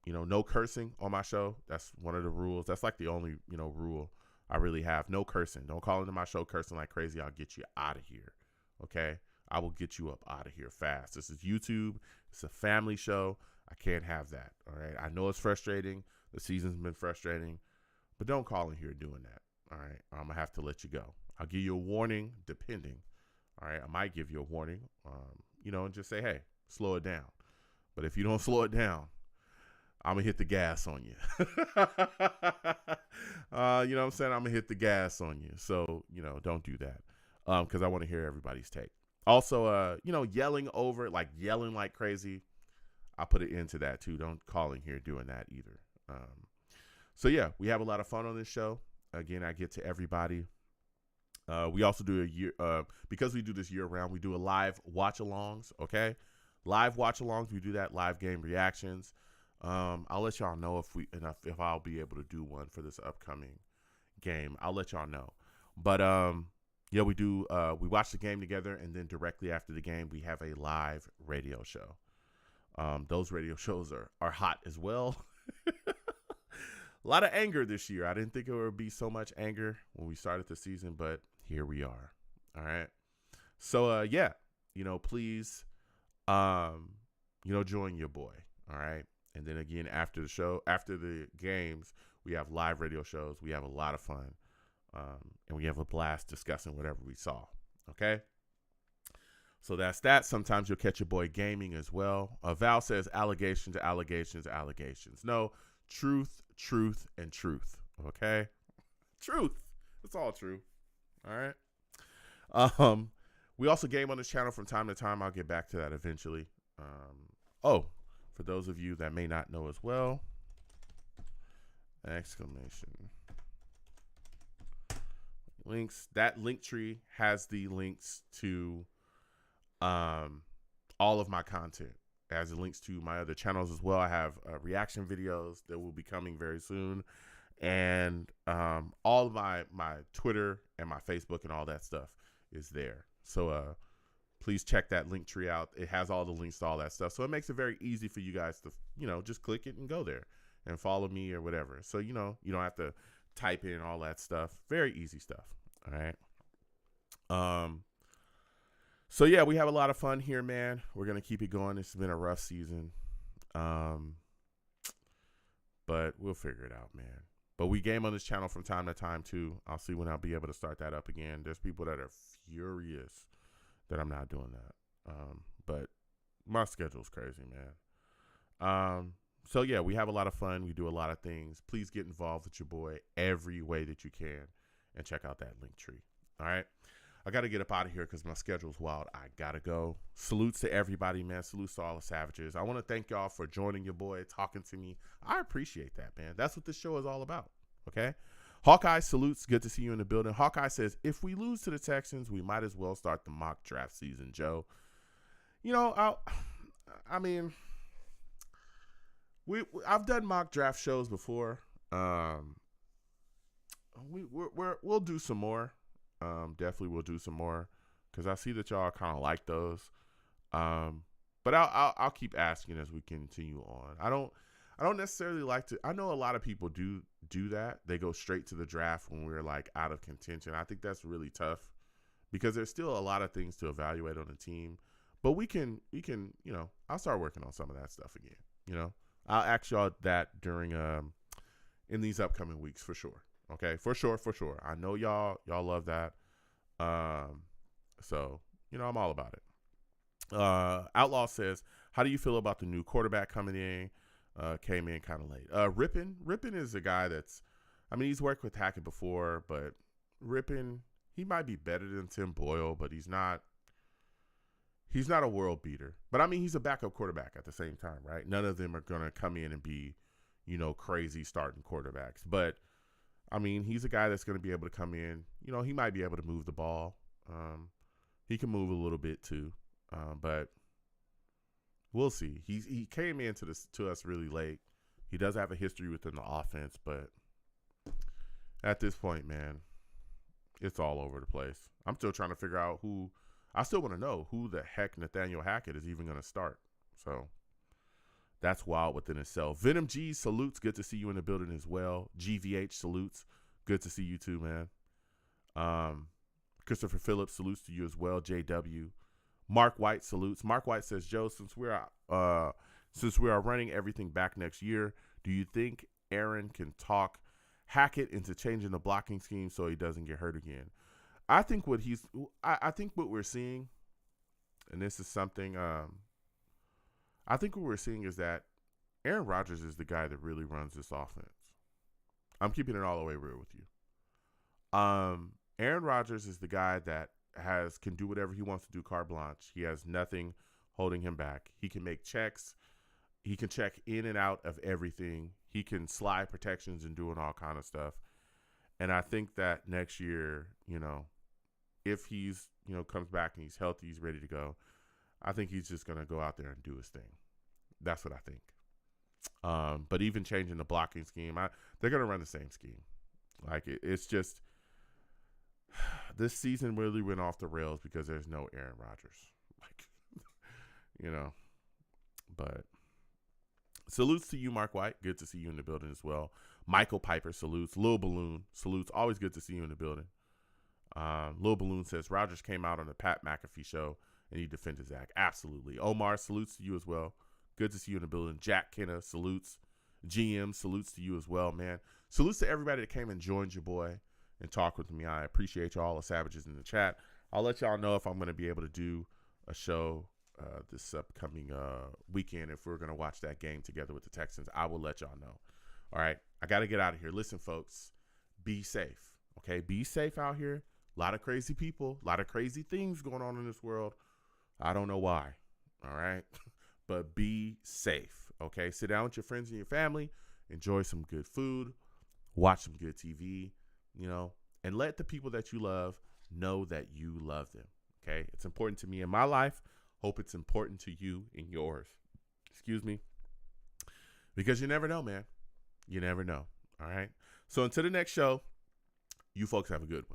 You know, no cursing on my show. That's one of the rules. That's like the only, you know, rule I really have. No cursing. Don't call into my show cursing like crazy. I'll get you out of here, okay? I will get you up out of here fast. This is YouTube. It's a family show. I can't have that, all right? I know it's frustrating. The season's been frustrating, but don't call in here doing that, all right? I'm going to have to let you go. I'll give you a warning depending, all right? I might give you a warning, you know, and just say, hey, slow it down. But if you don't slow it down, I'm going to hit the gas on you. You know what I'm saying? I'm going to hit the gas on you. So, you know, don't do that because I want to hear everybody's take. Also, you know, yelling like crazy, I'll put an end to that too. Don't call in here doing that either. So, yeah, we have a lot of fun on this show. Again, I get to everybody. We also do because we do this year round, we do a live watch-alongs, okay? Live watch-alongs, we do that, live game reactions. I'll let y'all know if I'll be able to do one for this upcoming game. I'll let y'all know. But yeah, we do. We watch the game together, and then directly after the game, we have a live radio show. Those radio shows are hot as well. A lot of anger this year. I didn't think it would be so much anger when we started the season, but here we are. All right. So yeah, you know, please, you know, join your boy. All right. And then again, after the show, after the games, we have live radio shows. We have a lot of fun. And we have a blast discussing whatever we saw. Okay? So that's that. Sometimes you'll catch your boy gaming as well. Val says allegations, allegations, allegations. No, truth, truth, and truth. Okay? Truth. It's all true. All right? We also game on this channel from time to time. I'll get back to that eventually. For those of you that may not know as well, exclamation links. That link tree has the links to all of my content. It has the links to my other channels as well. I have reaction videos that will be coming very soon, and all of my Twitter and my Facebook and all that stuff is there. So please check that link tree out. It has all the links to all that stuff. So it makes it very easy for you guys to, you know, just click it and go there and follow me or whatever. So, you know, you don't have to type in all that stuff. Very easy stuff. All right. So yeah, we have a lot of fun here, man. We're going to keep it going. It's been a rough season. But we'll figure it out, man. But we game on this channel from time to time too. I'll see when I'll be able to start that up again. There's people that are furious that I'm not doing that. But my schedule's crazy, man. So yeah, we have a lot of fun. We do a lot of things. Please get involved with your boy every way that you can and check out that link tree. All right. I got to get up out of here because my schedule's wild. I got to go. Salutes to everybody, man. Salutes to all the savages. I want to thank y'all for joining your boy, talking to me. I appreciate that, man. That's what this show is all about. Okay. Hawkeye salutes. Good to see you in the building. Hawkeye says, if we lose to the Texans, we might as well start the mock draft season, Joe. You know, I mean, I've done mock draft shows before. We'll do some more. Definitely we'll do some more because I see that y'all kind of like those. But I'll keep asking as we continue on. I don't necessarily like to. I know a lot of people do that. They go straight to the draft when we're like out of contention. I think that's really tough because there's still a lot of things to evaluate on the team. But we can, I'll start working on some of that stuff again. I'll ask y'all that during in these upcoming weeks for sure. Okay, for sure. I know y'all love that. So I'm all about it. Outlaw says, how do you feel about the new quarterback coming in? Came in kind of late. Rippin is a guy that's, he's worked with Hackett before, but Rippin, he might be better than Tim Boyle, but he's not a world beater. But he's a backup quarterback at the same time, right? None of them are going to come in and be, crazy starting quarterbacks. But he's a guy that's going to be able to come in. He might be able to move the ball. He can move a little bit too. But we'll see. He came into to us really late. He does have a history within the offense, but at this point, man, it's all over the place. I'm still trying to figure out I still want to know who the heck Nathaniel Hackett is even going to start. So that's wild within itself. Venom G salutes. Good to see you in the building as well. GVH salutes. Good to see you too, man. Christopher Phillips salutes to you as well. JW. Mark White salutes. Mark White says, Joe, since we are running everything back next year, do you think Aaron can talk Hackett into changing the blocking scheme so he doesn't get hurt again? I think what we're seeing, and this is something, I think what we're seeing is that Aaron Rodgers is the guy that really runs this offense. I'm keeping it all the way real with you. Aaron Rodgers is the guy that can do whatever he wants to do, carte blanche. He has nothing holding him back. He can make checks. He can check in and out of everything. He can slide protections and doing all kind of stuff. And I think that next year, if he's, comes back and he's healthy, he's ready to go, I think he's just going to go out there and do his thing. That's what I think. But even changing the blocking scheme, they're going to run the same scheme. Like, it's just, this season really went off the rails because there's no Aaron Rodgers. But salutes to you, Mark White. Good to see you in the building as well. Michael Piper salutes. Lil Balloon salutes. Always good to see you in the building. Lil Balloon says, Rodgers came out on the Pat McAfee show and he defended Zach. Absolutely. Omar salutes to you as well. Good to see you in the building. Jack Kenna salutes. GM salutes to you as well, man. Salutes to everybody that came and joined your boy and talked with me. I appreciate y'all, the savages in the chat. I'll let y'all know if I'm going to be able to do a show this upcoming weekend. If we're going to watch that game together with the Texans, I will let y'all know. All right, I got to get out of here. Listen, folks, be safe, okay? Be safe out here. A lot of crazy people, a lot of crazy things going on in this world. I don't know why, all right? But be safe, okay? Sit down with your friends and your family. Enjoy some good food. Watch some good TV, and let the people that you love know that you love them, okay? It's important to me in my life. Hope it's important to you in yours. Excuse me. Because you never know, man. You never know, all right? So until the next show, you folks have a good one.